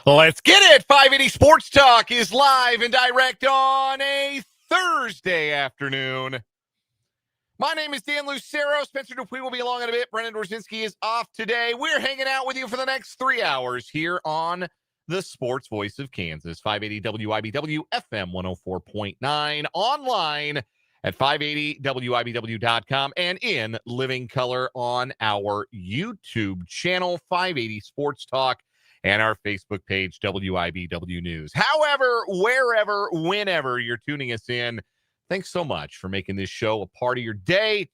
Let's get it. 580 Sports Talk is live and direct on a Thursday afternoon. My name is Dan Lucero. Spencer Dupuis will be along in a bit. Brennan Dorzinski is off today. We're hanging out with you for the next 3 hours here on the Sports Voice of Kansas, 580 WIBW FM 104.9, online at 580WIBW.com, and in living color on our YouTube channel, 580 Sports Talk, and our Facebook page, WIBW News. However, wherever, whenever you're tuning us in, thanks so much for making this show a part of your day.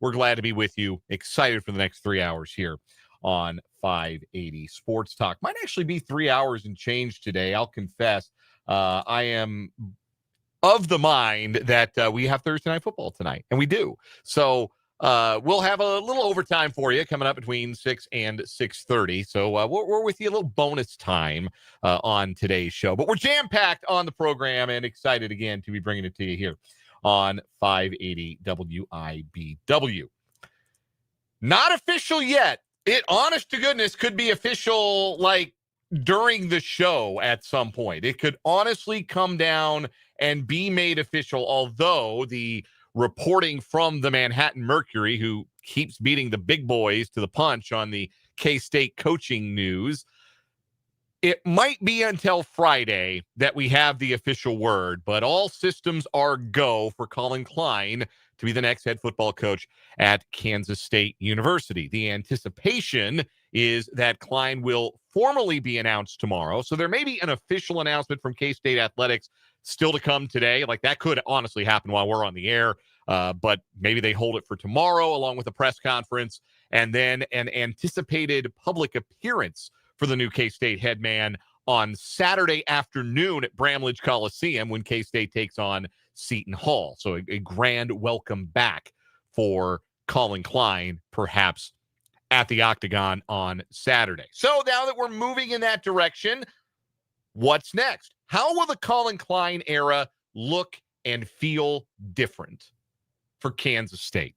We're glad to be with you. Excited for the next 3 hours here on 580 Sports Talk. Might actually be 3 hours and change today. I'll confess. I am of the mind that we have Thursday Night Football tonight, and we do. So we'll have a little overtime for you coming up between 6 and 6:30. So we're with you a little bonus time on today's show. But we're jam-packed on the program and excited again to be bringing it to you here on 580 WIBW. Not official yet. It, honest to goodness, could be official like during the show at some point. It could honestly come down and be made official, although the reporting from the Manhattan Mercury, who keeps beating the big boys to the punch on the K-State coaching news, it might be until Friday that we have the official word, but all systems are go for Collin Klein to be the next head football coach at Kansas State University. The anticipation is that Klein will formally be announced tomorrow, so there may be an official announcement from K-State Athletics still to come today. Like, that could honestly happen while we're on the air, but maybe they hold it for tomorrow along with a press conference and then an anticipated public appearance for the new K-State head man on Saturday afternoon at Bramlage Coliseum when K-State takes on Seton Hall. So a grand welcome back for Collin Klein, perhaps at the Octagon on Saturday. So now that we're moving in that direction, what's next? How will the Collin Klein era look and feel different for Kansas State?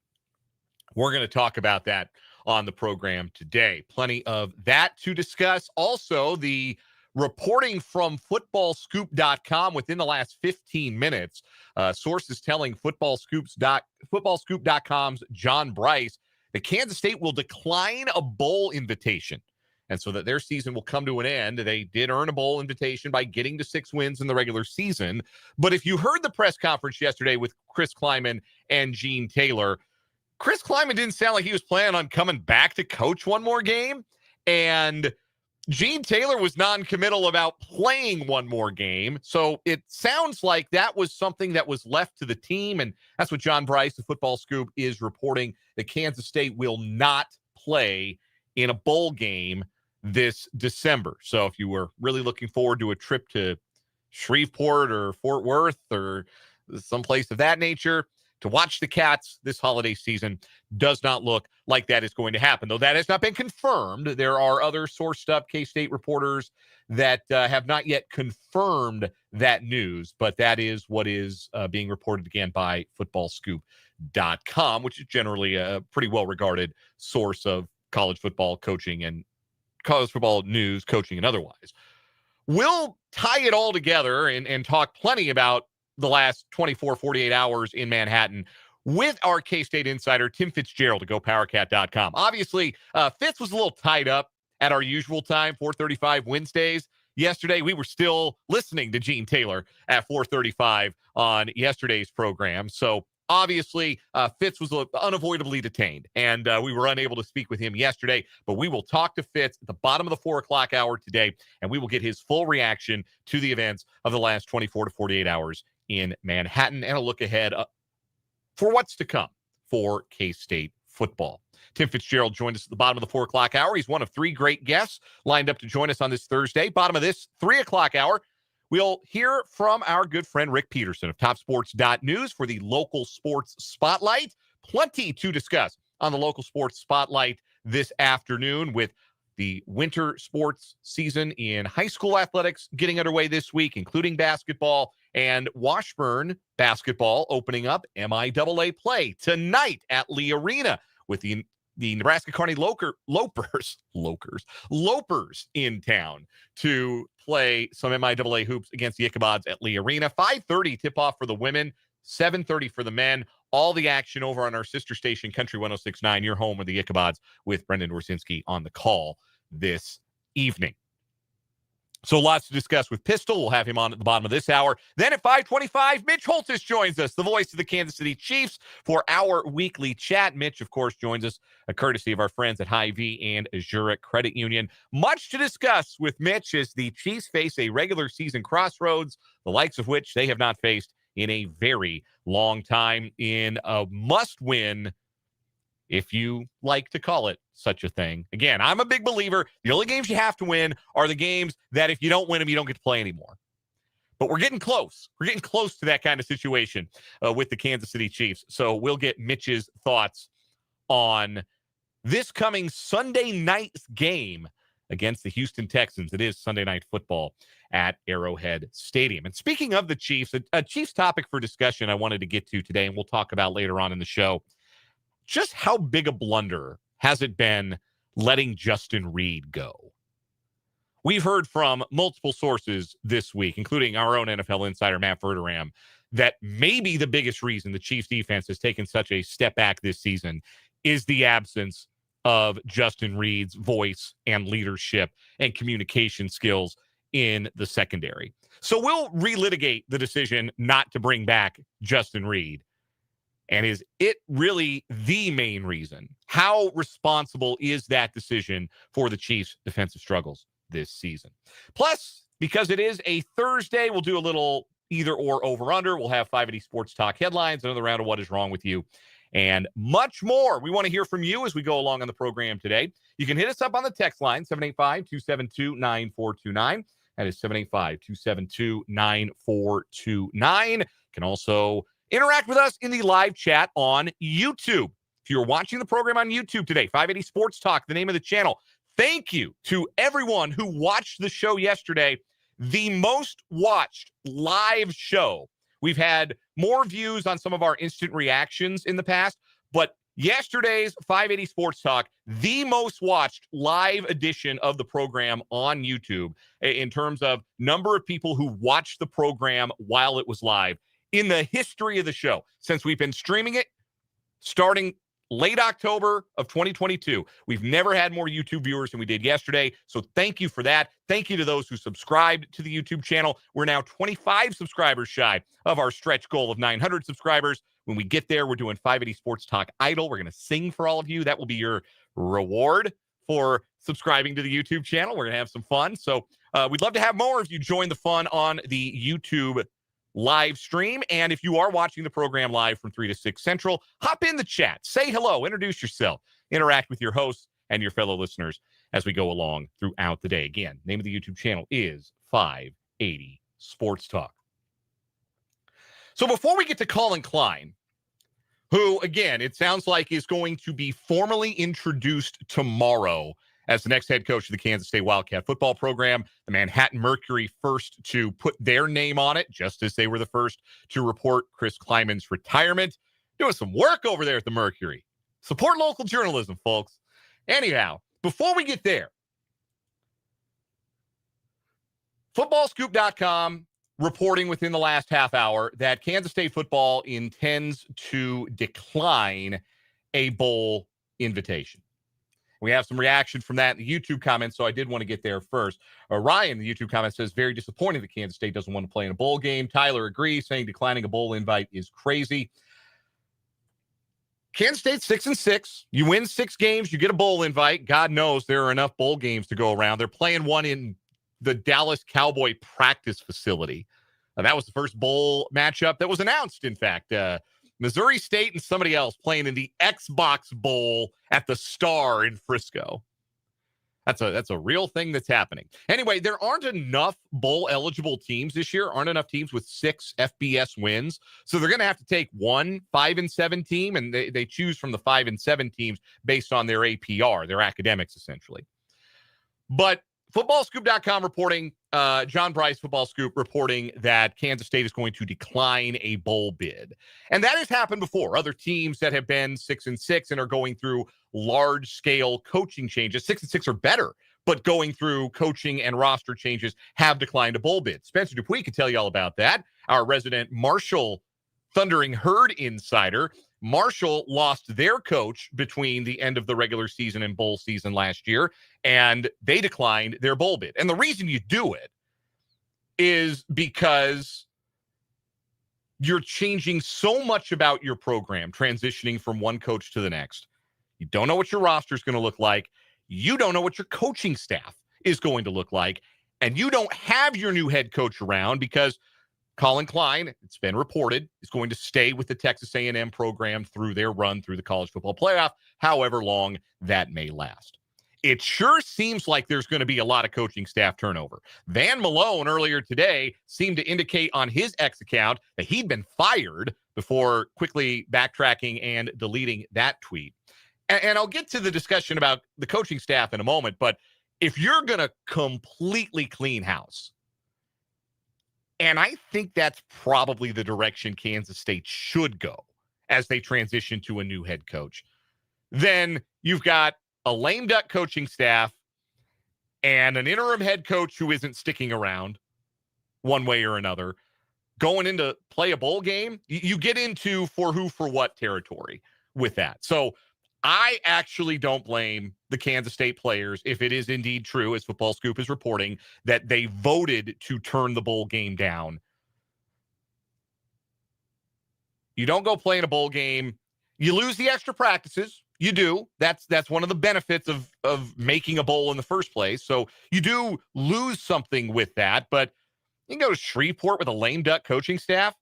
We're going to talk about that on the program today. Plenty of that to discuss. Also, the reporting from footballscoop.com within the last 15 minutes. Sources telling footballscoop.com's John Bryce that Kansas State will decline a bowl invitation. And so that their season will come to an end. They did earn a bowl invitation by getting to 6 wins in the regular season. But if you heard the press conference yesterday with Chris Kleiman and Gene Taylor, Chris Kleiman didn't sound like he was planning on coming back to coach one more game. And Gene Taylor was non-committal about playing one more game. So it sounds like that was something that was left to the team. And that's what John Bryce, the Football Scoop, is reporting, that Kansas State will not play in a bowl game this December. So if you were really looking forward to a trip to Shreveport or Fort Worth or someplace of that nature to watch the Cats this holiday season, does not look like that is going to happen. Though that has not been confirmed. There are other sourced up K-State reporters that have not yet confirmed that news, but that is what is being reported again by footballscoop.com, which is generally a pretty well-regarded source of college football coaching and college football news, coaching, and otherwise. We'll tie it all together and talk plenty about the last 24, 48 hours in Manhattan with our K-State insider, Tim Fitzgerald, at GoPowerCat.com. Obviously, Fitz was a little tied up at our usual time, 4:35 Wednesdays. Yesterday, we were still listening to Gene Taylor at 4:35 on yesterday's program. So obviously, Fitz was unavoidably detained, and we were unable to speak with him yesterday. But we will talk to Fitz at the bottom of the 4 o'clock hour today, and we will get his full reaction to the events of the last 24 to 48 hours in Manhattan and a look ahead for what's to come for K-State football. Tim Fitzgerald joined us at the bottom of the 4 o'clock hour. He's one of 3 great guests lined up to join us on this Thursday. Bottom of this 3 o'clock hour, we'll hear from our good friend Rick Peterson of TopSports.news for the local sports spotlight. Plenty to discuss on the local sports spotlight this afternoon, with the winter sports season in high school athletics getting underway this week, including basketball, and Washburn basketball opening up MIAA play tonight at Lee Arena, with the the Nebraska Kearney Lopers in town to play some MIAA hoops against the Ichabods at Lee Arena. 5:30 tip-off for the women, 7:30 for the men. All the action over on our sister station, Country 106.9, your home of the Ichabods, with Brendan Dorsinski on the call this evening. So lots to discuss with Pistol. We'll have him on at the bottom of this hour. Then at 5:25, Mitch Holthus joins us, the voice of the Kansas City Chiefs, for our weekly chat. Mitch, of course, joins us, a courtesy of our friends at Hy-Vee and Azura Credit Union. Much to discuss with Mitch as the Chiefs face a regular season crossroads, the likes of which they have not faced in a very long time, in a must-win, if you like to call it such a thing. Again, I'm a big believer. The only games you have to win are the games that if you don't win them, you don't get to play anymore. But we're getting close. We're getting close to that kind of situation with the Kansas City Chiefs. So we'll get Mitch's thoughts on this coming Sunday night's game against the Houston Texans. It is Sunday Night Football at Arrowhead Stadium. And speaking of the Chiefs, a Chiefs topic for discussion I wanted to get to today, and we'll talk about later on in the show, just how big a blunder has it been letting Justin Reid go? We've heard from multiple sources this week, including our own NFL insider, Matt Verderam, that maybe the biggest reason the Chiefs defense has taken such a step back this season is the absence of Justin Reid's voice and leadership and communication skills in the secondary. So we'll relitigate the decision not to bring back Justin Reid. And is it really the main reason? How responsible is that decision for the Chiefs' defensive struggles this season? Plus, because it is a Thursday, we'll do a little either or over-under. We'll have 580 Sports Talk headlines, another round of What Is Wrong With You, and much more. We want to hear from you as we go along on the program today. You can hit us up on the text line, 785-272-9429. That is 785-272-9429. You can also interact with us in the live chat on YouTube. If you're watching the program on YouTube today, 580 Sports Talk, the name of the channel. Thank you to everyone who watched the show yesterday, the most watched live show. We've had more views on some of our instant reactions in the past, but yesterday's 580 Sports Talk, the most watched live edition of the program on YouTube in terms of number of people who watched the program while it was live in the history of the show, since we've been streaming it starting late October of 2022. We've never had more YouTube viewers than we did yesterday. So thank you for that. Thank you to those who subscribed to the YouTube channel. We're now 25 subscribers shy of our stretch goal of 900 subscribers. When we get there, we're doing 580 Sports Talk Idol. We're going to sing for all of you. That will be your reward for subscribing to the YouTube channel. We're going to have some fun. So we'd love to have more of you join the fun on the YouTube live stream. And if you are watching the program live from 3 to 6 Central, hop in the chat, say hello, introduce yourself, interact with your hosts and your fellow listeners as we go along throughout the day. Again, name of the YouTube channel is 580 Sports Talk. So before we get to Collin Klein, who, again, it sounds like is going to be formally introduced tomorrow as the next head coach of the Kansas State Wildcat football program, the Manhattan Mercury first to put their name on it, just as they were the first to report Chris Kleiman's retirement. Doing some work over there at the Mercury. Support local journalism, folks. Anyhow, before we get there, footballscoop.com reporting within the last half hour that Kansas State football intends to decline a bowl invitation. We have some reaction from that in the YouTube comments, so I did want to get there first. Ryan, the YouTube comment, says, very disappointing that Kansas State doesn't want to play in a bowl game. Tyler agrees, saying declining a bowl invite is crazy. Kansas State's 6-6. You win 6 games, you get a bowl invite. God knows there are enough bowl games to go around. They're playing one in the Dallas Cowboy practice facility. That was the first bowl matchup that was announced, in fact. Missouri State and somebody else playing in the Xbox Bowl at the Star in Frisco. That's a real thing that's happening. Anyway, there aren't enough bowl-eligible teams this year, aren't enough teams with 6 FBS wins. So they're going to have to take one 5-7 team, and they choose from the 5-7 teams based on their APR, their academics, essentially. But Footballscoop.com reporting, John Bryce, Football Scoop, reporting that Kansas State is going to decline a bowl bid. And that has happened before. Other teams that have been 6-6 and are going through large-scale coaching changes, 6-6 are better, but going through coaching and roster changes have declined a bowl bid. Spencer Dupuis can tell you all about that. Our resident Marshall Thundering Herd insider. Marshall lost their coach between the end of the regular season and bowl season last year, and they declined their bowl bid. And the reason you do it is because you're changing so much about your program, transitioning from one coach to the next. You don't know what your roster is going to look like. You don't know what your coaching staff is going to look like. And you don't have your new head coach around because Collin Klein, it's been reported, is going to stay with the Texas A&M program through their run through the college football playoff, however long that may last. It sure seems like there's going to be a lot of coaching staff turnover. Van Malone earlier today seemed to indicate on his X account that he'd been fired before quickly backtracking and deleting that tweet. And I'll get to the discussion about the coaching staff in a moment, but if you're going to completely clean house, and I think that's probably the direction Kansas State should go as they transition to a new head coach, then you've got a lame duck coaching staff and an interim head coach who isn't sticking around one way or another. Going into play a bowl game, you get into for who, for what territory with that. So I actually don't blame the Kansas State players if it is indeed true, as Football Scoop is reporting, that they voted to turn the bowl game down. You don't go play in a bowl game. You lose the extra practices. You do. That's one of the benefits of making a bowl in the first place. So you do lose something with that, but you can go to Shreveport with a lame duck coaching staff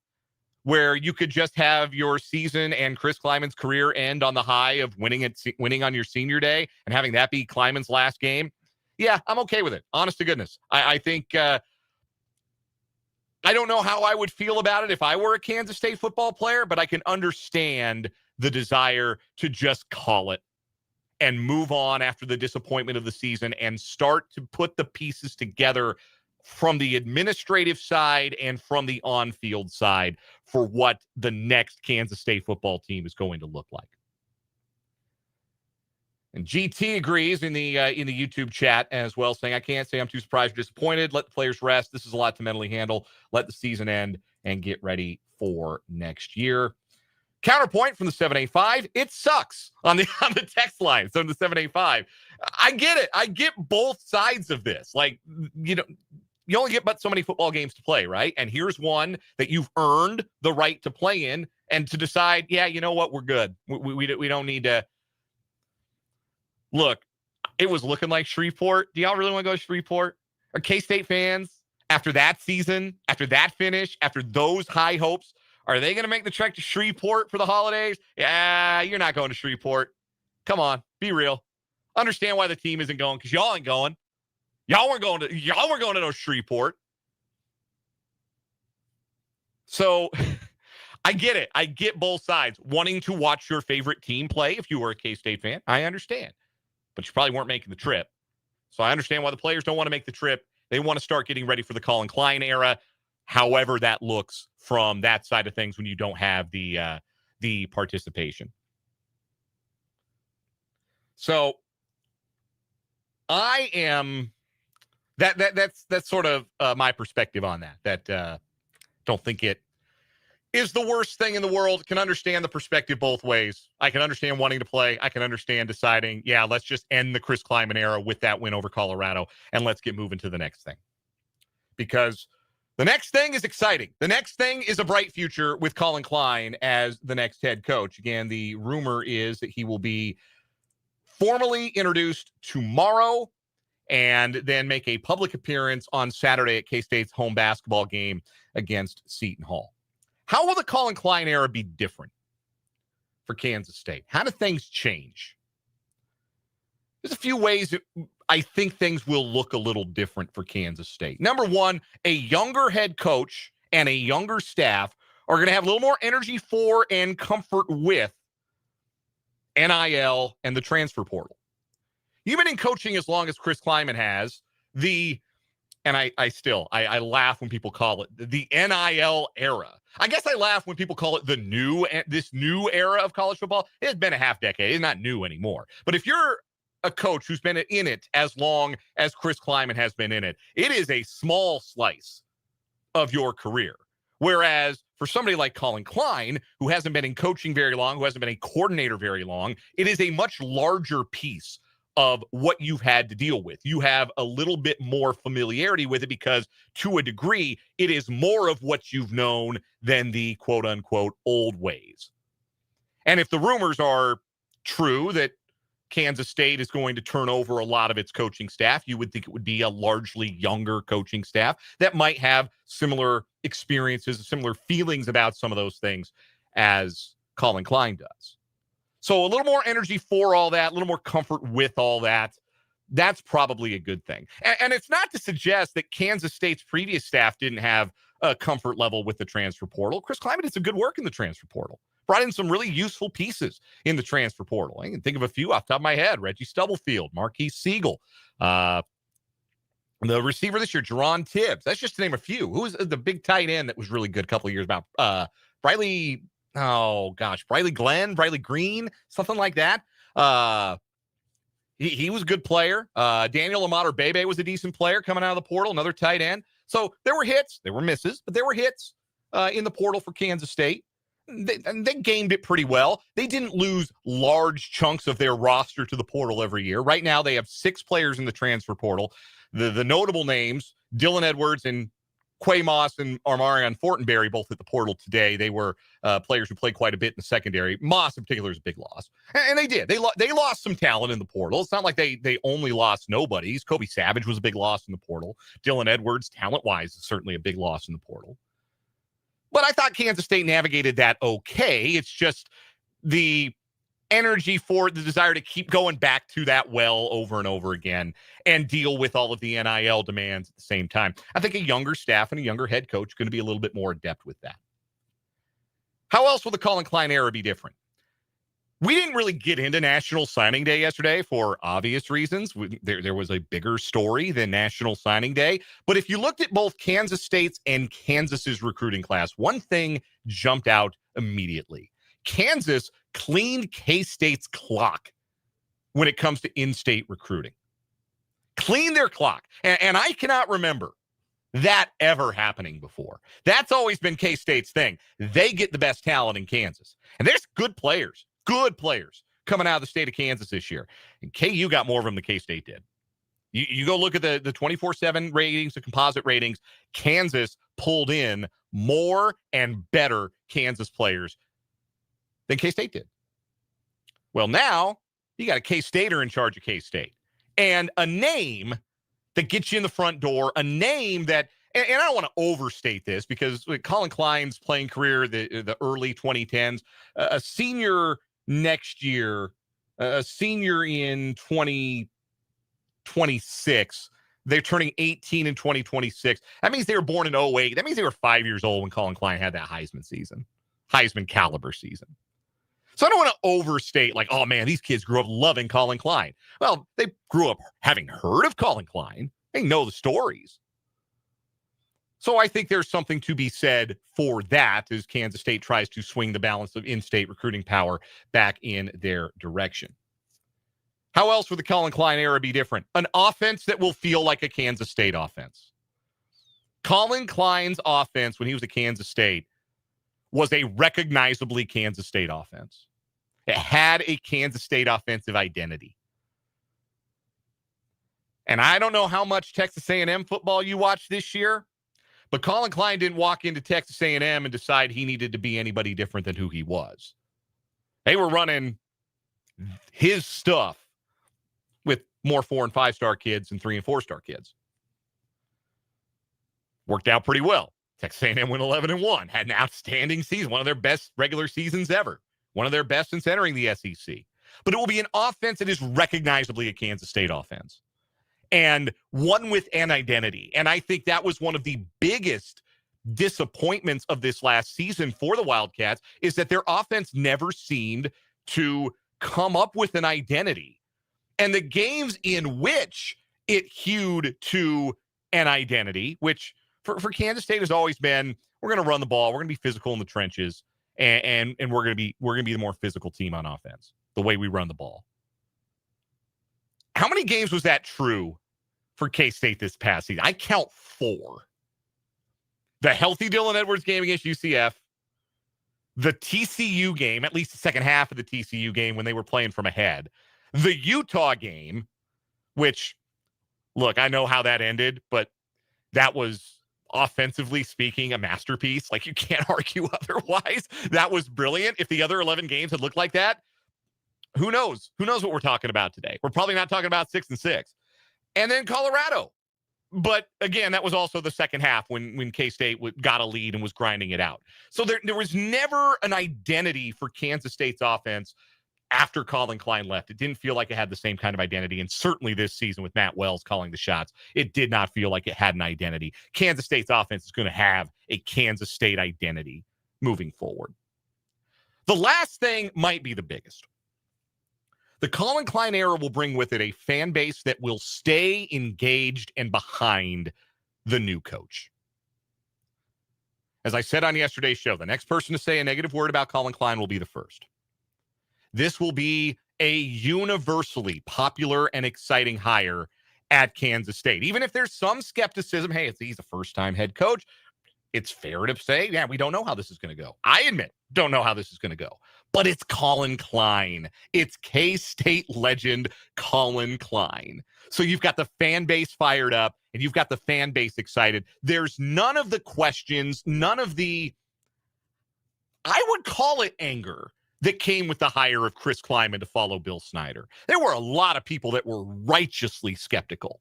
where you could just have your season and Chris Kleiman's career end on the high of winning on your senior day and having that be Kleiman's last game. Yeah, I'm okay with it. Honest to goodness. I think I don't know how I would feel about it if I were a Kansas State football player, but I can understand the desire to just call it and move on after the disappointment of the season and start to put the pieces together from the administrative side and from the on-field side for what the next Kansas State football team is going to look like. And GT agrees in the YouTube chat as well, saying, I can't say I'm too surprised or disappointed. Let the players rest. This is a lot to mentally handle. Let the season end and get ready for next year. Counterpoint from the 785, it sucks on the text line. So the 785, I get it. I get both sides of this. Like, you only get but so many football games to play, right? And here's one that you've earned the right to play in and to decide, yeah, you know what? We're good. We don't need to. Look, it was looking like Shreveport. Do y'all really want to go to Shreveport? Are K-State fans, after that season, after that finish, after those high hopes, are they going to make the trek to Shreveport for the holidays? Yeah, you're not going to Shreveport. Come on, be real. Understand why the team isn't going, because y'all ain't going. Y'all weren't going to no Shreveport. So I get it. I get both sides. Wanting to watch your favorite team play if you were a K-State fan, I understand. But you probably weren't making the trip. So I understand why the players don't want to make the trip. They want to start getting ready for the Collin Klein era, however that looks from that side of things when you don't have the participation. So I am... That's sort of my perspective on that. Don't think it is the worst thing in the world. Can understand the perspective both ways. I can understand wanting to play. I can understand deciding, yeah, let's just end the Chris Kleiman era with that win over Colorado, and let's get moving to the next thing. Because the next thing is exciting. The next thing is a bright future with Collin Klein as the next head coach. Again, the rumor is that he will be formally introduced tomorrow and then make a public appearance on Saturday at K-State's home basketball game against Seton Hall. How will the Collin Klein era be different for Kansas State? How do things change? There's a few ways that I think things will look a little different for Kansas State. Number one, a younger head coach and a younger staff are going to have a little more energy for and comfort with NIL and the transfer portal. You've been in coaching as long as Chris Kleiman has. And I laugh when people call it the NIL era. I guess I laugh when people call it this new era of college football. It's been a half decade. It's not new anymore. But if you're a coach who's been in it as long as Chris Kleiman has been in it, it is a small slice of your career. Whereas for somebody like Collin Klein, who hasn't been in coaching very long, who hasn't been a coordinator very long, it is a much larger piece of what you've had to deal with. You have a little bit more familiarity with it because, to a degree, it is more of what you've known than the quote-unquote old ways. And if the rumors are true that Kansas State is going to turn over a lot of its coaching staff, you would think it would be a largely younger coaching staff that might have similar experiences, similar feelings about some of those things as Collin Klein does. So a little more energy for all that, a little more comfort with all that. That's probably a good thing. And it's not to suggest that Kansas State's previous staff didn't have a comfort level with the transfer portal. Chris Kleiman did some good work in the transfer portal. Brought in some really useful pieces in the transfer portal. I can think of a few off the top of my head. Reggie Stubblefield, Marquise Siegel, the receiver this year, Jerron Tibbs. That's just to name a few. Who was the big tight end that was really good a couple of years back? Briley Green, something like that. He was a good player. Daniel Amater-Bebe was a decent player coming out of the portal, another tight end. So there were hits, there were misses, but there were hits in the portal for Kansas State. They gamed it pretty well. They didn't lose large chunks of their roster to the portal every year. Right now, they have 6 players in the transfer portal. The notable names, Dylan Edwards and Quay Moss and Armarion Fortenberry, both at the portal today. They were players who played quite a bit in the secondary. Moss, in particular, is a big loss. And they did. They lost some talent in the portal. It's not like they only lost nobodies. Kobe Savage was a big loss in the portal. Dylan Edwards, talent-wise, is certainly a big loss in the portal. But I thought Kansas State navigated that okay. It's just the energy for the desire to keep going back to that well over and over again and deal with all of the NIL demands at the same time. I think a younger staff and a younger head coach going to be a little bit more adept with that. How else will the Collin Klein era be different? We didn't really get into National Signing Day yesterday for obvious reasons. There was a bigger story than National Signing Day. But if you looked at both Kansas State's and Kansas's recruiting class, one thing jumped out immediately. Kansas cleaned K-State's clock when it comes to in-state recruiting. Cleaned their clock. And I cannot remember that ever happening before. That's always been K-State's thing. They get the best talent in Kansas. And there's good players coming out of the state of Kansas this year. And KU got more of them than K-State did. You go look at the 24/7 ratings, the composite ratings. Kansas pulled in more and better Kansas players than K-State did. Well, now you got a K-Stater in charge of K-State. And a name that gets you in the front door, a name that, and I don't want to overstate this because Collin Klein's playing career, the early 2010s, a senior next year, a senior in 2026. They're turning 18 in 2026. That means they were born in 08. That means they were 5 years old when Collin Klein had that Heisman caliber season. So I don't want to overstate like, oh man, these kids grew up loving Collin Klein. Well, they grew up having heard of Collin Klein. They know the stories. So I think there's something to be said for that as Kansas State tries to swing the balance of in-state recruiting power back in their direction. How else would the Collin Klein era be different? An offense that will feel like a Kansas State offense. Collin Klein's offense when he was at Kansas State was a recognizably Kansas State offense. It had a Kansas State offensive identity. And I don't know how much Texas A&M football you watched this year, but Collin Klein didn't walk into Texas A&M and decide he needed to be anybody different than who he was. They were running his stuff with more 4- and 5-star kids and 3- and 4-star kids. Worked out pretty well. Texas A&M went 11-1, had an outstanding season, one of their best regular seasons ever, one of their best since entering the SEC. But it will be an offense that is recognizably a Kansas State offense and one with an identity. And I think that was one of the biggest disappointments of this last season for the Wildcats is that their offense never seemed to come up with an identity. And the games in which it hewed to an identity, which for Kansas State has always been, we're going to run the ball, we're going to be physical in the trenches, and we're going to be the more physical team on offense, the way we run the ball. How many games was that true for K-State this past season? I count 4. The healthy Dylan Edwards game against UCF, the TCU game, at least the second half of the TCU game when they were playing from ahead, the Utah game, which, look, I know how that ended, but that was, offensively speaking, a masterpiece. Like, you can't argue otherwise. That was brilliant. If the other 11 games had looked like that, who knows? Who knows what we're talking about today? We're probably not talking about 6-6. And then Colorado. But again, that was also the second half when K-State got a lead and was grinding it out. So there was never an identity for Kansas State's offense after Collin Klein left. It didn't feel like it had the same kind of identity. And certainly this season with Matt Wells calling the shots, it did not feel like it had an identity. Kansas State's offense is going to have a Kansas State identity moving forward. The last thing might be the biggest. The Collin Klein era will bring with it a fan base that will stay engaged and behind the new coach. As I said on yesterday's show, the next person to say a negative word about Collin Klein will be the first. This will be a universally popular and exciting hire at Kansas State. Even if there's some skepticism, hey, he's a first-time head coach, it's fair to say, yeah, we don't know how this is going to go. I admit, don't know how this is going to go. But it's Collin Klein. It's K-State legend Collin Klein. So you've got the fan base fired up, and you've got the fan base excited. There's none of the questions, none of the, I would call it anger, that came with the hire of Chris Kleiman to follow Bill Snyder. There were a lot of people that were righteously skeptical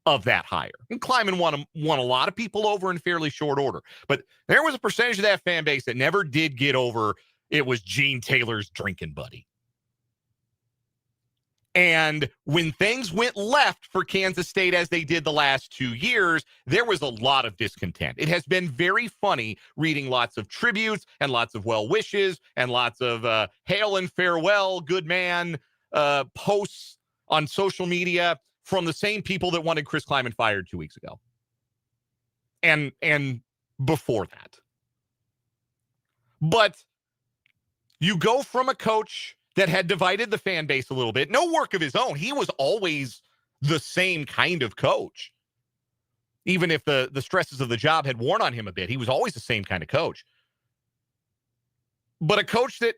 of that hire. And Kleiman won a lot of people over in fairly short order. But there was a percentage of that fan base that never did get over it was Gene Taylor's drinking buddy. And when things went left for Kansas State as they did the last 2 years, there was a lot of discontent. It has been very funny reading lots of tributes and lots of well wishes and lots of hail and farewell, good man posts on social media from the same people that wanted Chris Kleiman fired 2 weeks ago. And before that. But you go from a coach that had divided the fan base a little bit, no work of his own. He was always the same kind of coach. Even if the stresses of the job had worn on him a bit, he was always the same kind of coach. But a coach that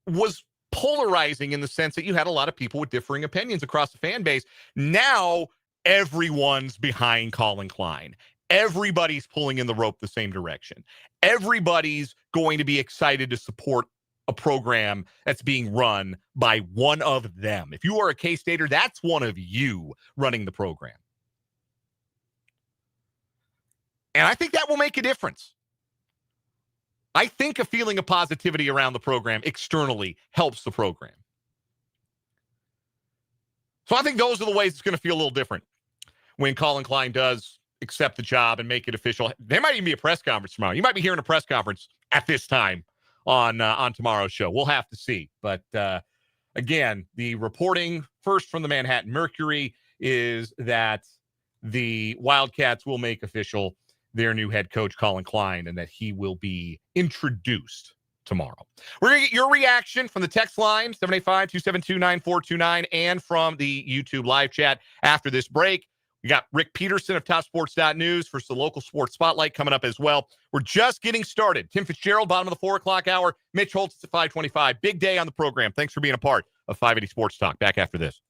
was polarizing in the sense that you had a lot of people with differing opinions across the fan base. Now everyone's behind Collin Klein. Everybody's pulling in the rope the same direction. Everybody's going to be excited to support a program that's being run by one of them. If you are a K-Stater, that's one of you running the program. And I think that will make a difference. I think a feeling of positivity around the program externally helps the program. So I think those are the ways it's going to feel a little different when Collin Klein does accept the job and make it official. There might even be a press conference tomorrow. You might be hearing a press conference at this time on tomorrow's show. We'll have to see. But again, the reporting first from the Manhattan Mercury is that the Wildcats will make official their new head coach, Collin Klein, and that he will be introduced tomorrow. We're going to get your reaction from the text line, 785-272-9429, and from the YouTube live chat after this break. We got Rick Peterson of TopSports.news for the local sports spotlight coming up as well. We're just getting started. Tim Fitzgerald, bottom of the 4 o'clock hour. Mitch Holthus at 5:25. Big day on the program. Thanks for being a part of 580 Sports Talk. Back after this.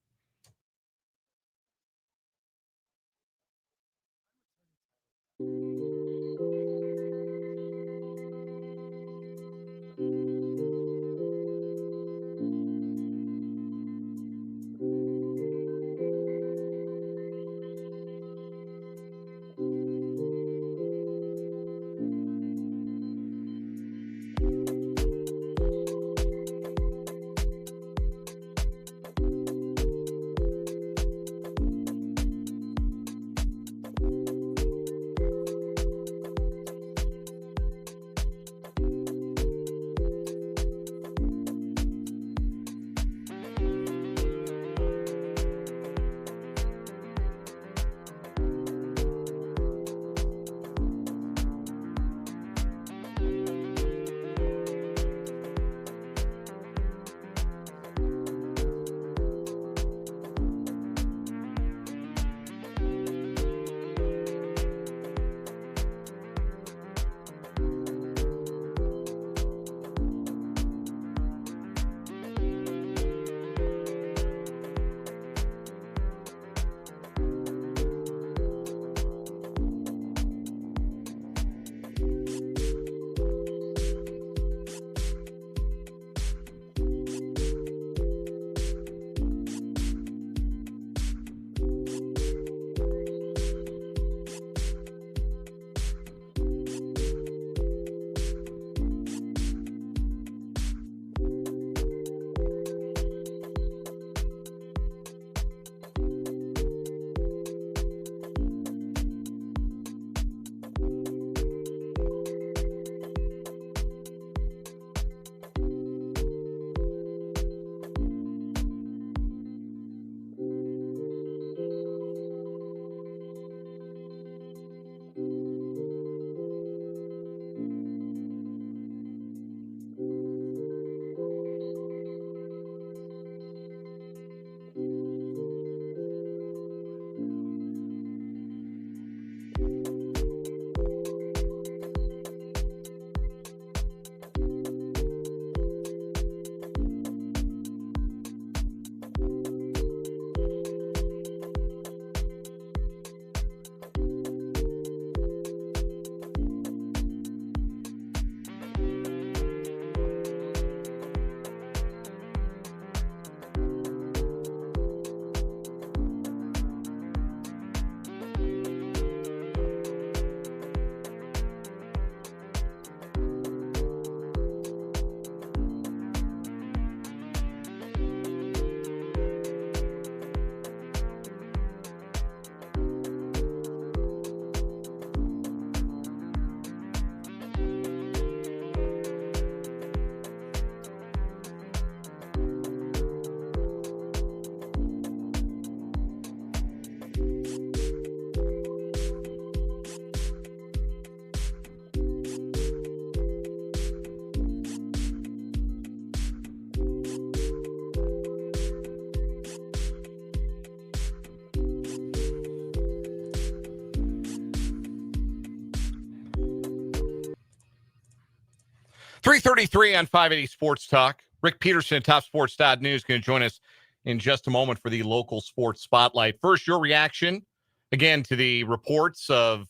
3:33 on 580 Sports Talk. Rick Peterson at TopSports.news going to join us in just a moment for the local sports spotlight. First, your reaction, again, to the reports of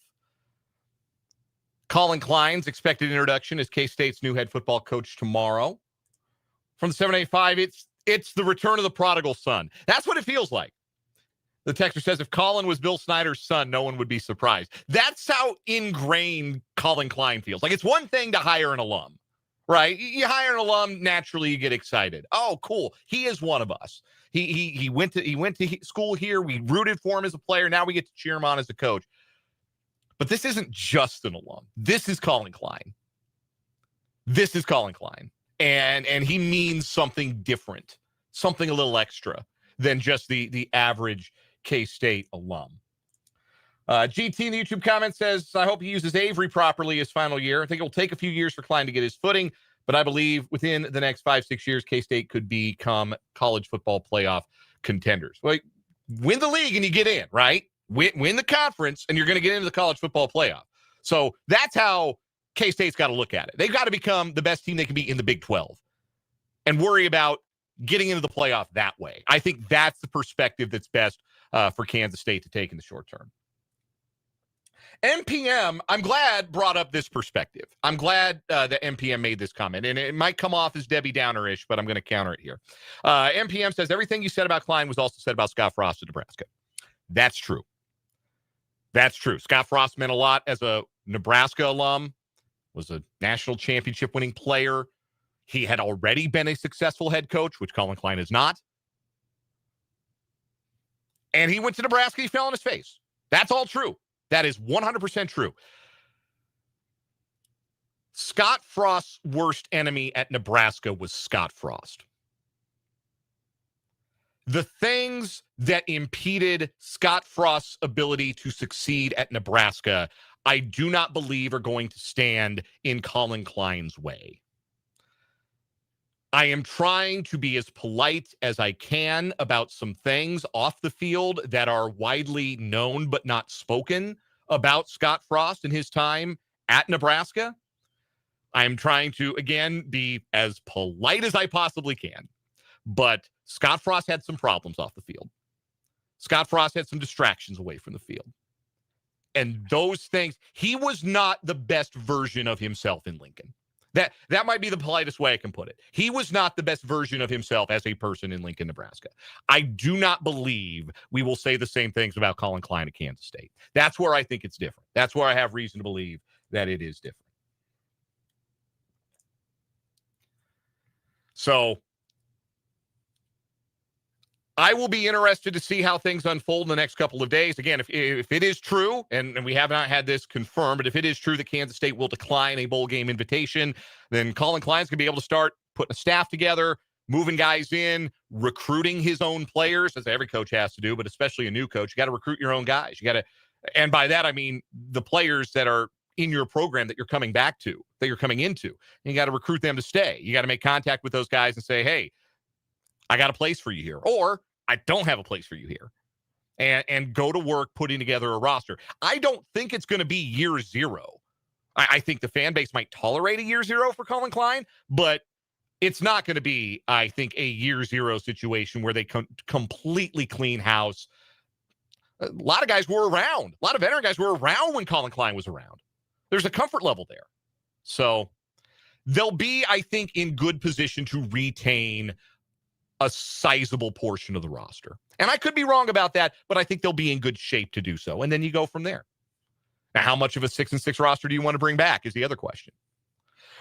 Collin Klein's expected introduction as K-State's new head football coach tomorrow. From the 785, it's the return of the prodigal son. That's what it feels like. The texter says, if Collin was Bill Snyder's son, no one would be surprised. That's how ingrained Collin Klein feels. Like, it's one thing to hire an alum, right? You hire an alum, naturally you get excited. Oh, cool. He is one of us. He went to school here. We rooted for him as a player. Now we get to cheer him on as a coach. But this isn't just an alum. This is Collin Klein. This is Collin Klein. And he means something different, something a little extra than just the average K-State alum. GT in the YouTube comment says, I hope he uses Avery properly his final year. I think it will take a few years for Klein to get his footing, but I believe within the next 5-6 years, K-State could become college football playoff contenders. Like, win the league and you get in, right? Win the conference and you're going to get into the college football playoff. So that's how K-State's got to look at it. They've got to become the best team they can be in the Big 12 and worry about getting into the playoff that way. I think that's the perspective that's best for Kansas State to take in the short term. MPM, I'm glad, brought up this perspective. I'm glad that MPM made this comment, and it might come off as Debbie Downer-ish, but I'm going to counter it here. MPM says, everything you said about Klein was also said about Scott Frost at Nebraska. That's true. That's true. Scott Frost meant a lot as a Nebraska alum, was a national championship winning player. He had already been a successful head coach, which Collin Klein is not. And he went to Nebraska, he fell on his face. That's all true. That is 100% true. Scott Frost's worst enemy at Nebraska was Scott Frost. The things that impeded Scott Frost's ability to succeed at Nebraska, I do not believe are going to stand in Collin Klein's way. I am trying to be as polite as I can about some things off the field that are widely known but not spoken about Scott Frost and his time at Nebraska. I'm trying to, again, be as polite as I possibly can. But Scott Frost had some problems off the field. Scott Frost had some distractions away from the field. And those things, he was not the best version of himself in Lincoln. That might be the politest way I can put it. He was not the best version of himself as a person in Lincoln, Nebraska. I do not believe we will say the same things about Collin Klein at Kansas State. That's where I think it's different. That's where I have reason to believe that it is different. So I will be interested to see how things unfold in the next couple of days. Again, if it is true, and we have not had this confirmed, but if it is true that Kansas State will decline a bowl game invitation, then Collin Klein's going to be able to start putting a staff together, moving guys in, recruiting his own players, as every coach has to do, but especially a new coach. You got to recruit your own guys. You got to, and by that, I mean the players that are in your program that you're coming back to, that you're coming into. And you got to recruit them to stay. You got to make contact with those guys and say, hey, I got a place for you here. Or I don't have a place for you here. And go to work putting together a roster. I don't think it's going to be year zero. I think the fan base might tolerate a year zero for Collin Klein, but it's not going to be, I think, a year zero situation where they completely clean house. A lot of guys were around. A lot of veteran guys were around when Collin Klein was around. There's a comfort level there. So they'll be, I think, in good position to retain a sizable portion of the roster. And I could be wrong about that, but I think they'll be in good shape to do so. And then you go from there. Now, how much of a 6-6 roster do you want to bring back is the other question.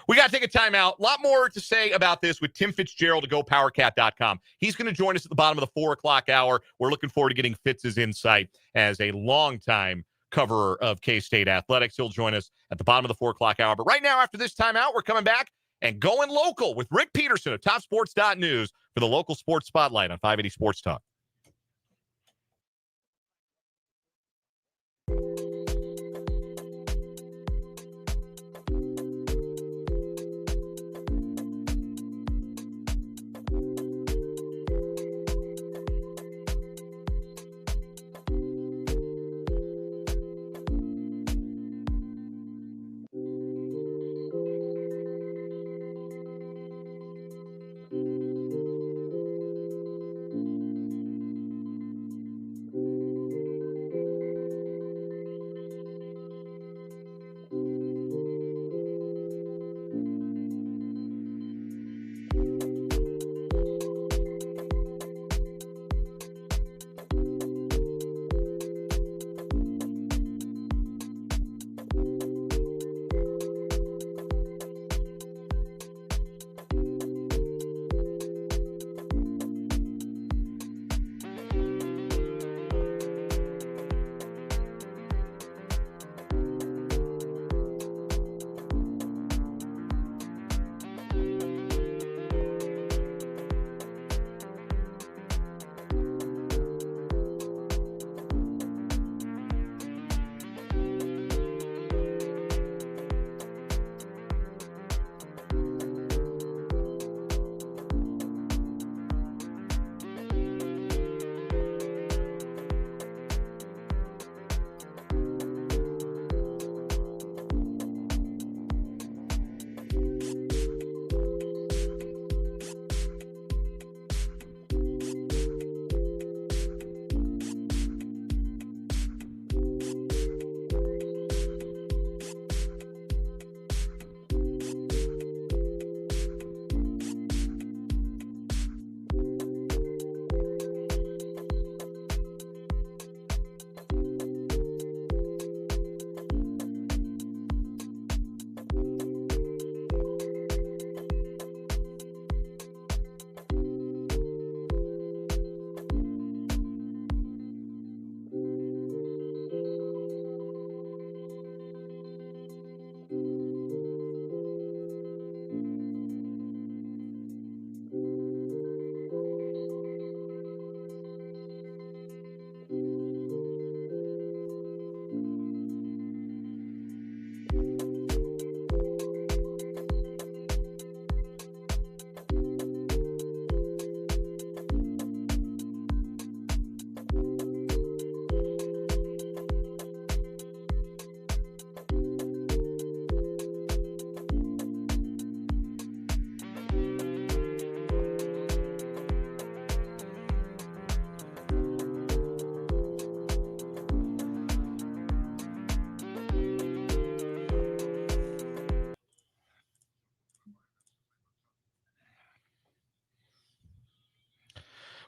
We got to take a timeout. A lot more to say about this with Tim Fitzgerald to GoPowerCat.com. He's going to join us at the bottom of the 4 o'clock hour. We're looking forward to getting Fitz's insight as a longtime coverer of K-State athletics. He'll join us at the bottom of the 4 o'clock hour. But right now, after this timeout, we're coming back and going local with Rick Peterson of TopSports.news for the local sports spotlight on 580 Sports Talk.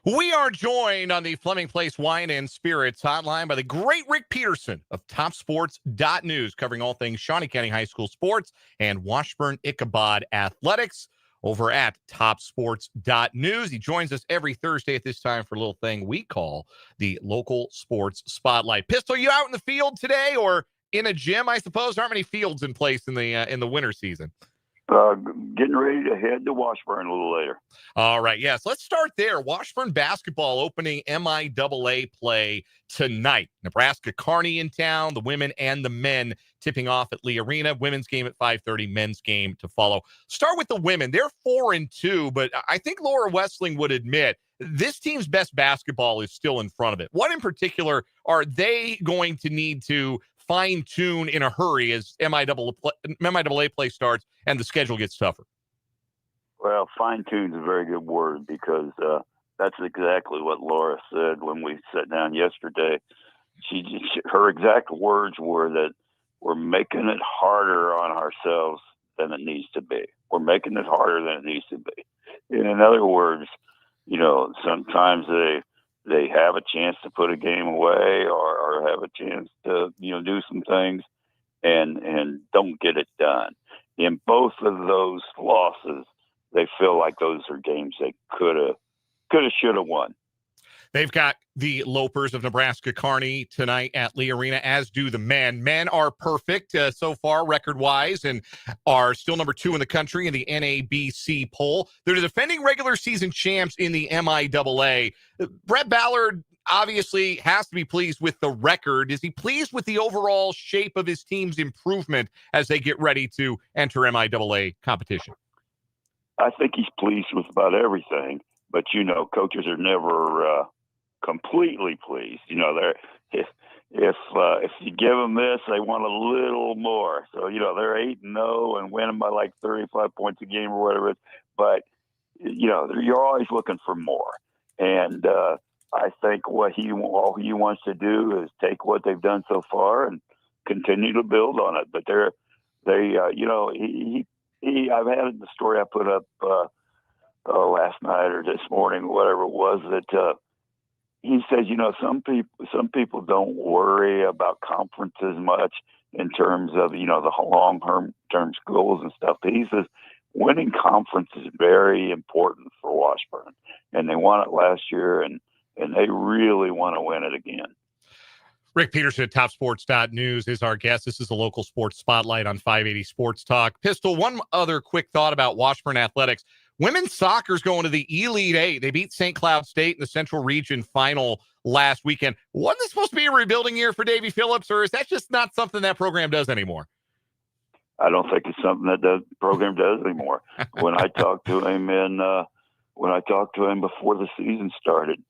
We are joined on the Fleming Place Wine and Spirits hotline by the great Rick Peterson of TopSports.news, covering all things Shawnee County High School sports and Washburn-Ichabod athletics over at TopSports.news. He joins us every Thursday at this time for a little thing we call the Local Sports Spotlight. Pistol, you out in the field today or in a gym, I suppose? There aren't many fields in place in the winter season. Getting ready to head to Washburn a little later. All right, yes. Let's start there. Washburn basketball opening MIAA play tonight. Nebraska Kearney in town, the women and the men tipping off at Lee Arena. Women's game at 5:30, men's game to follow. Start with the women. They're 4-2, but I think Laura Wessling would admit this team's best basketball is still in front of it. What in particular are they going to need to fine-tune in a hurry as MIAA play starts and the schedule gets tougher? Well, fine-tune is a very good word because that's exactly what Laura said when we sat down yesterday. Her exact words were that we're making it harder on ourselves than it needs to be. We're making it harder than it needs to be. In other words, sometimes they have a chance to put a game away or have a chance to, do some things and don't get it done. In both of those losses, they feel like those are games they could have, should have won. They've got the Lopers of Nebraska Kearney tonight at Lee Arena, as do the men. Men are perfect so far record-wise and are still number 2 in the country in the NABC poll. They're the defending regular season champs in the MIAA. Brett Ballard obviously has to be pleased with the record. Is he pleased with the overall shape of his team's improvement as they get ready to enter MIAA competition? I think he's pleased with about everything, but coaches are never completely pleased. They're if you give them this, they want a little more. So they're 8-0 and winning by like 35 points a game or whatever. But you're always looking for more. And I think all he wants to do is take what they've done so far and continue to build on it. But I've had the story I put up last night or this morning, whatever it was, that he says, some people don't worry about conferences much in terms of, the long-term goals and stuff. But he says winning conference is very important for Washburn, and they won it last year, and they really want to win it again. Rick Peterson at TopSports.news is our guest. This is the Local Sports Spotlight on 580 Sports Talk. Pistol, one other quick thought about Washburn athletics. Women's soccer's going to the Elite Eight. They beat St. Cloud State in the Central Region final last weekend. Wasn't this supposed to be a rebuilding year for Davy Phillips, or is that just not something that program does anymore? I don't think it's something that the program does anymore. When I talked to him before the season started,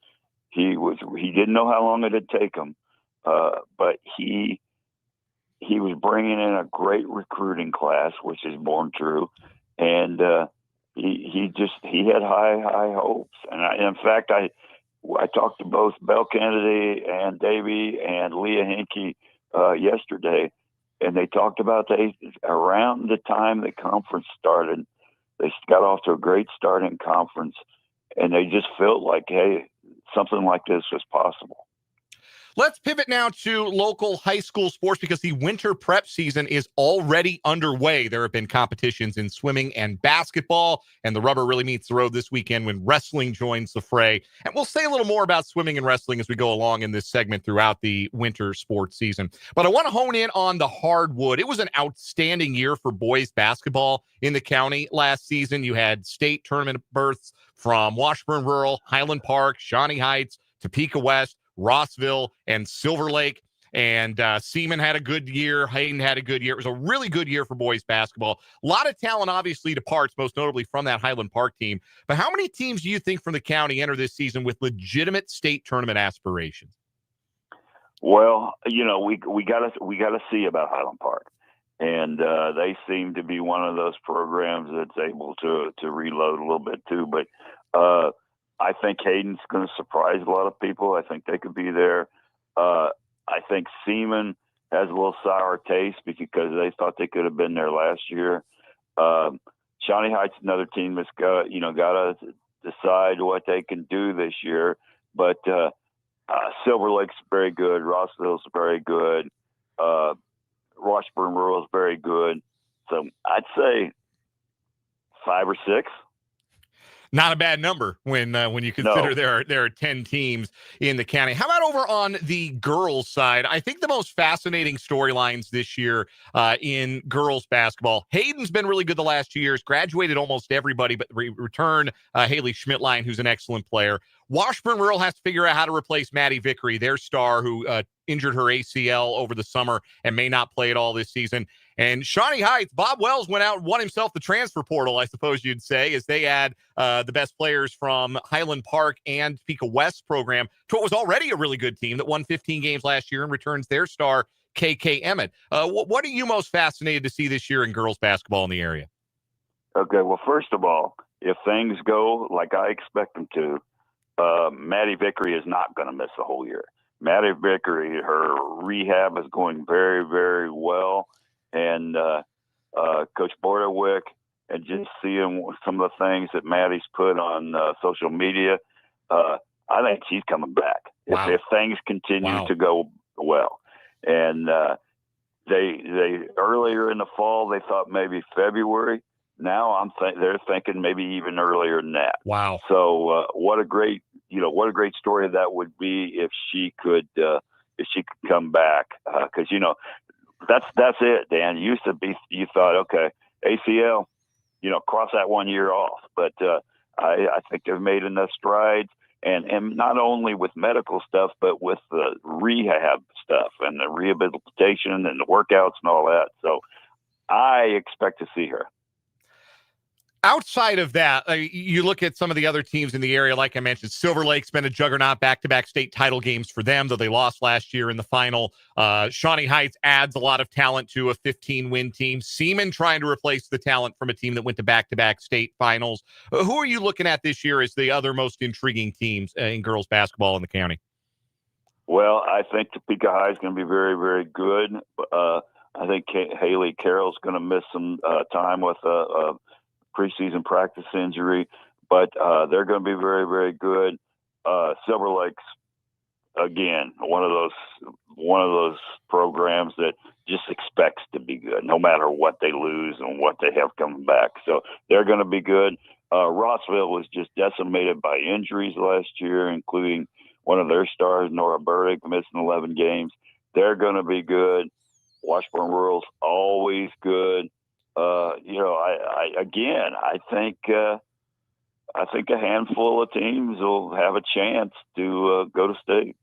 he didn't know how long it'd take him. But he was bringing in a great recruiting class, which is born true, and he had high hopes. And in fact, I talked to both Bell Kennedy and Davey and Leah Hinkey yesterday, and they talked about around the time the conference started, they got off to a great start in conference, and they just felt like, hey, something like this was possible. Let's pivot now to local high school sports because the winter prep season is already underway. There have been competitions in swimming and basketball, and the rubber really meets the road this weekend when wrestling joins the fray. And we'll say a little more about swimming and wrestling as we go along in this segment throughout the winter sports season. But I want to hone in on the hardwood. It was an outstanding year for boys basketball in the county last season. You had state tournament berths from Washburn Rural, Highland Park, Shawnee Heights, Topeka West, Rossville, and Silver Lake. And Seaman had a good year. Hayden had a good year. It was a really good year for boys basketball. A lot of talent obviously departs, most notably from that Highland Park team. But how many teams do you think from the county enter this season with legitimate state tournament aspirations? Well, we gotta see about Highland Park. And they seem to be one of those programs that's able to reload a little bit too. But I think Hayden's going to surprise a lot of people. I think they could be there. I think Seaman has a little sour taste because they thought they could have been there last year. Shawnee Heights, another team that's got a decide what they can do this year. But Silver Lake's very good. Rossville's very good. Washburn Rural's very good. So I'd say 5 or 6. Not a bad number when you consider there are 10 teams in the county. How about over on the girls' side? I think the most fascinating storylines this year in girls basketball. Hayden's been really good the last 2 years, graduated almost everybody, but return Haley Schmidtline, who's an excellent player. Washburn Rural has to figure out how to replace Maddie Vickery, their star, who injured her ACL over the summer and may not play at all this season. And Shawnee Heights, Bob Wells went out and won himself the transfer portal, I suppose you'd say, as they add the best players from Highland Park and Topeka West program to what was already a really good team that won 15 games last year and returns their star, KK Emmett. What are you most fascinated to see this year in girls basketball in the area? Okay, well, first of all, if things go like I expect them to, Maddie Vickery is not going to miss the whole year. Maddie Vickery, her rehab is going very, very well. And Coach Bordewick, and just seeing some of the things that Maddie's put on social media, I think she's coming back. Wow. If things continue to go well. And they earlier in the fall, they thought maybe February. Now they're thinking maybe even earlier than that. Wow. So what a great story that would be if she could come back. Because, that's it, Dan. You thought, okay, ACL, cross that 1 year off. But I think they've made enough strides, and not only with medical stuff, but with the rehab stuff and the rehabilitation and the workouts and all that. So I expect to see her. Outside of that, you look at some of the other teams in the area, like I mentioned, Silver Lake's been a juggernaut, back-to-back state title games for them, though they lost last year in the final. Shawnee Heights adds a lot of talent to a 15-win team. Seaman trying to replace the talent from a team that went to back-to-back state finals. Who are you looking at this year as the other most intriguing teams in girls basketball in the county? Well, I think Topeka High is going to be very, very good. I think Haley Carroll's going to miss some time with preseason practice injury, but they're going to be very, very good. Silver Lake's, again, one of those programs that just expects to be good, no matter what they lose and what they have coming back. So they're going to be good. Rossville was just decimated by injuries last year, including one of their stars, Nora Burdick, missing 11 games. They're going to be good. Washburn Rural's always good. I think a handful of teams will have a chance to go to state.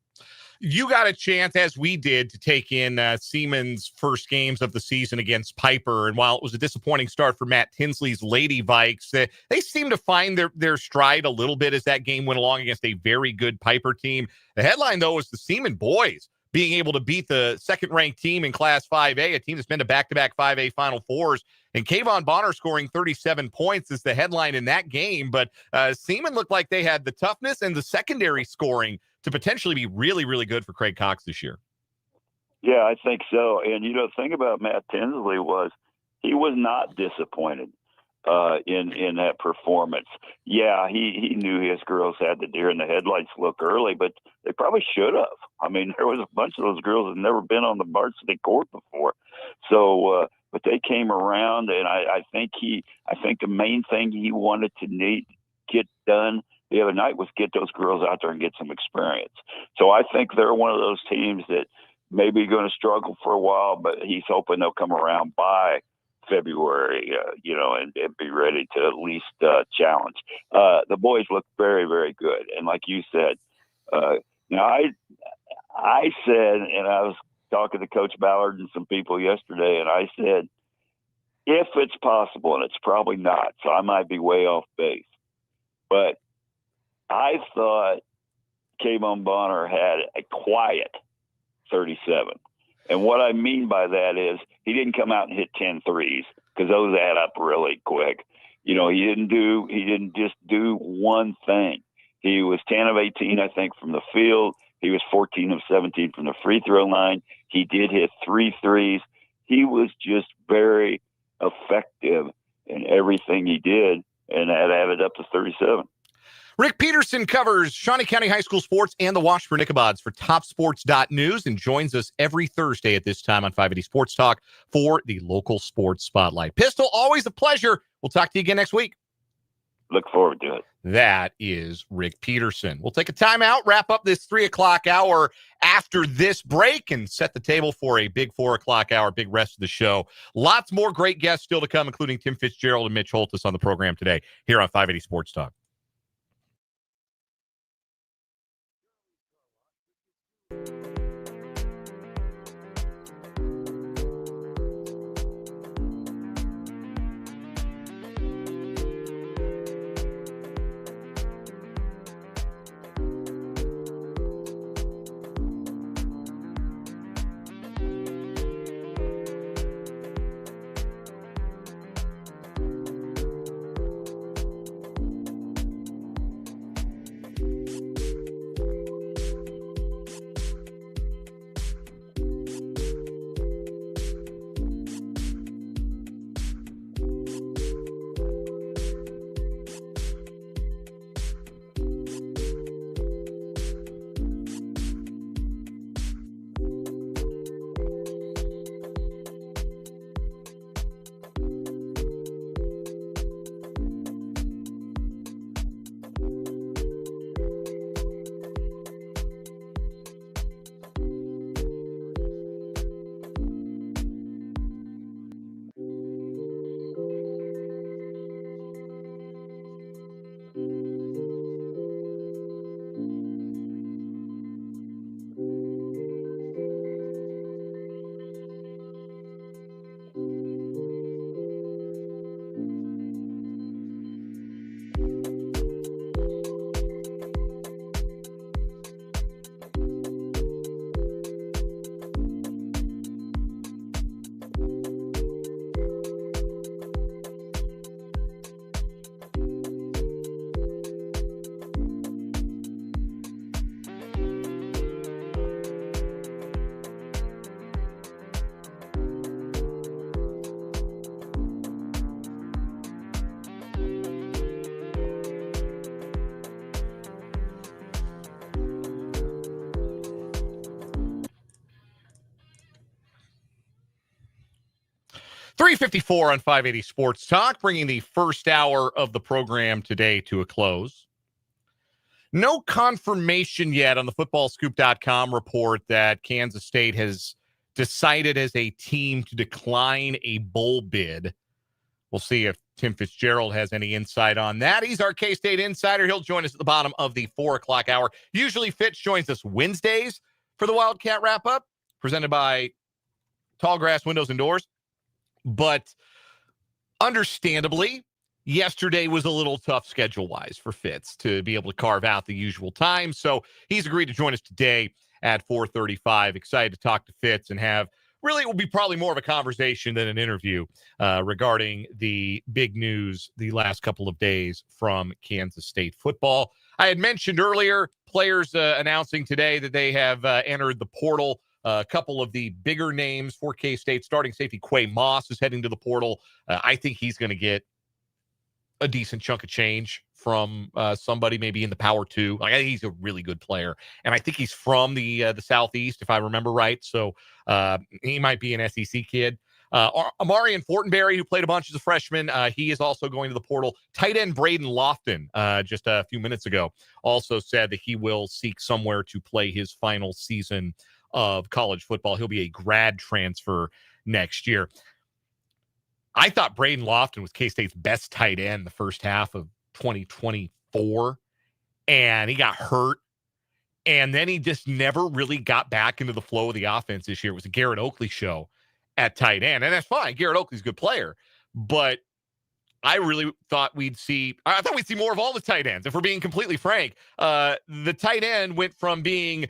You got a chance, as we did, to take in Seaman's first games of the season against Piper. And while it was a disappointing start for Matt Tinsley's Lady Vikes, they seemed to find their stride a little bit as that game went along against a very good Piper team. The headline, though, was the Seaman boys being able to beat the second-ranked team in Class 5A, a team that's been to back-to-back 5A Final Fours. And Kayvon Bonner scoring 37 points is the headline in that game. But Seaman looked like they had the toughness and the secondary scoring to potentially be really, really good for Craig Cox this year. Yeah, I think so. And, the thing about Matt Tinsley was he was not disappointed in that performance. Yeah, he knew his girls had the deer in the headlights look early, but they probably should have. I mean, there was a bunch of those girls that had never been on the varsity court before. So, but they came around, and I think the main thing he wanted to get done the other night was get those girls out there and get some experience. So I think they're one of those teams that maybe going to struggle for a while, but he's hoping they'll come around by February, and be ready to at least challenge. The boys look very, very good. And like you said, I said, and I was talking to Coach Ballard and some people yesterday, and I said, if it's possible, and it's probably not, so I might be way off base, but I thought Kayvon Bonner had a quiet 37. And what I mean by that is he didn't come out and hit 10 threes, because those add up really quick. He didn't just do one thing. He was 10 of 18, I think, from the field. He was 14 of 17 from the free throw line. He did hit 3 threes. He was just very effective in everything he did, and that added up to 37. Rick Peterson covers Shawnee County High School sports and the Washburn Ichabods for TopSports.news and joins us every Thursday at this time on 580 Sports Talk for the local sports spotlight. Pistol, always a pleasure. We'll talk to you again next week. Look forward to it. That is Rick Peterson. We'll take a timeout, wrap up this 3 o'clock hour after this break, and set the table for a big 4 o'clock hour, big rest of the show. Lots more great guests still to come, including Tim Fitzgerald and Mitch Holthus on the program today here on 580 Sports Talk. .354 on 580 Sports Talk, bringing the first hour of the program today to a close. No confirmation yet on the footballscoop.com report that Kansas State has decided as a team to decline a bowl bid. We'll see if Tim Fitzgerald has any insight on that. He's our K-State insider. He'll join us at the bottom of the 4 o'clock hour. Usually Fitz joins us Wednesdays for the Wildcat Wrap-Up, presented by Tallgrass Windows and Doors. But understandably, yesterday was a little tough schedule-wise for Fitz to be able to carve out the usual time. So he's agreed to join us today at 4:35. Excited to talk to Fitz and have really, it will be probably more of a conversation than an interview regarding the big news the last couple of days from Kansas State football. I had mentioned earlier players announcing today that they have entered the portal. A couple of the bigger names for K-State. Starting safety Quay Moss is heading to the portal. I think he's going to get a decent chunk of change from somebody maybe in the Power 2. I think he's a really good player. And I think he's from the Southeast, if I remember right. So he might be an SEC kid. Amarian Fortenberry, who played a bunch as a freshman, he is also going to the portal. Tight end Braden Lofton, just a few minutes ago, also said that he will seek somewhere to play his final season of college football. He'll be a grad transfer next year. I thought Braden Lofton was K-State's best tight end the first half of 2024, and he got hurt, and then he just never really got back into the flow of the offense this year. It was a Garrett Oakley show at tight end, and that's fine. Garrett Oakley's a good player, but I really thought we'd see more of all the tight ends, if we're being completely frank. The tight end went from being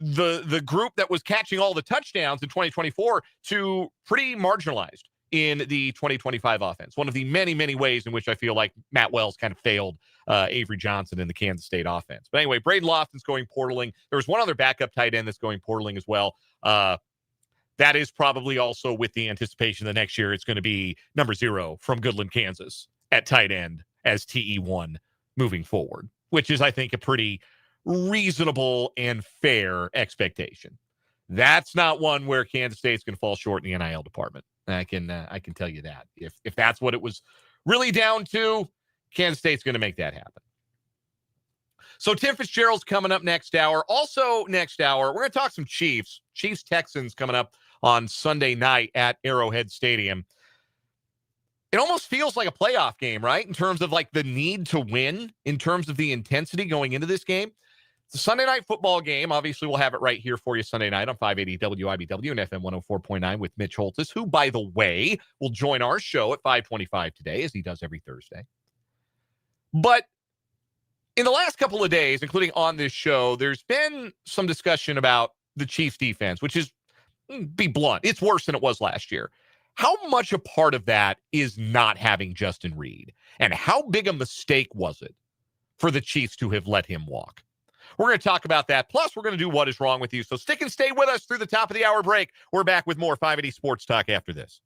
the group that was catching all the touchdowns in 2024 to pretty marginalized in the 2025 offense. One of the many, many ways in which I feel like Matt Wells kind of failed Avery Johnson in the Kansas State offense. But anyway, Braden Lofton's going portaling. There was one other backup tight end that's going portaling as well. That is probably also with the anticipation that next year it's going to be number 0 from Goodland, Kansas at tight end as TE1 moving forward. which is, I think, a pretty reasonable and fair expectation. That's not one where Kansas State's going to fall short in the NIL department. I can tell you that. If that's what it was really down to, Kansas State's going to make that happen. So Tim Fitzgerald's coming up next hour. Also next hour, we're going to talk some Chiefs. Chiefs-Texans coming up on Sunday night at Arrowhead Stadium. It almost feels like a playoff game, right? In terms of like the need to win, in terms of the intensity going into this game. It's a Sunday night football game. Obviously, we'll have it right here for you Sunday night on 580 WIBW and FM 104.9 with Mitch Holthus, who, by the way, will join our show at 5:25 today, as he does every Thursday. But in the last couple of days, including on this show, there's been some discussion about the Chiefs defense, which is, be blunt, it's worse than it was last year. How much a part of that is not having Justin Reid? And how big a mistake was it for the Chiefs to have let him walk? We're going to talk about that. Plus, we're going to do What Is Wrong With You. So stick and stay with us through the top of the hour break. We're back with more 580 Sports Talk after this.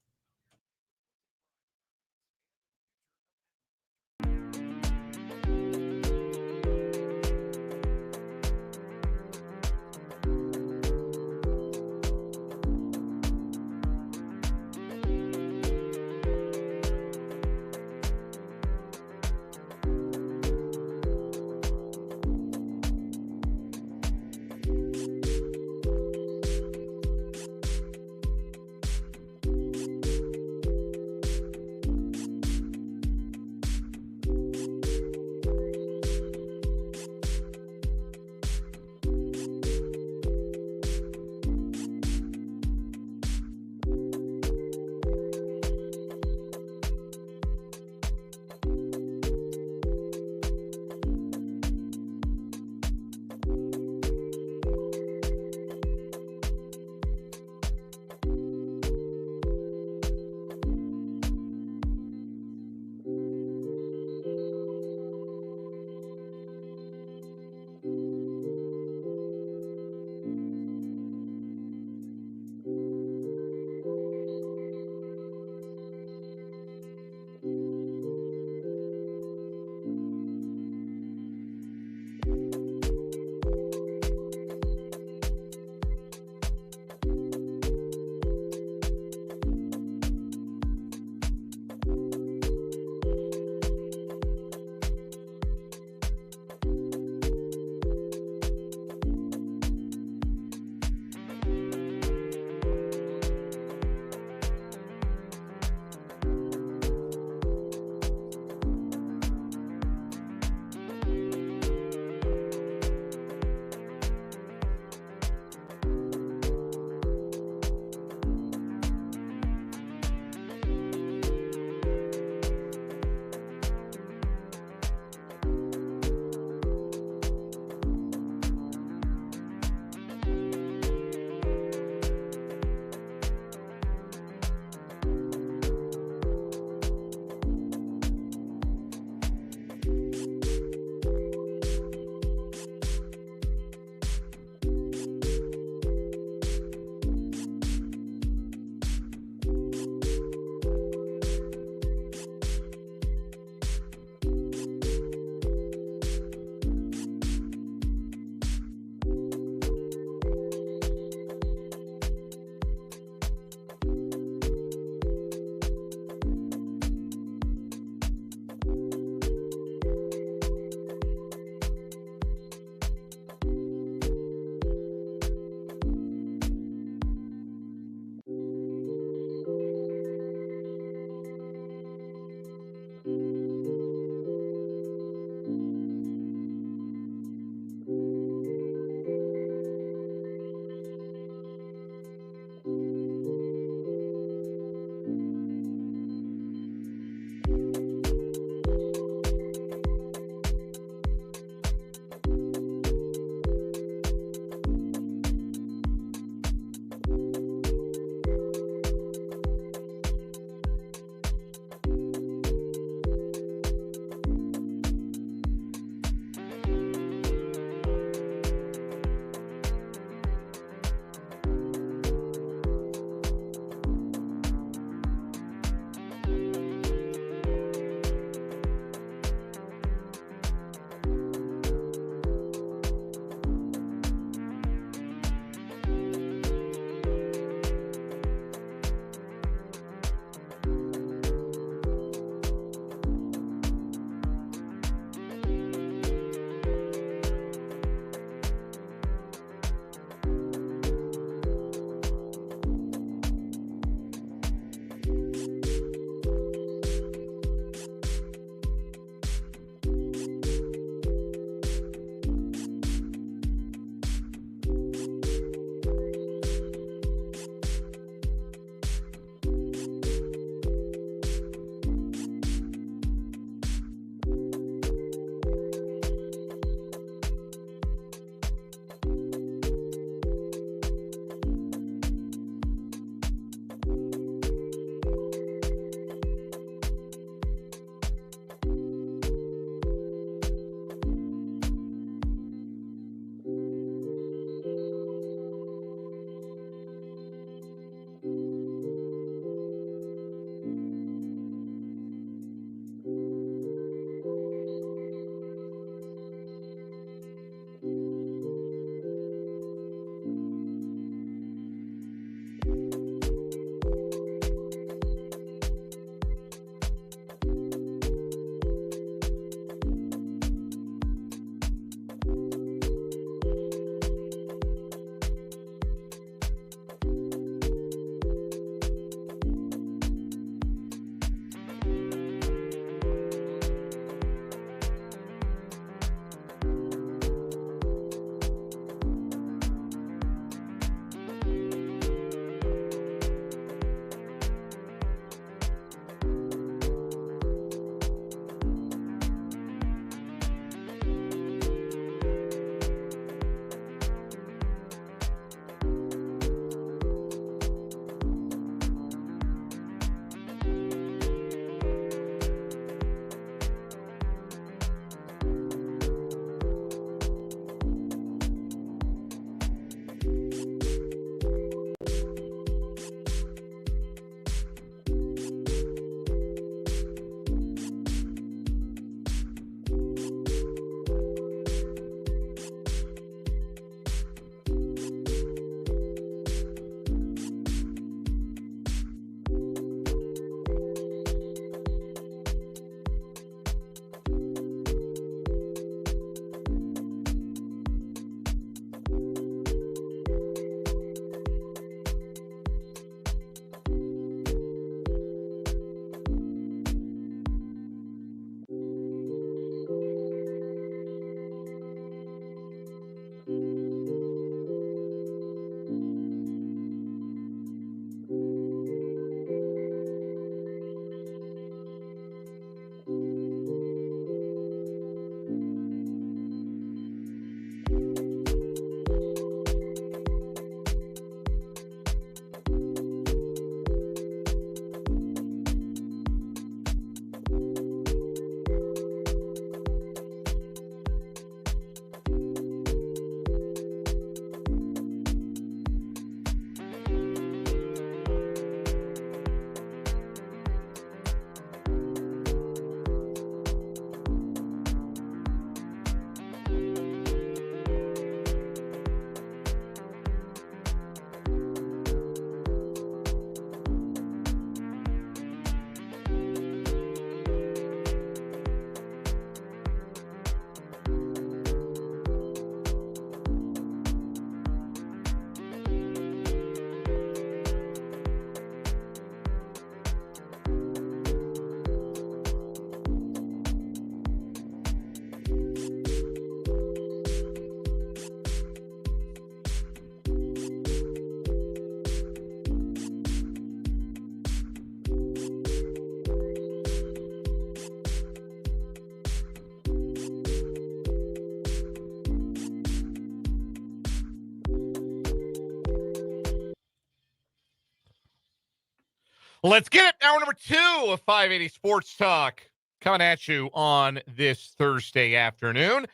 Let's get it. Hour number 2 of 580 Sports Talk coming at you on this Thursday afternoon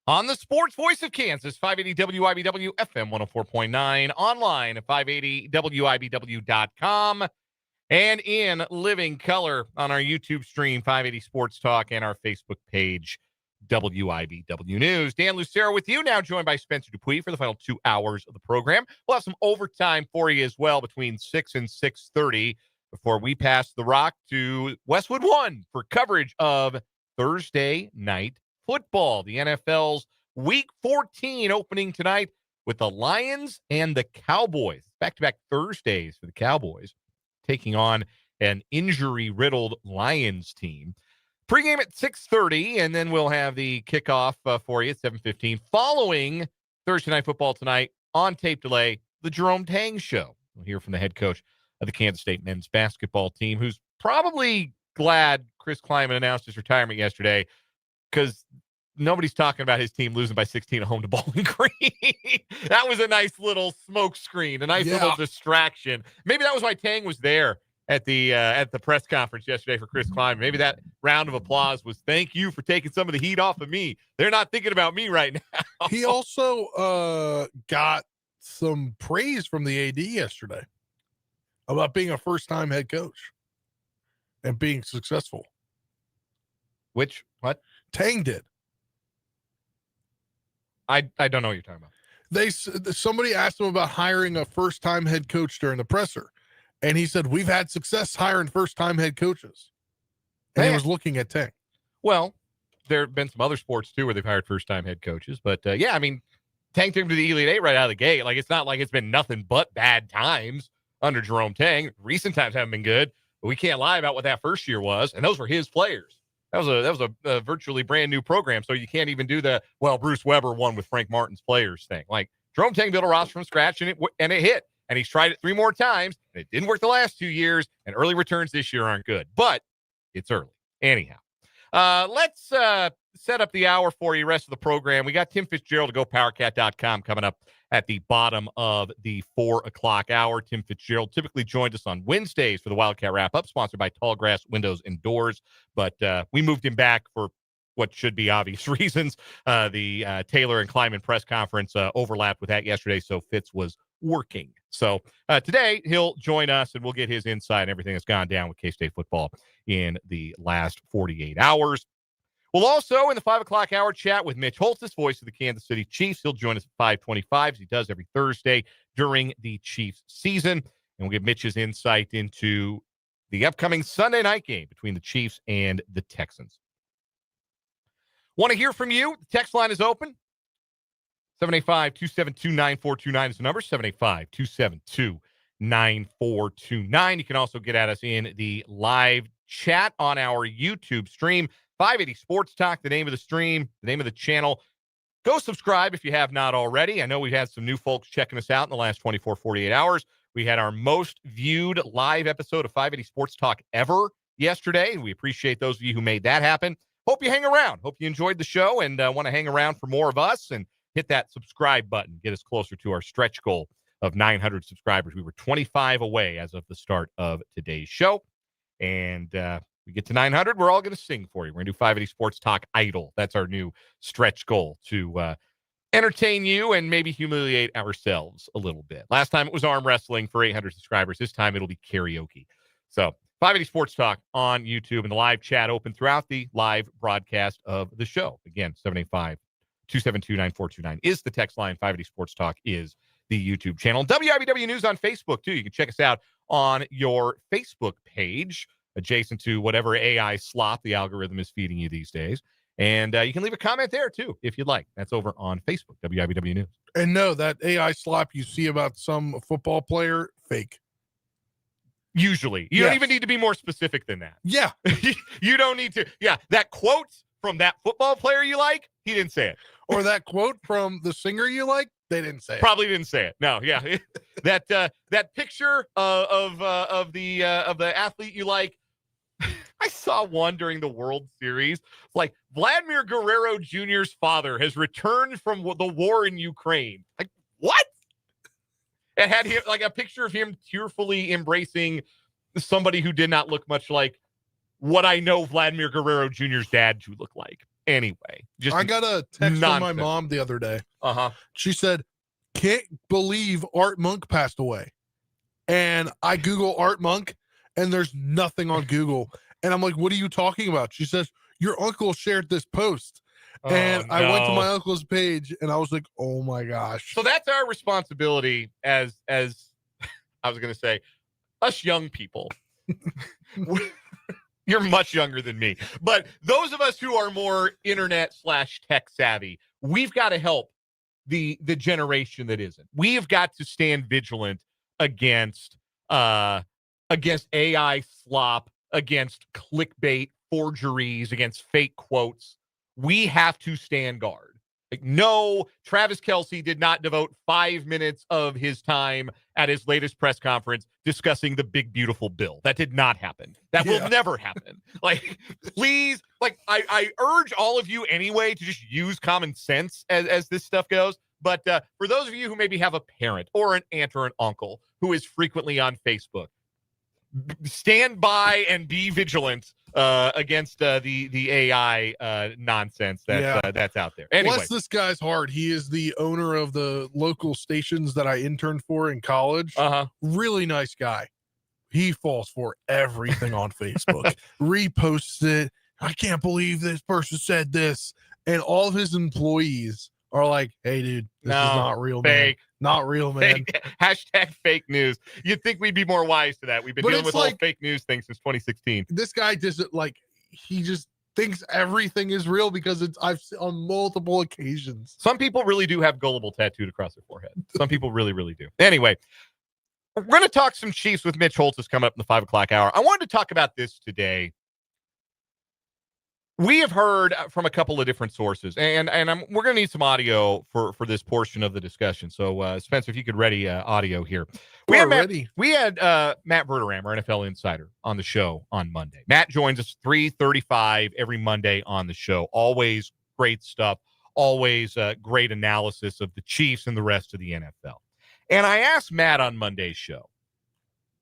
on the Sports Voice of Kansas, 580 WIBW FM 104.9, online at 580WIBW.com, and in living color on our YouTube stream, 580 Sports Talk, and our Facebook page, WIBW News. Dan Lucero with you now, joined by Spencer Dupuis for the final 2 hours of the program. We'll have some overtime for you as well between 6 and 6:30 before we pass the rock to Westwood One for coverage of Thursday night football. The NFL's Week 14 opening tonight with the Lions and the Cowboys. Back-to-back Thursdays for the Cowboys, taking on an injury-riddled Lions team. Pre-game at 6:30, and then we'll have the kickoff for you at 7:15. Following Thursday Night Football tonight, on tape delay, the Jerome Tang Show. We'll hear from the head coach of the Kansas State men's basketball team, who's probably glad Chris Klein announced his retirement yesterday, because nobody's talking about his team losing by 16 at home to Bowling Green. That was a nice little smoke screen, a nice little distraction. Maybe that was why Tang was there at the press conference yesterday for Chris Klein. Maybe that round of applause was thank you for taking some of the heat off of me. They're not thinking about me right now. He also got some praise from the AD yesterday about being a first-time head coach and being successful. What? Tang did. I don't know what you're talking about. Somebody asked him about hiring a first-time head coach during the presser. And he said, we've had success hiring first-time head coaches. And he was looking at Tang. Well, there have been some other sports, too, where they've hired first-time head coaches. But, yeah, I mean, Tang took him to the Elite Eight right out of the gate. Like, it's not like it's been nothing but bad times under Jerome Tang. Recent times haven't been good. But we can't lie about what that first year was. And those were his players. That was a virtually brand-new program. So you can't even do Bruce Weber won with Frank Martin's players thing. Like, Jerome Tang built a roster from scratch, and it hit. And he's tried it 3 more times, and it didn't work the last 2 years, and early returns this year aren't good. But it's early. Anyhow, let's set up the hour for you, rest of the program. We got Tim Fitzgerald to GoPowerCat.com coming up at the bottom of the 4 o'clock hour. Tim Fitzgerald typically joins us on Wednesdays for the Wildcat Wrap-Up, sponsored by Tallgrass Windows and Doors. But we moved him back for what should be obvious reasons. The Taylor and Kleiman press conference overlapped with that yesterday, so Fitz was working. So today he'll join us and we'll get his insight and everything that's gone down with K-State football in the last 48 hours. We'll also, in the 5 o'clock hour, chat with Mitch Holthus, voice of the Kansas City Chiefs. He'll join us at 5:25, as he does every Thursday during the Chiefs season. And we'll get Mitch's insight into the upcoming Sunday night game between the Chiefs and the Texans. Want to hear from you? The text line is open. 785-272-9429 is the number, 785-272-9429. You can also get at us in the live chat on our YouTube stream, 580 Sports Talk, the name of the stream, the name of the channel. Go subscribe if you have not already. I know we've had some new folks checking us out in the last 24, 48 hours. We had our most viewed live episode of 580 Sports Talk ever yesterday, and we appreciate those of you who made that happen. Hope you hang around. Hope you enjoyed the show and want to hang around for more of us, and hit that subscribe button. Get us closer to our stretch goal of 900 subscribers. We were 25 away as of the start of today's show. And we get to 900, we're all going to sing for you. We're going to do 580 Sports Talk Idol. That's our new stretch goal, to entertain you and maybe humiliate ourselves a little bit. Last time it was arm wrestling for 800 subscribers. This time it'll be karaoke. So 580 Sports Talk on YouTube, and the live chat open throughout the live broadcast of the show. Again, 785-272-9429 is the text line. 580 Sports Talk is the YouTube channel. WIBW News on Facebook, too. You can check us out on your Facebook page, adjacent to whatever AI slop the algorithm is feeding you these days. And you can leave a comment there, too, if you'd like. That's over on Facebook, WIBW News. And no, that AI slop you see about some football player, fake. Usually. You don't even need to be more specific than that. Yeah. You don't need to. Yeah, that quote from that football player you like, he didn't say it. Or that quote from the singer you like, they didn't say it. Probably didn't say it. No, yeah. that picture of the athlete you like, I saw one during the World Series. Like, Vladimir Guerrero Jr.'s father has returned from the war in Ukraine. Like, what? It had him, like, a picture of him tearfully embracing somebody who did not look much like what I know Vladimir Guerrero Jr.'s dad to look like. Anyway, just I got a text nonsense. from my mom the other day. Uh-huh. She said, "Can't believe Art Monk passed away." And I Google Art Monk, and there's nothing on Google. And I'm like, "What are you talking about?" She says, "Your uncle shared this post." And I went to my uncle's page, and I was like, "Oh my gosh!" So that's our responsibility as I was going to say, us young people. You're much younger than me, but those of us who are more internet/tech savvy, we've got to help the generation that isn't. We have got to stand vigilant against AI slop, against clickbait, forgeries, against fake quotes. We have to stand guard. Like, no, Travis Kelce did not devote 5 minutes of his time at his latest press conference discussing the big, beautiful bill. That did not happen. That will never happen. Like, please, like, I urge all of you anyway to just use common sense as this stuff goes. But for those of you who maybe have a parent or an aunt or an uncle who is frequently on Facebook, stand by and be vigilant against the AI nonsense that's out there. Anyway. Bless this guy's heart. He is the owner of the local stations that I interned for in college. Really nice guy. He falls for everything on Facebook. Reposts it. I can't believe this person said this. And all of his employees are like, "Hey, dude, this is not real, fake. Man. Not real, man." Hashtag fake news. You'd think we'd be more wise to that. We've been dealing with all fake news things since 2016. This guy doesn't he just thinks everything is real because I've on multiple occasions. Some people really do have gullible tattooed across their forehead. Some people really, really do. Anyway, we're going to talk some Chiefs with Mitch Holthus coming up in the 5 o'clock hour. I wanted to talk about this today. We have heard from a couple of different sources, and we're going to need some audio for this portion of the discussion. So, Spencer, if you could ready audio here. We had Matt Verderame, our NFL insider, on the show on Monday. Matt joins us 3:35 every Monday on the show. Always great stuff. Always great analysis of the Chiefs and the rest of the NFL. And I asked Matt on Monday's show,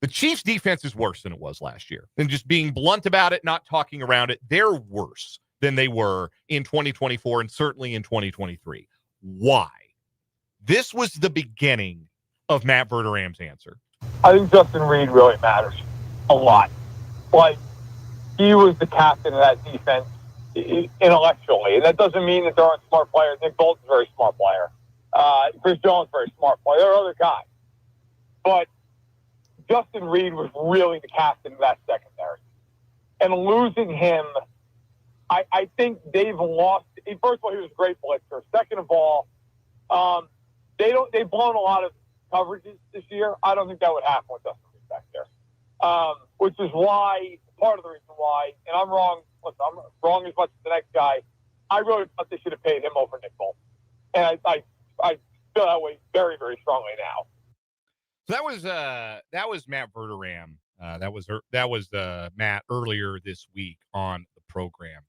the Chiefs' defense is worse than it was last year. And just being blunt about it, not talking around it, they're worse than they were in 2024 and certainly in 2023. Why? This was the beginning of Matt Verderame's answer. I think Justin Reid really matters a lot. Like, he was the captain of that defense intellectually. And that doesn't mean that there aren't smart players. Nick Bolton's a very smart player. Chris Jones, very smart player. There are other guys. But Justin Reid was really the captain of that secondary. And losing him, I think they've lost. First of all, he was a great blitzer. Second of all, they've blown a lot of coverages this year. I don't think that would happen with Justin Reid back there. Which is why, part of the reason why, and I'm wrong. Listen, I'm wrong as much as the next guy. I really thought they should have paid him over Nick Bolton. And I feel that way very, very strongly now. So that was Matt Verderame. That was Matt earlier this week on the program.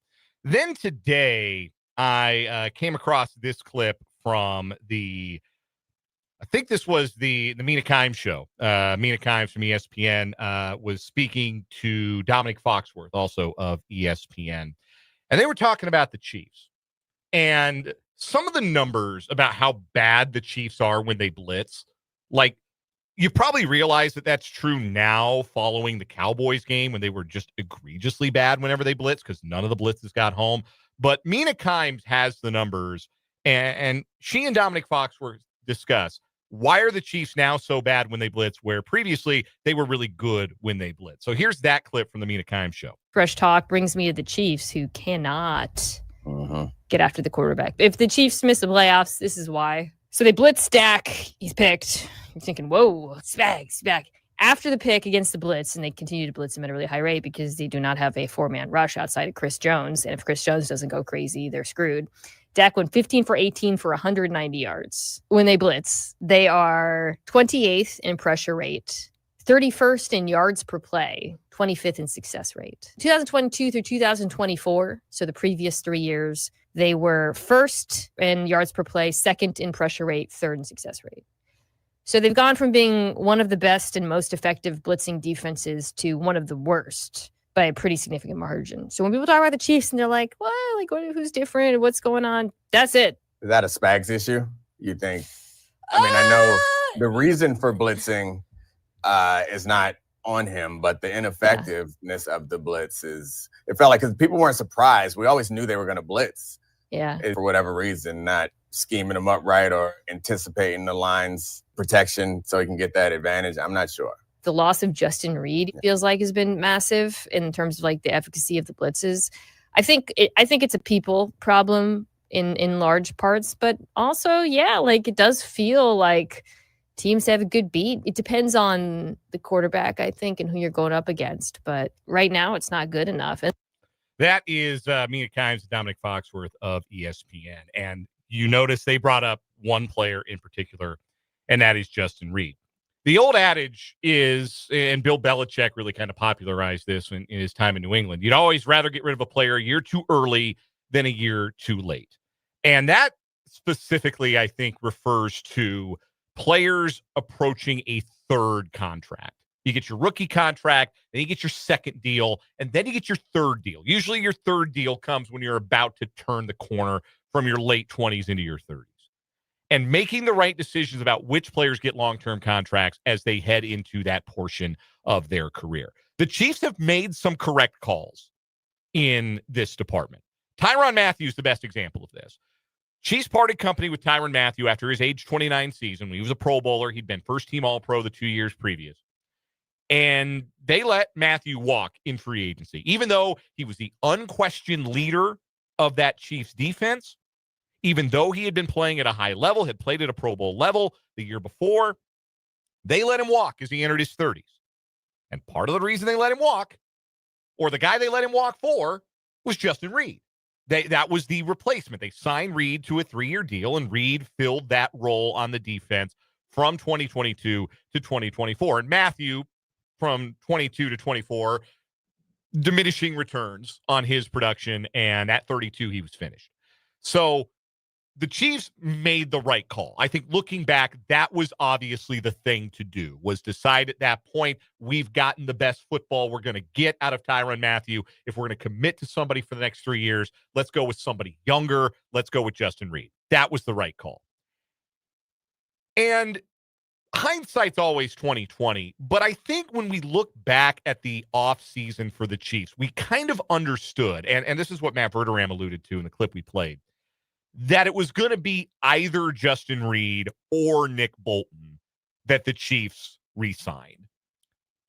Then today I came across this clip from I think this was the Mina Kimes show. Mina Kimes from ESPN was speaking to Dominic Foxworth, also of ESPN, and they were talking about the Chiefs and some of the numbers about how bad the Chiefs are when they blitz. Like, you probably realize that that's true now following the Cowboys game when they were just egregiously bad whenever they blitz because none of the blitzes got home. But Mina Kimes has the numbers, and she and Dominic Foxworth discuss why are the Chiefs now so bad when they blitz where previously they were really good when they blitz. So here's that clip from the Mina Kimes show. Fresh talk brings me to the Chiefs, who cannot get after the quarterback. If the Chiefs miss the playoffs, this is why. So they blitz Dak. He's picked. You're thinking, whoa, Spag. After the pick against the blitz, and they continue to blitz him at a really high rate because they do not have a 4-man rush outside of Chris Jones. And if Chris Jones doesn't go crazy, they're screwed. Dak went 15 for 18 for 190 yards. When they blitz, they are 28th in pressure rate, 31st in yards per play, 25th in success rate. 2022 through 2024, so the previous 3 years, they were first in yards per play, second in pressure rate, third in success rate. So they've gone from being one of the best and most effective blitzing defenses to one of the worst by a pretty significant margin. So when people talk about the Chiefs and they're like, "What? Like, who's different? What's going on?" That's it. Is that a Spags issue, you think? I mean, I know the reason for blitzing is not on him, but the ineffectiveness of the blitz is, it felt like, because people weren't surprised. We always knew they were going to blitz. Yeah. For whatever reason, not scheming them up right or anticipating the line's protection so he can get that advantage. I'm not sure. The loss of Justin Reid feels like has been massive in terms of like the efficacy of the blitzes. I think it's a people problem in large parts, but also, yeah, like it does feel like teams have a good beat. It depends on the quarterback, I think, and who you're going up against. But right now, it's not good enough. That is Mina Kimes and Dominic Foxworth of ESPN. And you notice they brought up one player in particular, and that is Justin Reid. The old adage is, and Bill Belichick really kind of popularized this in his time in New England, you'd always rather get rid of a player a year too early than a year too late. And that specifically, I think, refers to players approaching a third contract. You get your rookie contract, then you get your second deal, and then you get your third deal. Usually your third deal comes when you're about to turn the corner from your late 20s into your 30s. And making the right decisions about which players get long-term contracts as they head into that portion of their career. The Chiefs have made some correct calls in this department. Tyrann Mathieu is the best example of this. Chiefs parted company with Tyrann Mathieu after his age 29 season. When he was a Pro Bowler. He'd been first-team All-Pro the 2 years previous. And they let Mathieu walk in free agency. Even though he was the unquestioned leader of that Chiefs defense, even though he had been playing at a high level, had played at a Pro Bowl level the year before, they let him walk as he entered his 30s. And part of the reason they let him walk, or the guy they let him walk for, was Justin Reid. That was the replacement. They signed Reid to a 3-year deal, and Reid filled that role on the defense from 2022 to 2024. And Mathieu, from 22 to 24, diminishing returns on his production, and at 32, he was finished. So the Chiefs made the right call. I think looking back, that was obviously the thing to do, was decide at that point, we've gotten the best football we're going to get out of Tyrann Mathieu. If we're going to commit to somebody for the next 3 years, let's go with somebody younger. Let's go with Justin Reid. That was the right call. And hindsight's always 20/20, but I think when we look back at the offseason for the Chiefs, we kind of understood, and this is what Matt Verderame alluded to in the clip we played, that it was going to be either Justin Reid or Nick Bolton that the Chiefs re-signed.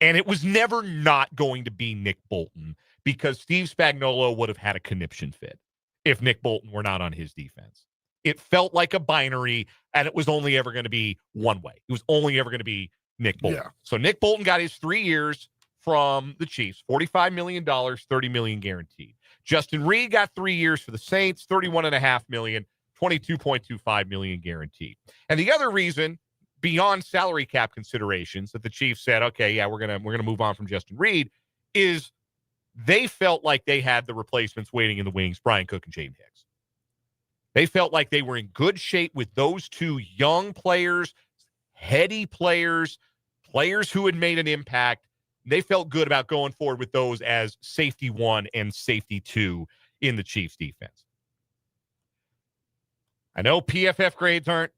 And it was never not going to be Nick Bolton, because Steve Spagnuolo would have had a conniption fit if Nick Bolton were not on his defense. It felt like a binary, and it was only ever going to be one way. It was only ever going to be Nick Bolton. Yeah. So Nick Bolton got his 3 years from the Chiefs, $45 million, $30 million guaranteed. Justin Reid got 3 years for the Saints, $31.5 million, $22.25 million guaranteed. And the other reason, beyond salary cap considerations, that the Chiefs said, okay, yeah, we're gonna move on from Justin Reid, is they felt like they had the replacements waiting in the wings, Brian Cook and Jaden Hicks. They felt like they were in good shape with those two young players, heady players, players who had made an impact. They felt good about going forward with those as safety 1 and safety 2 in the Chiefs defense. I know PFF grades aren't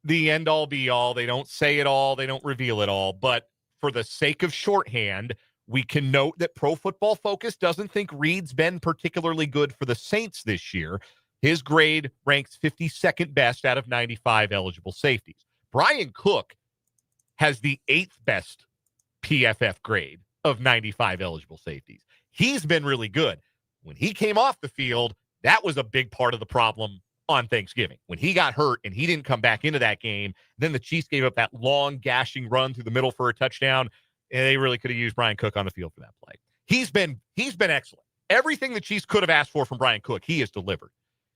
the end-all be-all. They don't say it all. They don't reveal it all. But for the sake of shorthand, we can note that Pro Football Focus doesn't think Reid's been particularly good for the Saints this year. His grade ranks 52nd best out of 95 eligible safeties. Brian Cook has the 8th best PFF grade of 95 eligible safeties. He's been really good. When he came off the field, that was a big part of the problem on Thanksgiving. When he got hurt and he didn't come back into that game, then the Chiefs gave up that long gashing run through the middle for a touchdown, and they really could have used Brian Cook on the field for that play. He's been excellent. Everything the Chiefs could have asked for from Brian Cook, he has delivered.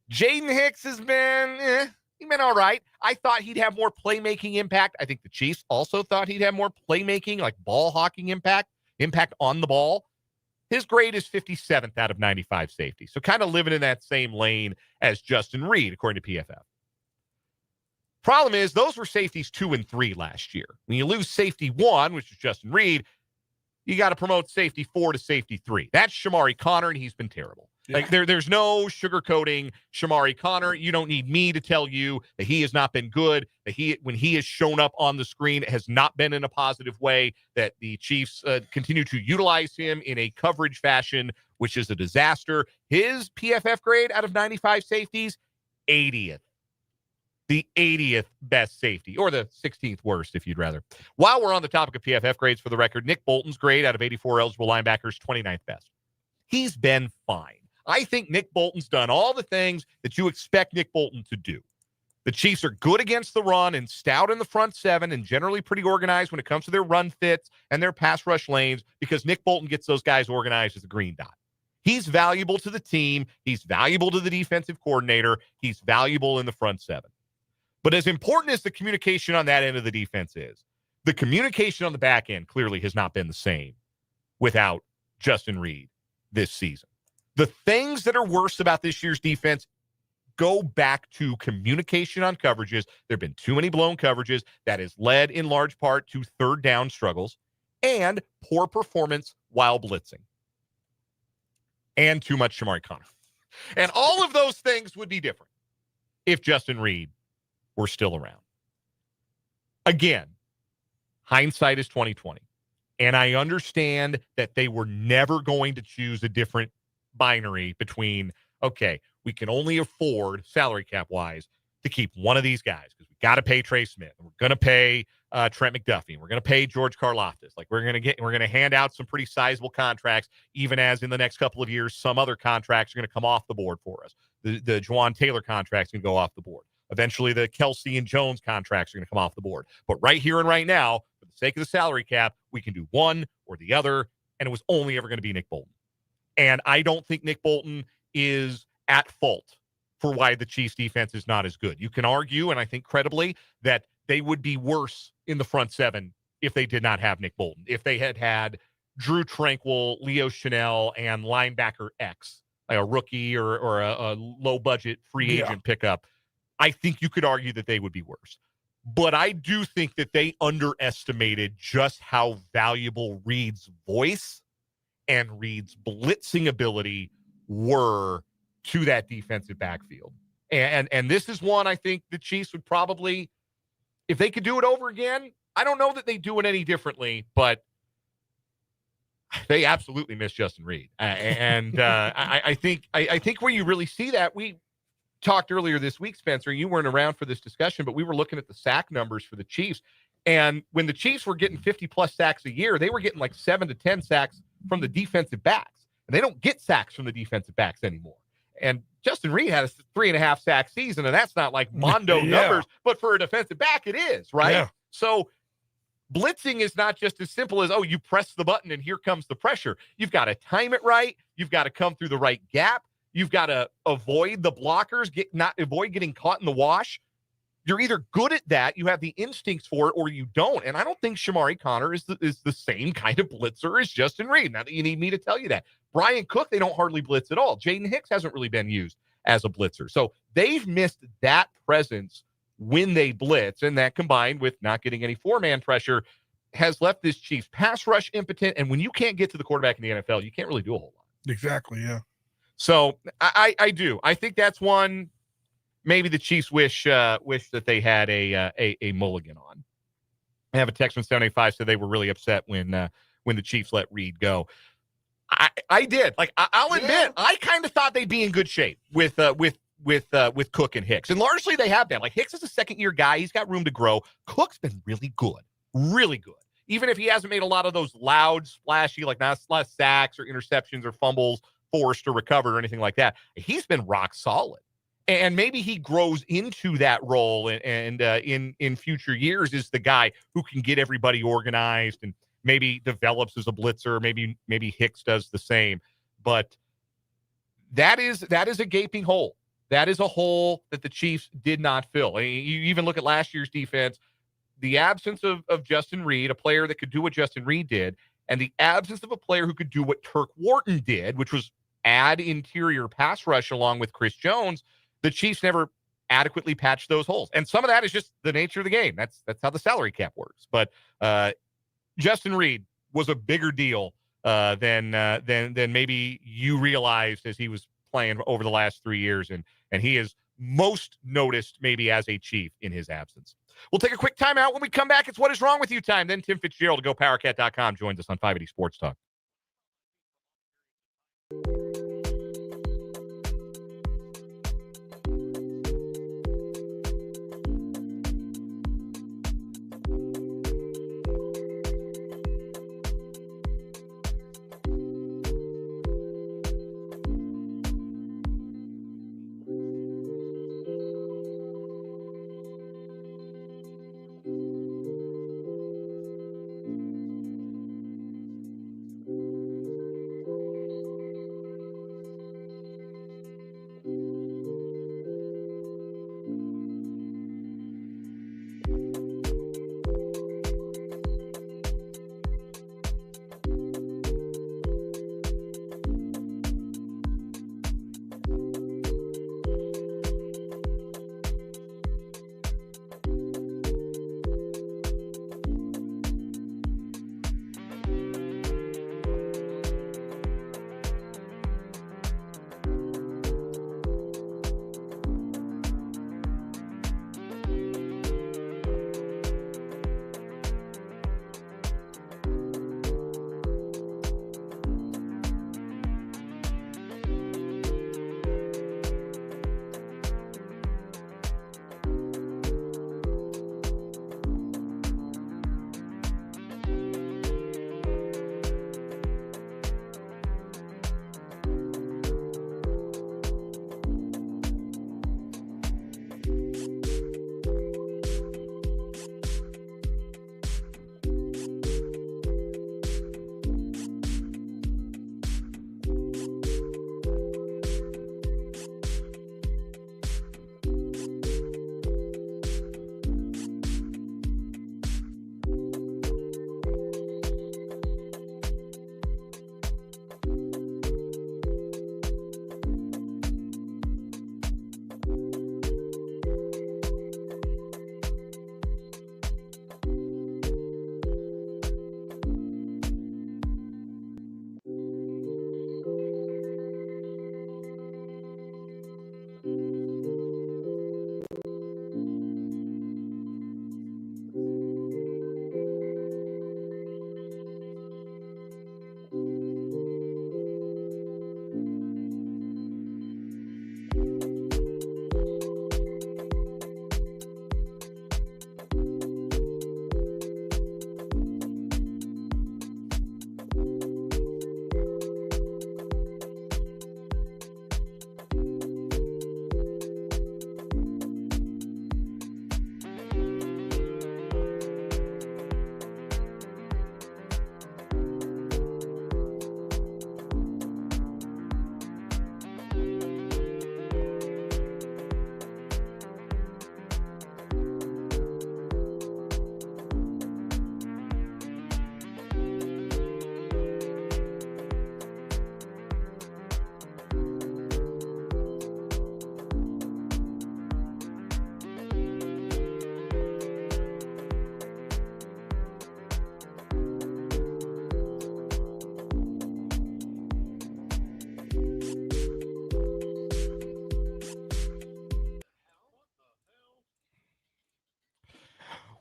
Jaden Hicks has been, he's been all right. I thought he'd have more playmaking impact. I think the Chiefs also thought he'd have more playmaking, like ball hawking impact on the ball. His grade is 57th out of 95 safeties. So kind of living in that same lane as Justin Reid, according to PFF. Problem is, those were safeties 2 and 3 last year. When you lose safety 1, which is Justin Reid, you got to promote safety 4 to safety 3. That's Shamari Connor, and he's been terrible. Yeah. Like there's no sugarcoating Shamari Connor. You don't need me to tell you that he has not been good, that when he has shown up on the screen, it has not been in a positive way, that the Chiefs continue to utilize him in a coverage fashion, which is a disaster. His PFF grade out of 95 safeties, 80th. The 80th best safety, or the 16th worst, if you'd rather. While we're on the topic of PFF grades, for the record, Nick Bolton's grade out of 84 eligible linebackers, 29th best. He's been fine. I think Nick Bolton's done all the things that you expect Nick Bolton to do. The Chiefs are good against the run and stout in the front seven and generally pretty organized when it comes to their run fits and their pass rush lanes, because Nick Bolton gets those guys organized as a green dot. He's valuable to the team. He's valuable to the defensive coordinator. He's valuable in the front seven. But as important as the communication on that end of the defense is, the communication on the back end clearly has not been the same without Justin Reid this season. The things that are worse about this year's defense go back to communication on coverages. There have been too many blown coverages. That has led in large part to third down struggles and poor performance while blitzing. And too much Shamari Connor. And all of those things would be different if Justin Reid were still around. Again, hindsight is 2020. And I understand that they were never going to choose a different binary between, okay, we can only afford, salary cap wise, to keep one of these guys because we got to pay Trey Smith. And we're going to pay Trent McDuffie. And we're going to pay George Karlaftis. Like we're going to hand out some pretty sizable contracts, even as in the next couple of years, some other contracts are going to come off the board for us. The Juwan Taylor contracts can go off the board. Eventually, the Kelsey and Jones contracts are going to come off the board. But right here and right now, for the sake of the salary cap, we can do one or the other, and it was only ever going to be Nick Bolton. And I don't think Nick Bolton is at fault for why the Chiefs defense is not as good. You can argue, and I think credibly, that they would be worse in the front seven if they did not have Nick Bolton. If they had Drew Tranquil, Leo Chanel, and linebacker X, like a rookie or a low-budget free agent pickup, I think you could argue that they would be worse. But I do think that they underestimated just how valuable Reid's voice and Reid's blitzing ability were to that defensive backfield. And this is one I think the Chiefs would probably, if they could do it over again, I don't know that they do it any differently, but they absolutely miss Justin Reid. I think where you really see that, we talked earlier this week, Spencer, you weren't around for this discussion, but we were looking at the sack numbers for the Chiefs. And when the Chiefs were getting 50-plus sacks a year, they were getting like 7 to 10 sacks from the defensive backs. And they don't get sacks from the defensive backs anymore. And Justin Reid had a 3.5 sack season, and that's not like Mondo numbers, but for a defensive back, it is, right? Yeah. So blitzing is not just as simple as, oh, you press the button and here comes the pressure. You've got to time it right. You've got to come through the right gap. You've got to avoid the blockers, avoid getting caught in the wash. You're either good at that, you have the instincts for it, or you don't. And I don't think Shamari Connor is the same kind of blitzer as Justin Reid. Not that you need me to tell you that. Brian Cook, they don't hardly blitz at all. Jaden Hicks hasn't really been used as a blitzer. So they've missed that presence when they blitz, and that combined with not getting any four-man pressure has left this Chiefs pass rush impotent. And when you can't get to the quarterback in the NFL, you can't really do a whole lot. Exactly, yeah. So I do. I think that's one maybe the Chiefs wish that they had a mulligan on. I have a text from 785 said they were really upset when the Chiefs let Reid go. I did. Like I'll admit, I kind of thought they'd be in good shape with Cook and Hicks, and largely they have been. Like Hicks is a second-year guy; he's got room to grow. Cook's been really good, even if he hasn't made a lot of those loud, splashy, like not a lot of sacks or interceptions or fumbles forced or recovered or anything like that. He's been rock solid. And maybe he grows into that role and in future years is the guy who can get everybody organized and maybe develops as a blitzer. Maybe Hicks does the same. But that is a gaping hole. That is a hole that the Chiefs did not fill. I mean, you even look at last year's defense, the absence of Justin Reid, a player that could do what Justin Reid did, and the absence of a player who could do what Turk Wharton did, which was add interior pass rush along with Chris Jones. The Chiefs never adequately patch those holes. And some of that is just the nature of the game. That's how the salary cap works. But Justin Reid was a bigger deal than maybe you realized as he was playing over the last 3 years, and he is most noticed maybe as a Chief in his absence. We'll take a quick timeout. When we come back, it's What Is Wrong With You time. Then Tim Fitzgerald to GoPowerCat.com joins us on 580 Sports Talk.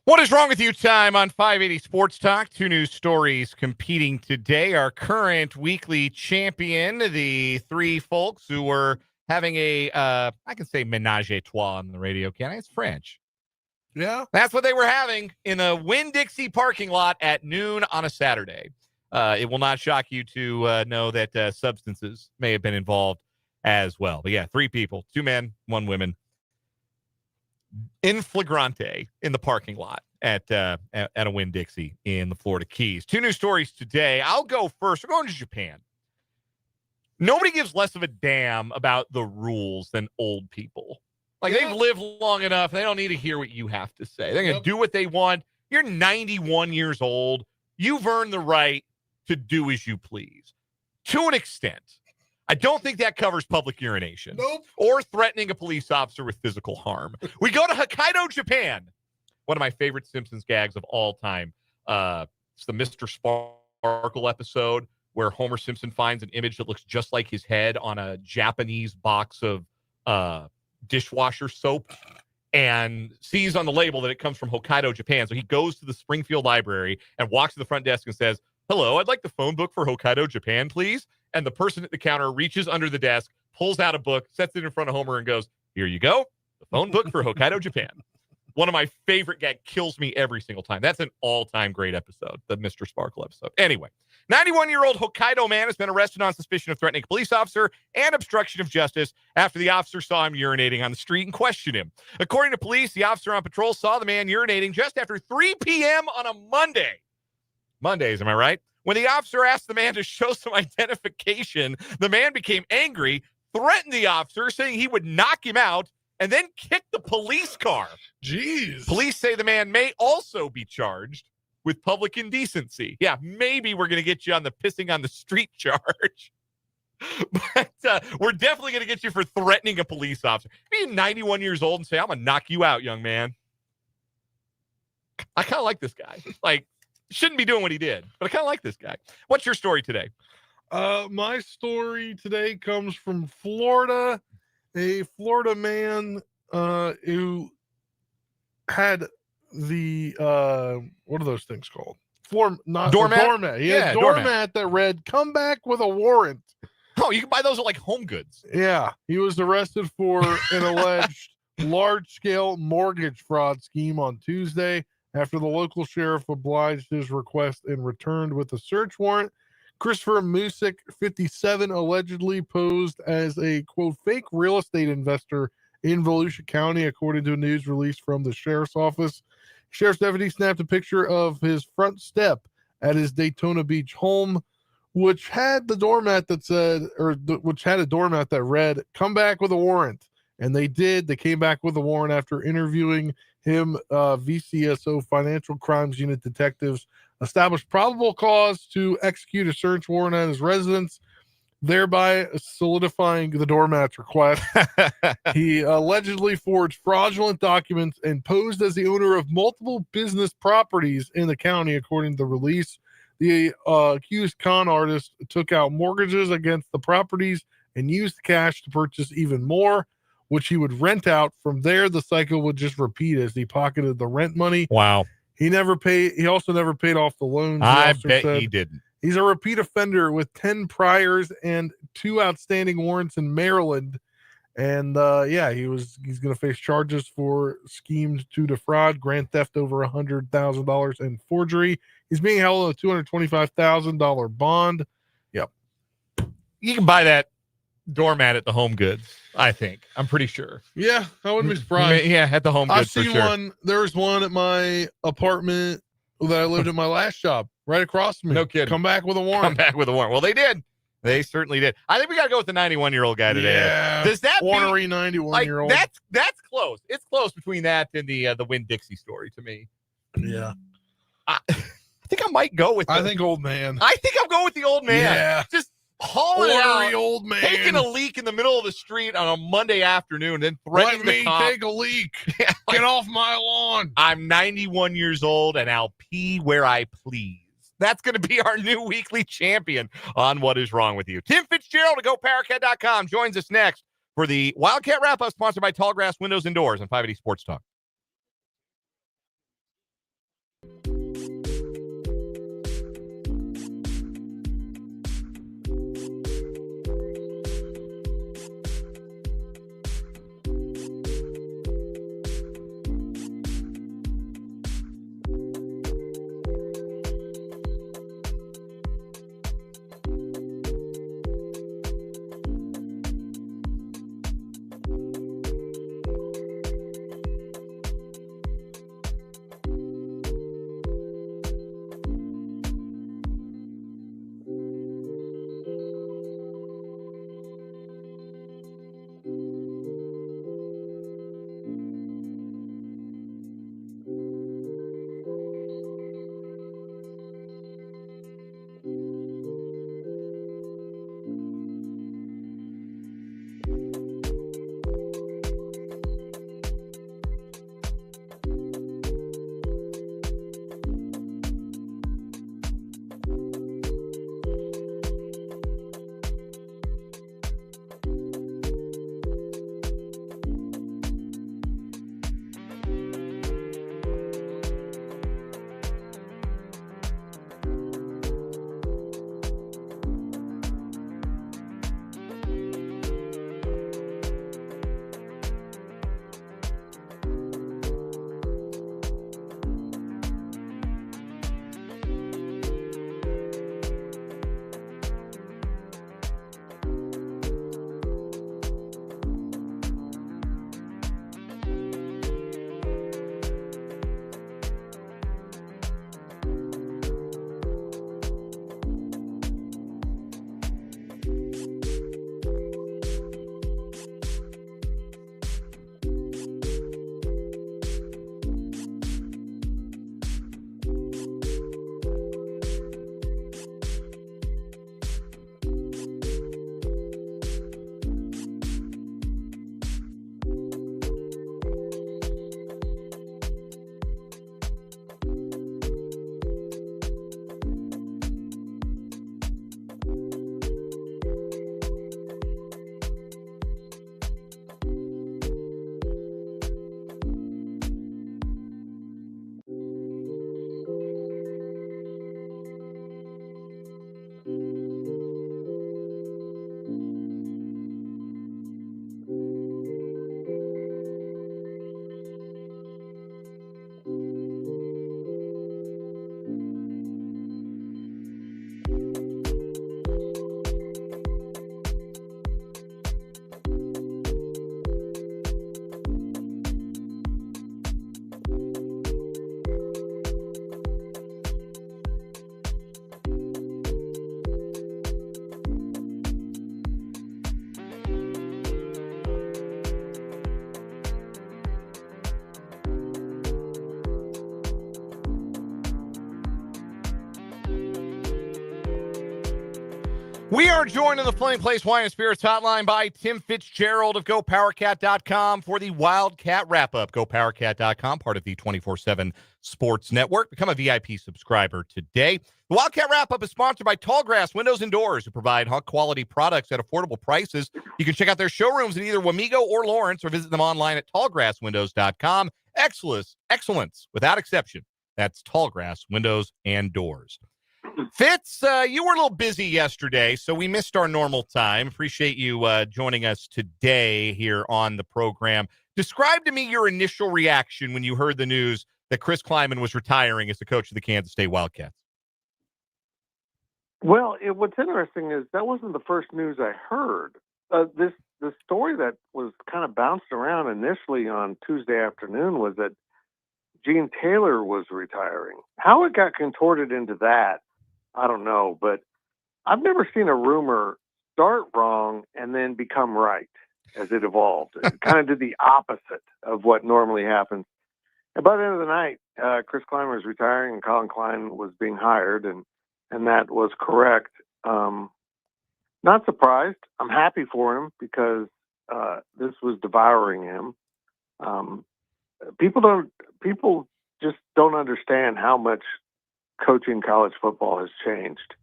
What is wrong with you time on 580 Sports Talk? Two news stories competing today. Our current weekly champion, the three folks who were having a, I can say menage a trois on the radio, can I? It's French. Yeah. That's what they were having in the Winn-Dixie parking lot at noon on a Saturday. It will not shock you to know that substances may have been involved as well. But yeah, three people, 2 men, 1 woman, in flagrante in the parking lot at a Winn-Dixie in the Florida Keys. 2 news stories today. I'll go first. We're going to Japan. Nobody gives less of a damn about the rules than old people. Like, they've lived long enough. They don't need to hear what you have to say. They're going to do what they want. You're 91 years old. You've earned the right to do as you please. To an extent. I don't think that covers public urination. Nope. Or threatening a police officer with physical harm. We go to Hokkaido, Japan. One of my favorite Simpsons gags of all time. It's the Mr. Sparkle episode where Homer Simpson finds an image that looks just like his head on a Japanese box of dishwasher soap and sees on the label that it comes from Hokkaido, Japan. So he goes to the Springfield Library and walks to the front desk and says, "Hello, I'd like the phone book for Hokkaido, Japan, please." And the person at the counter reaches under the desk, pulls out a book, sets it in front of Homer, and goes, "Here you go, the phone book for Hokkaido, Japan." One of my favorite gags, kills me every single time. That's an all-time great episode, the Mr. Sparkle episode. Anyway, 91-year-old Hokkaido man has been arrested on suspicion of threatening a police officer and obstruction of justice after the officer saw him urinating on the street and questioned him. According to police, the officer on patrol saw the man urinating just after 3 p.m. on a Monday. Mondays, am I right? When the officer asked the man to show some identification, the man became angry, threatened the officer, saying he would knock him out, and then kicked the police car. Jeez. Police say the man may also be charged with public indecency. Yeah, maybe we're going to get you on the pissing on the street charge. But we're definitely going to get you for threatening a police officer. Being 91 years old and say, "I'm going to knock you out, young man." I kind of like this guy. Like, shouldn't be doing what he did, but I kind of like this guy. What's your story today? My story today comes from Florida. A Florida man who had the what are those things called? Doormat. Doormat. He had a doormat that read, "Come back with a warrant." Oh, you can buy those at like Home Goods. Yeah. He was arrested for an alleged large-scale mortgage fraud scheme on Tuesday after the local sheriff obliged his request and returned with a search warrant. Christopher Musick, 57, allegedly posed as a, quote, fake real estate investor in Volusia County, according to a news release from the sheriff's office. Sheriff's deputy snapped a picture of his front step at his Daytona Beach home, which had the doormat that said, which had a doormat that read, "Come back with a warrant." And they did. They came back with a warrant after interviewing him. VCSO Financial Crimes Unit detectives established probable cause to execute a search warrant at his residence, thereby solidifying the doormat's request. He allegedly forged fraudulent documents and posed as the owner of multiple business properties in the county, according to the release. The accused con artist took out mortgages against the properties and used the cash to purchase even more, which he would rent out. From there, the cycle would just repeat as he pocketed the rent money. Wow. He also never paid off the loans. I bet he didn't. He's a repeat offender with 10 priors and 2 outstanding warrants in Maryland. And he's going to face charges for schemes to defraud, grand theft over $100,000, and forgery. He's being held on a $225,000 bond. Yep. You can buy that doormat at the Home Goods, I think. I'm pretty sure. Yeah, I wouldn't be surprised. Yeah, at the Home Goods. I've seen one. There was one at my apartment that I lived at my last job, right across from me. No kidding. Come back with a warrant. Come back with a warrant. Well, they did. They certainly did. I think we got to go with the 91-year-old guy today. Yeah. Does that ornery 91-year-old? That's close. It's close between that and the Winn-Dixie story to me. Yeah. I think I might go with I think old man. I think I'm going with the old man. Yeah. Just hauling it out. Old man. Taking a leak in the middle of the street on a Monday afternoon, then threatening Let me the cop. take a leak. Get off my lawn. I'm 91 years old, and I'll pee where I please. That's going to be our new weekly champion on What Is Wrong With You. Tim Fitzgerald of GoPowerCat.com joins us next for the Wildcat Wrap-Up, sponsored by Tallgrass Windows and Doors on 580 Sports Talk. We are joined on the Flaming Place Wine and Spirits hotline by Tim Fitzgerald of GoPowerCat.com for the Wildcat Wrap-Up. GoPowerCat.com, part of the 24/7 Sports Network. Become a VIP subscriber today. The Wildcat Wrap-Up is sponsored by Tallgrass Windows and Doors, who provide high-quality products at affordable prices. You can check out their showrooms in either Wamego or Lawrence, or visit them online at tallgrasswindows.com. Excellence, without exception. That's Tallgrass Windows and Doors. Fitz, you were a little busy yesterday, so we missed our normal time. Appreciate you joining us today here on the program. Describe to me your initial reaction when you heard the news that Chris Klieman was retiring as the coach of the Kansas State Wildcats. Well, what's interesting is that wasn't the first news I heard. The story that was kind of bounced around initially on Tuesday afternoon was that Gene Taylor was retiring. How it got contorted into that, I don't know, but I've never seen a rumor start wrong and then become right as it evolved. It kind of did the opposite of what normally happens. And by the end of the night, Chris Klein was retiring and Collin Klein was being hired, and that was correct. Not surprised. I'm happy for him because this was devouring him. People just don't understand how much coaching college football has changed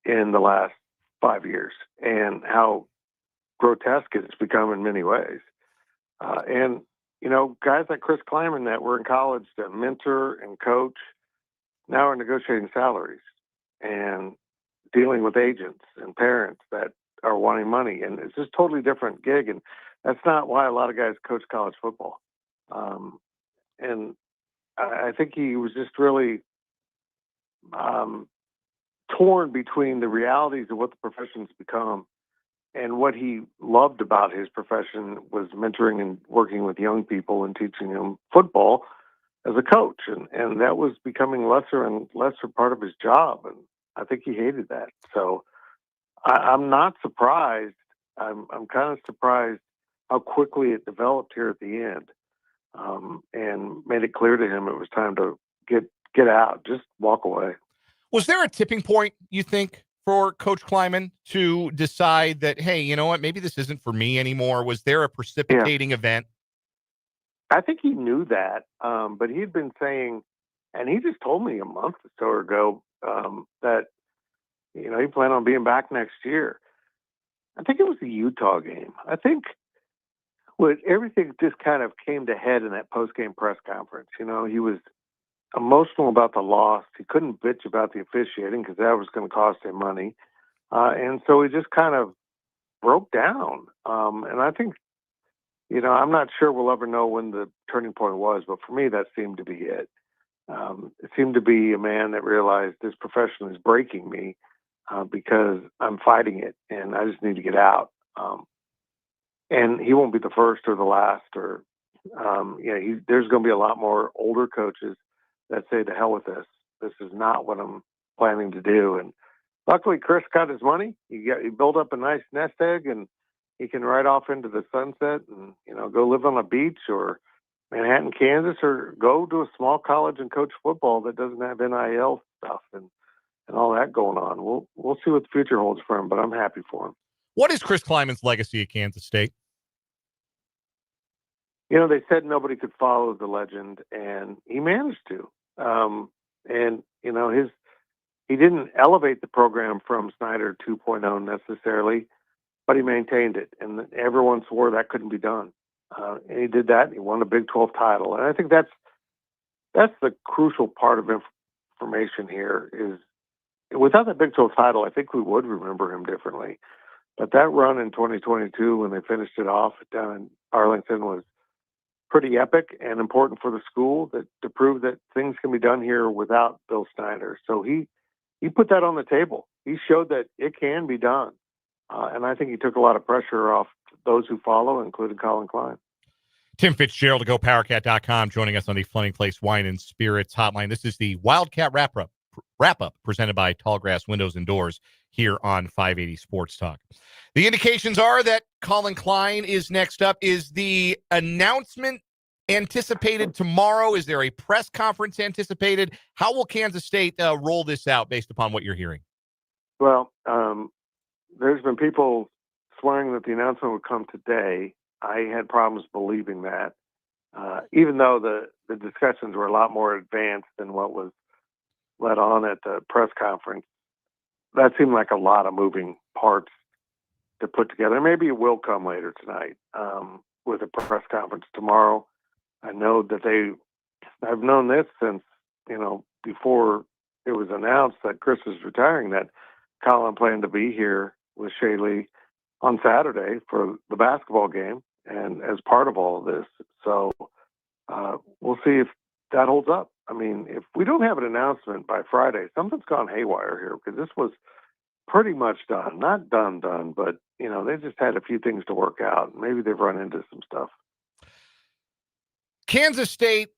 in the last 5 years and how grotesque it's become in many ways. And, guys like Chris Klieman that were in college to mentor and coach now are negotiating salaries and dealing with agents and parents that are wanting money. And it's just totally different gig. And that's not why a lot of guys coach college football. And I think he was just really torn between the realities of what the profession's become and what he loved about his profession was mentoring and working with young people and teaching them football as a coach. And that was becoming lesser and lesser part of his job. And I think he hated that. So I'm not surprised. I'm kind of surprised how quickly it developed here at the end, and made it clear to him it was time to get out, just walk away. Was there a tipping point, you think, for Coach Klieman to decide that, hey, you know what, maybe this isn't for me anymore? Was there a precipitating event? I think he knew that, but he'd been saying, and he just told me a month or so ago that, he planned on being back next year. I think it was the Utah game. I think everything just kind of came to head in that post-game press conference. He was emotional about the loss. He couldn't bitch about the officiating because that was going to cost him money. And so he just kind of broke down. And I think, I'm not sure we'll ever know when the turning point was, but for me, that seemed to be it. It seemed to be a man that realized this profession is breaking me because I'm fighting it and I just need to get out. And he won't be the first or the last, or, there's going to be a lot more older coaches that say, to hell with this. This is not what I'm planning to do. And luckily, Chris got his money. He built up a nice nest egg, and he can ride off into the sunset and, go live on a beach or Manhattan, Kansas, or go to a small college and coach football that doesn't have NIL stuff and all that going on. We'll see what the future holds for him, but I'm happy for him. What is Chris Klieman's legacy at Kansas State? They said nobody could follow the legend, and he managed to. He didn't elevate the program from Snyder 2.0 necessarily, but he maintained it, and everyone swore that couldn't be done. And he did that, and he won a Big 12 title. And I think that's the crucial part of information here is without that Big 12 title, I think we would remember him differently. But that run in 2022 when they finished it off down in Arlington was pretty epic and important for the school to prove that things can be done here without Bill Snyder. So he put that on the table. He showed that it can be done. And I think he took a lot of pressure off those who follow, including Collin Klein. Tim Fitzgerald of GoPowerCat.com joining us on the Fleming Place Wine and Spirits hotline. This is the Wildcat Wrap-Up presented by Tallgrass Windows and Doors here on 580 Sports Talk. The indications are that Collin Klein is next up. Is the announcement anticipated tomorrow? Is there a press conference anticipated? How will Kansas State roll this out based upon what you're hearing? Well, there's been people swearing that the announcement would come today. I had problems believing that, even though the discussions were a lot more advanced than what was let on at the press conference. That seemed like a lot of moving parts to put together. Maybe it will come later tonight with a press conference tomorrow. I know that I've known this since, before it was announced that Chris was retiring, that Collin planned to be here with Shaylee on Saturday for the basketball game and as part of all of this. So we'll see if that holds up. I mean, if we don't have an announcement by Friday, something's gone haywire here, because this was pretty much done. Not done, but, they just had a few things to work out. Maybe they've run into some stuff. Kansas State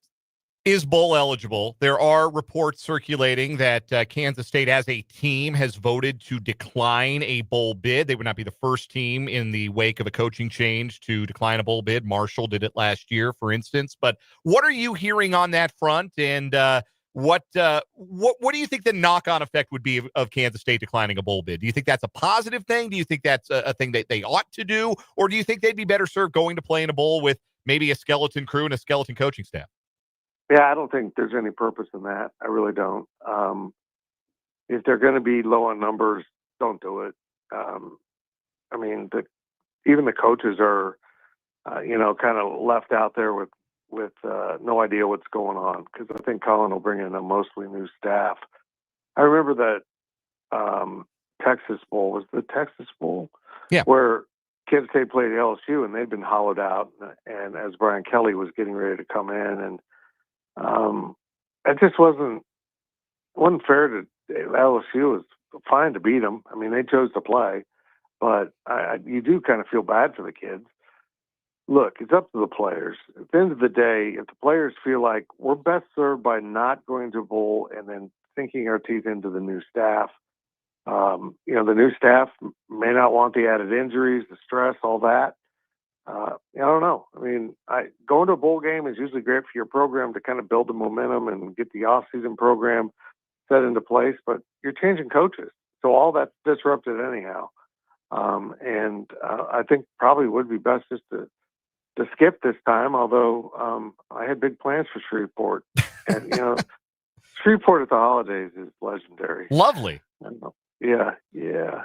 is bowl eligible. There are reports circulating that Kansas State as a team has voted to decline a bowl bid. They would not be the first team in the wake of a coaching change to decline a bowl bid. Marshall did it last year, for instance. But what are you hearing on that front? And what do you think the knock-on effect would be of Kansas State declining a bowl bid? Do you think that's a positive thing? Do you think that's a thing that they ought to do? Or do you think they'd be better served going to play in a bowl with maybe a skeleton crew and a skeleton coaching staff? Yeah, I don't think there's any purpose in that. I really don't. If they're going to be low on numbers, don't do it. I mean, even the coaches are, kind of left out there with no idea what's going on, because I think Collin will bring in a mostly new staff. I remember that Texas Bowl. Was the Texas Bowl? Yeah. Where Kansas State played LSU, and they'd been hollowed out, and as Brian Kelly was getting ready to come in, and it just wasn't fair to LSU. It was fine to beat them. I mean, they chose to play, but you do kind of feel bad for the kids. Look, it's up to the players. At the end of the day, if the players feel like we're best served by not going to bowl and then sinking our teeth into the new staff, the new staff may not want the added injuries, the stress, all that. I don't know. I mean, going to a bowl game is usually great for your program to kind of build the momentum and get the off-season program set into place, but you're changing coaches. So all that's disrupted anyhow. I think probably would be best just to skip this time, although I had big plans for Shreveport. And, Shreveport at the holidays is legendary. Lovely. Yeah.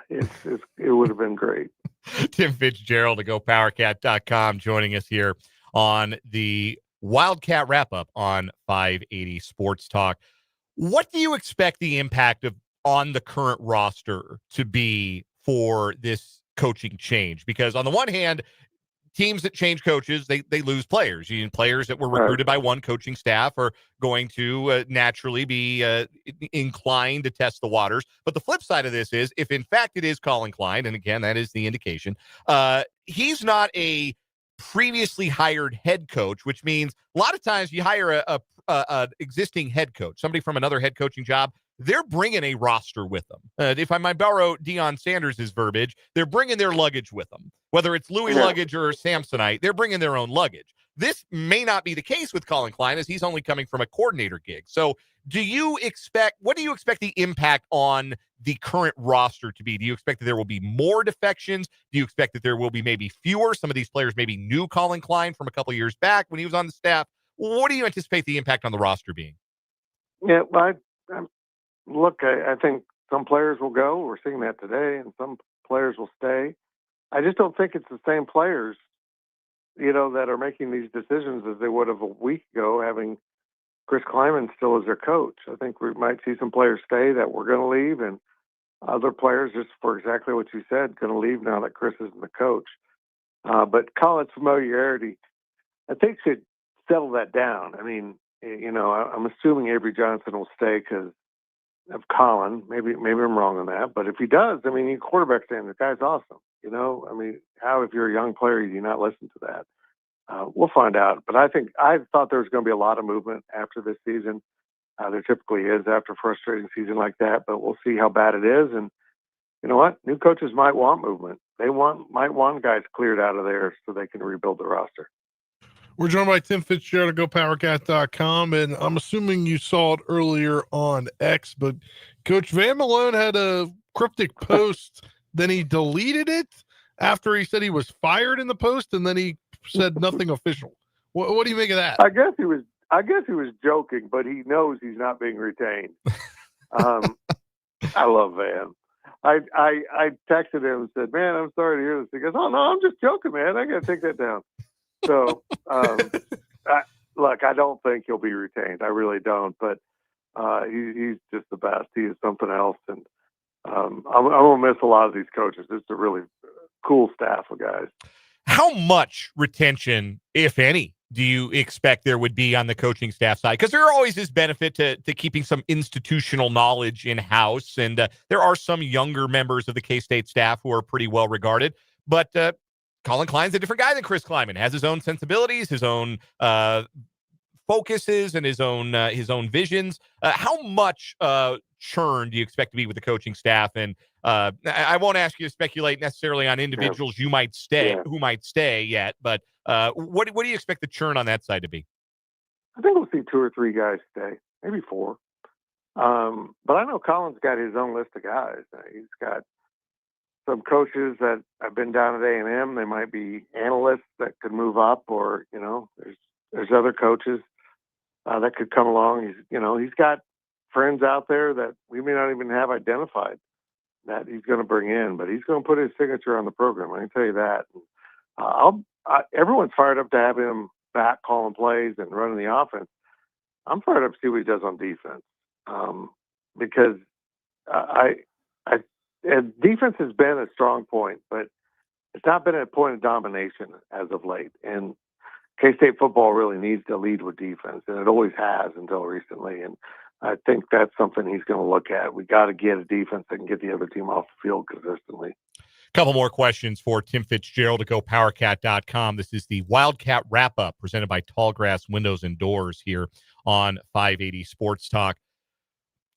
It would have been great. Tim Fitzgerald of GoPowerCat.com joining us here on the Wildcat Wrap-Up on 580 Sports Talk. What do you expect the impact on the current roster to be for this coaching change? Because on the one hand, teams that change coaches, they lose players. Players that were recruited by one coaching staff are going to naturally be inclined to test the waters. But the flip side of this is, if in fact it is Collin Klein, and again, that is the indication, he's not a previously hired head coach, which means a lot of times you hire a existing head coach, somebody from another head coaching job. They're bringing a roster with them. If I might borrow Deion Sanders' verbiage, they're bringing their luggage with them. Whether it's Louis luggage or Samsonite, they're bringing their own luggage. This may not be the case with Collin Klein, as he's only coming from a coordinator gig. So what do you expect the impact on the current roster to be? Do you expect that there will be more defections? Do you expect that there will be maybe fewer? Some of these players maybe knew Collin Klein from a couple of years back when he was on the staff. What do you anticipate the impact on the roster being? Yeah, well, Look, I think some players will go. We're seeing that today, and some players will stay. I just don't think it's the same players, that are making these decisions as they would have a week ago, having Chris Kleiman still as their coach. I think we might see some players stay that were going to leave, and other players, just for exactly what you said, going to leave now that Chris isn't the coach. But Collin's familiarity, I think, should settle that down. I mean, I'm assuming Avery Johnson will stay because of Collin. Maybe I'm wrong on that, but if he does, I mean, quarterback saying the guy's awesome. I mean, how, if you're a young player, do you not listen to that? We'll find out. But I thought there was going to be a lot of movement after this season. There typically is after a frustrating season like that, but we'll see how bad it is. And you know what? New coaches might want movement. They might want guys cleared out of there so they can rebuild the roster. We're joined by Tim Fitzgerald of GoPowerCat.com, and I'm assuming you saw it earlier on X, but Coach Van Malone had a cryptic post then he deleted it after he said he was fired in the post, and then he said nothing official. What do you make of that? I guess he was joking, but he knows he's not being retained. I love Van. I texted him and said, "Man, I'm sorry to hear this." He goes, "Oh no, I'm just joking, man. I got to take that down." So, I don't think he'll be retained. I really don't. But he's just the best. He is something else, and I'm gonna miss a lot of these coaches. It's a really cool staff of guys. How much retention, if any, do you expect there would be on the coaching staff side? Because there always is benefit to keeping some institutional knowledge in-house, and there are some younger members of the K-State staff who are pretty well regarded. But Collin Klein's a different guy than Chris Kleiman, has his own sensibilities, his own focuses, and his own visions. How much churn do you expect to be with the coaching staff? And I won't ask you to speculate necessarily on individuals who might stay yet, but what do you expect the churn on that side to be? I think we'll see 2 or 3 guys stay, maybe 4. But I know Collin's got his own list of guys. He's got some coaches that have been down at A&M. They might be analysts that could move up, or there's other coaches that could come along. He's got friends out there that we may not even have identified that he's going to bring in, but he's going to put his signature on the program. I can tell you that. Everyone's fired up to have him back calling plays and running the offense. I'm fired up to see what he does on defense, because defense has been a strong point, but it's not been a point of domination as of late. And K-State football really needs to lead with defense, and it always has until recently. And I think that's something he's going to look at. We got to get a defense that can get the other team off the field consistently. Couple more questions for Tim Fitzgerald to GoPowerCat.com. This is the Wildcat Wrap-Up presented by Tallgrass Windows and Doors here on 580 Sports Talk.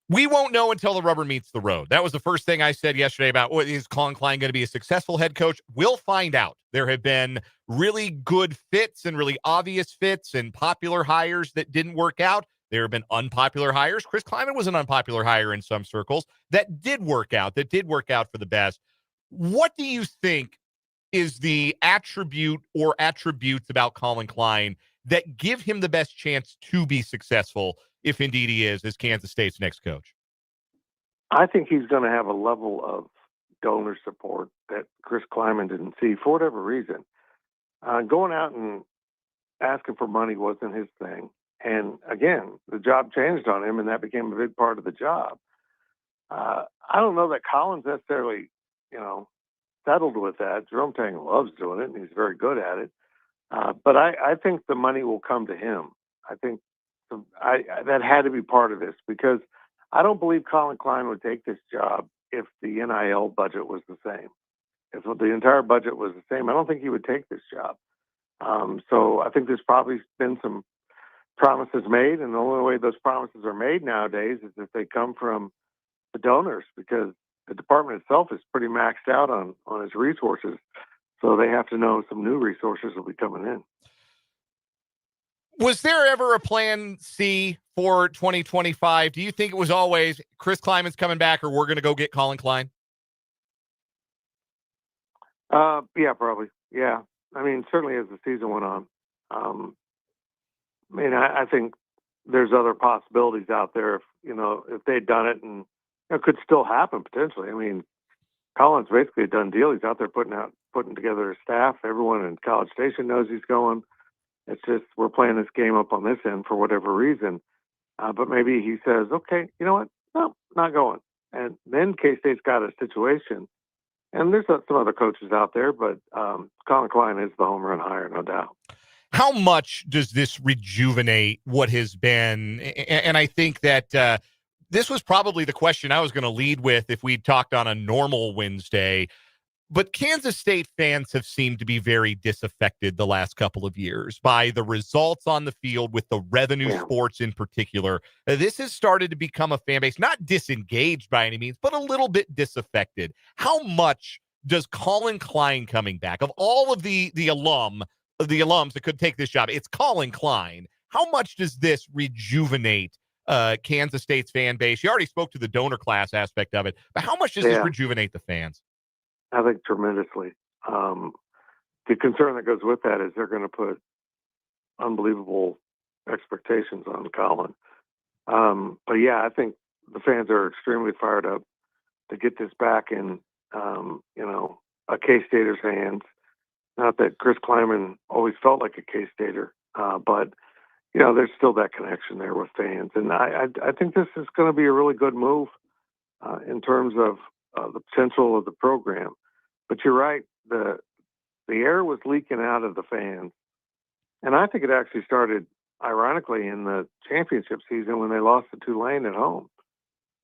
We won't know until the rubber meets the road. That was the first thing I said yesterday about, is Collin Klein going to be a successful head coach? We'll find out. There have been really good fits and really obvious fits and popular hires that didn't work out. There have been unpopular hires. Chris Kleiman was an unpopular hire in some circles that did work out for the best. What do you think is the attribute or attributes about Collin Klein that give him the best chance to be successful, if indeed he is, as Kansas State's next coach? I think he's going to have a level of donor support that Chris Kleiman didn't see for whatever reason. Going out and asking for money wasn't his thing. And again, the job changed on him, and that became a big part of the job. I don't know that Collin's necessarily, settled with that. Jerome Tang loves doing it, and he's very good at it. But I think the money will come to him. I think that had to be part of this, because I don't believe Collin Klein would take this job if the NIL budget was the same. If the entire budget was the same, I don't think he would take this job. So I think there's probably been some promises made, and the only way those promises are made nowadays is if they come from the donors, because the department itself is pretty maxed out on its resources. So they have to know some new resources will be coming in. Was there ever a plan C for 2025? Do you think it was always Chris Kleiman's coming back, or we're going to go get Collin Klein? Yeah, probably. Yeah. I mean, certainly as the season went on. I think there's other possibilities out there if they'd done it, and it could still happen potentially. I mean, Collin's basically a done deal. He's out there putting together a staff. Everyone in College Station knows he's going. It's just we're playing this game up on this end for whatever reason. But maybe he says, okay, you know what? No, not going. And then K-State's got a situation. And there's some other coaches out there, but Collin Klein is the home run hire, no doubt. How much does this rejuvenate what has been? And I think that this was probably the question I was going to lead with if we'd talked on a normal Wednesday. But Kansas State fans have seemed to be very disaffected the last couple of years by the results on the field with the revenue sports in particular. This has started to become a fan base, not disengaged by any means, but a little bit disaffected. How much does Collin Klein coming back, of all of the alums that could take this job, it's Collin Klein. How much does this rejuvenate Kansas State's fan base? You already spoke to the donor class aspect of it, but how much does this rejuvenate the fans? I think tremendously. The concern that goes with that is they're going to put unbelievable expectations on Collin. But yeah, I think the fans are extremely fired up to get this back in, a K-Stater's hands. Not that Chris Kleiman always felt like a K-Stater, but there's still that connection there with fans, and I think this is going to be a really good move in terms of the potential of the program. But you're right, the air was leaking out of the fans, and I think it actually started ironically in the championship season when they lost to Tulane at home,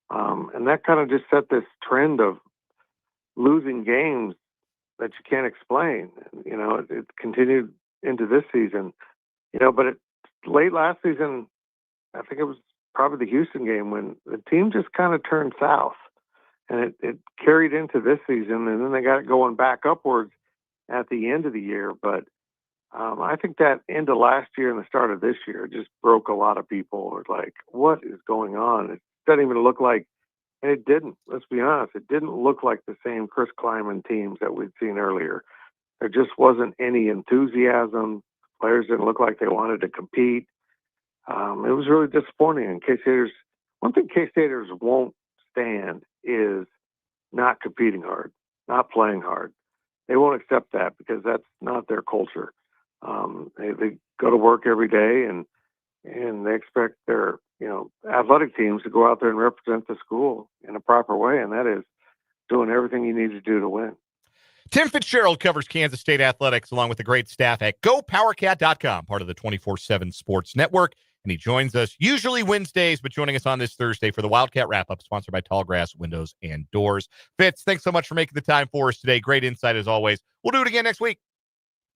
and that kind of just set this trend of losing games that you can't explain. It continued into this season, but late last season, I think it was probably the Houston game when the team just kind of turned south, and it carried into this season, and then they got it going back upwards at the end of the year. But I think that end of last year and the start of this year just broke a lot of people. It's like, what is going on? It doesn't even look like, and it didn't, let's be honest, it didn't look like the same Chris Kleiman teams that we'd seen earlier. There just wasn't any enthusiasm. Players didn't look like they wanted to compete. It was really disappointing. And K-Staters, one thing K-Staters won't stand is not competing hard, not playing hard. They won't accept that because that's not their culture. They go to work every day and they expect their athletic teams to go out there and represent the school in a proper way, and that is doing everything you need to do to win. Tim Fitzgerald covers Kansas State athletics along with the great staff at GoPowerCat.com, part of the 24/7 Sports Network. And he joins us usually Wednesdays, but joining us on this Thursday for the Wildcat Wrap-Up, sponsored by Tallgrass Windows and Doors. Fitz, thanks so much for making the time for us today. Great insight as always. We'll do it again next week.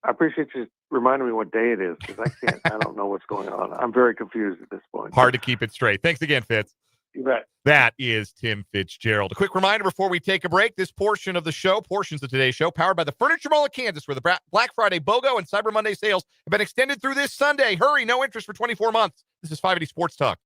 I appreciate you reminding me what day it is because I don't know what's going on. I'm very confused at this point. Hard to keep it straight. Thanks again, Fitz. You bet. That is Tim Fitzgerald. A quick reminder before we take a break, this portions of today's show, powered by the Furniture Mall of Kansas, where the Black Friday BOGO and Cyber Monday sales have been extended through this Sunday. Hurry, no interest for 24 months. This is 580 Sports Talk.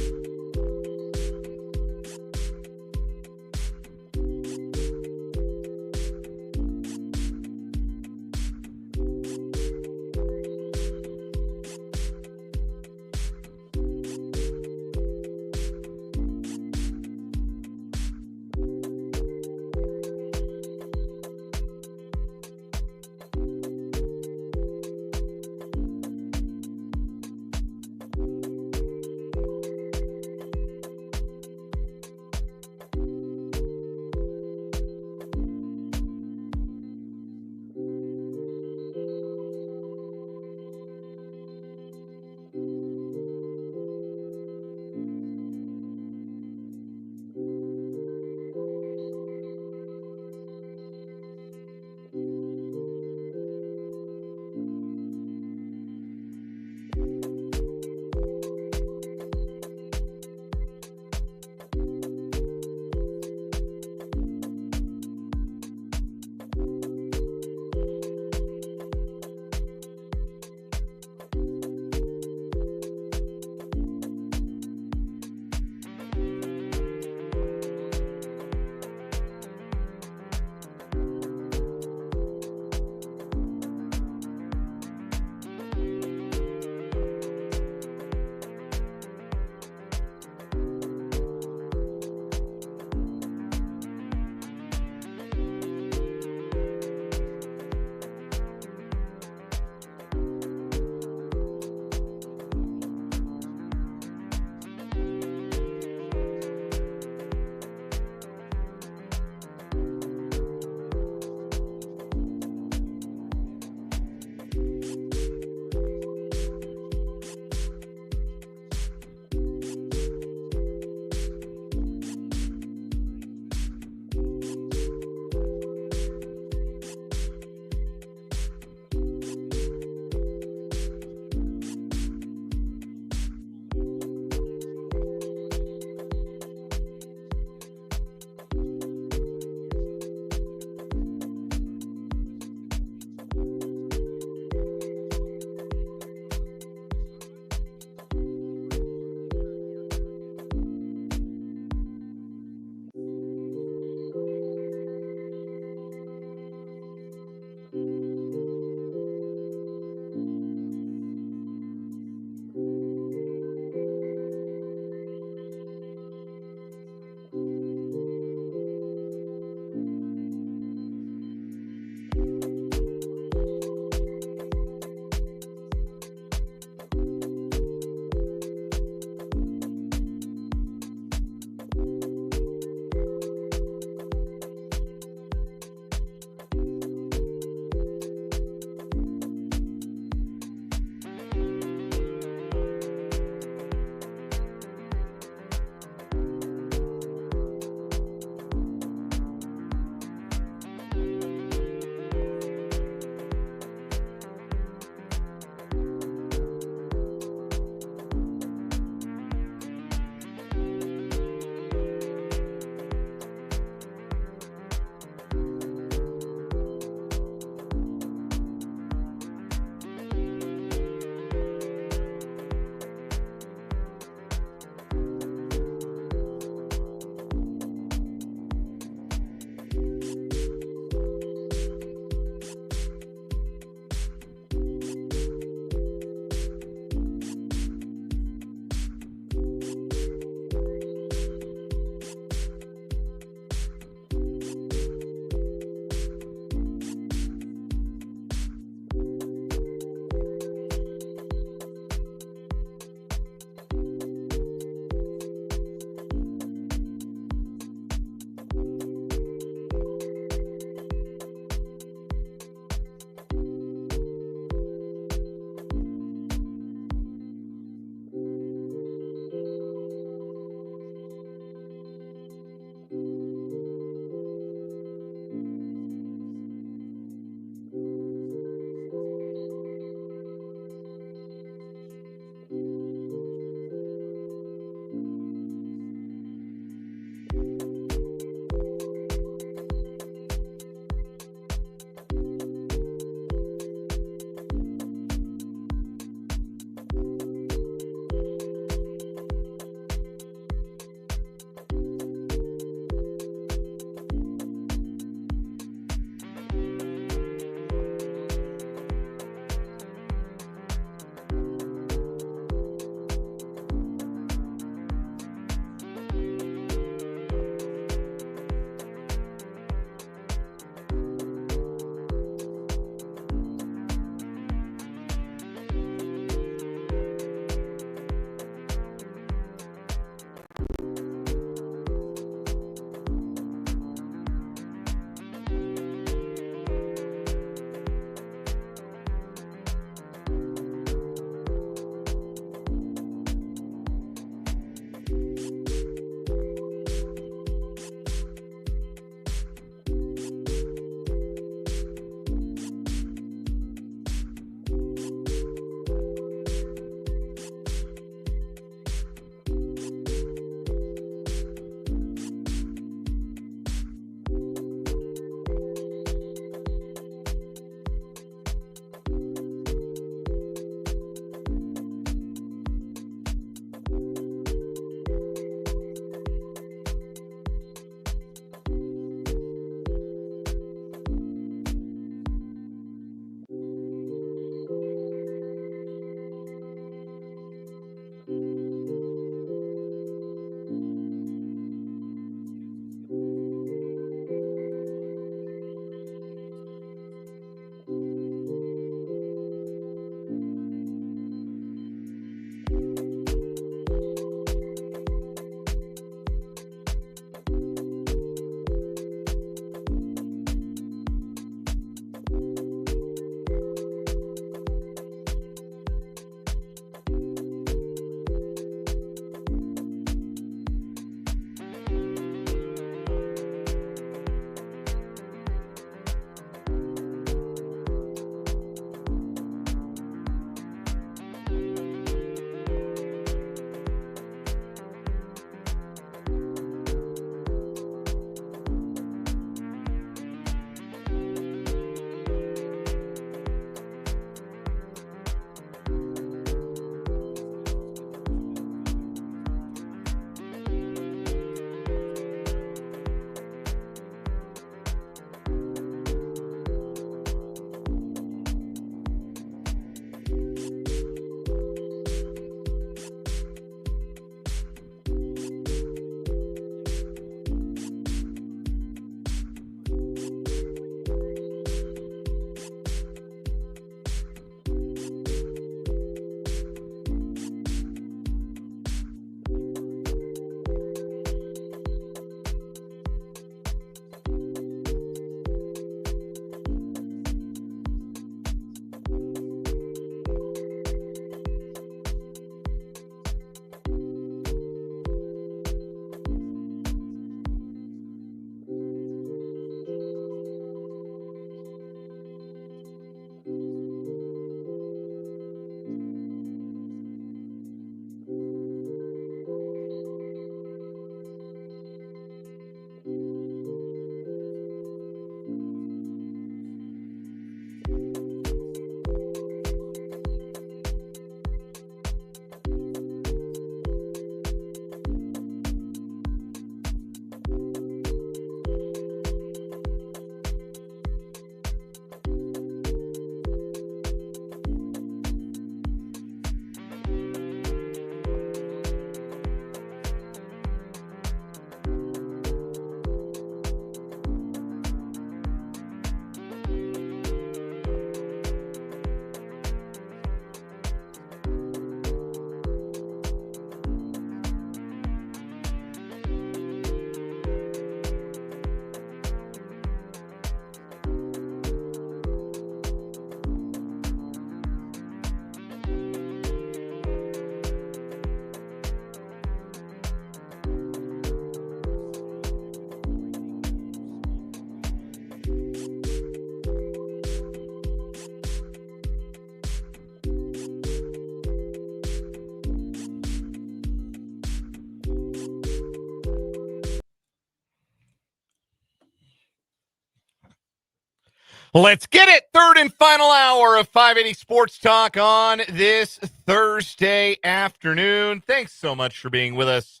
Let's get it. Third and final hour of 580 Sports Talk on this Thursday afternoon. Thanks so much for being with us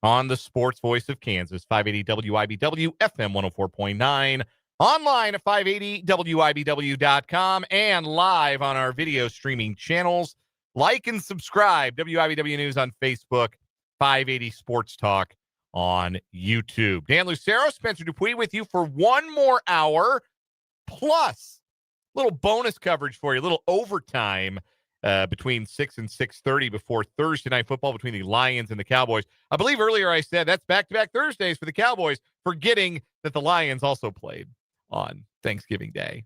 on the Sports Voice of Kansas, 580 WIBW, FM 104.9, online at 580WIBW.com, and live on our video streaming channels. Like and subscribe. WIBW News on Facebook, 580 Sports Talk on YouTube. Dan Lucero, Spencer Dupuis with you for one more hour. Plus, a little bonus coverage for you, a little overtime between 6 and 6:30 before Thursday Night Football between the Lions and the Cowboys. I believe earlier I said that's back-to-back Thursdays for the Cowboys, forgetting that the Lions also played on Thanksgiving Day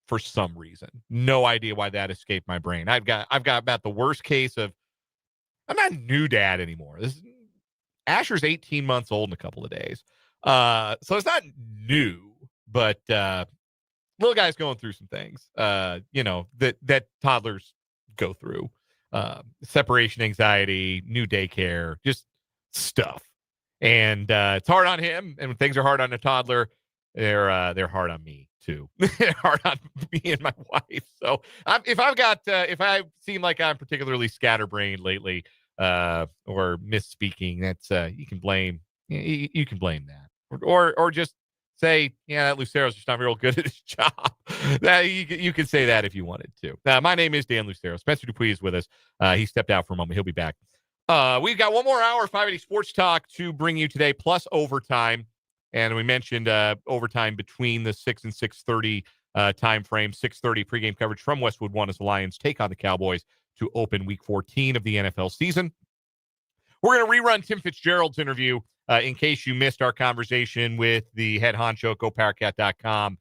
for some reason. No idea why that escaped my brain. I've got about the worst case of, I'm not a new dad anymore. Asher's 18 months old in a couple of days. So it's not new, but little guy's going through some things, that toddlers go through. Separation anxiety, new daycare, just stuff. And it's hard on him. And when things are hard on a toddler, they're hard on me too. They're hard on me and my wife. So if I seem like I'm particularly scatterbrained lately or misspeaking, that's you can blame that. Or just say, yeah, that Lucero's just not real good at his job. You can say that if you wanted to. My name is Dan Lucero. Spencer Dupuis is with us. He stepped out for a moment. He'll be back. We've got one more hour of 580 Sports Talk to bring you today, plus overtime. And we mentioned overtime between the 6 and 6:30 time frame. 6:30 pregame coverage from Westwood One as the Lions take on the Cowboys to open Week 14 of the NFL season. We're going to rerun Tim Fitzgerald's interview in case you missed our conversation with the head honcho, GoPowerCat.com.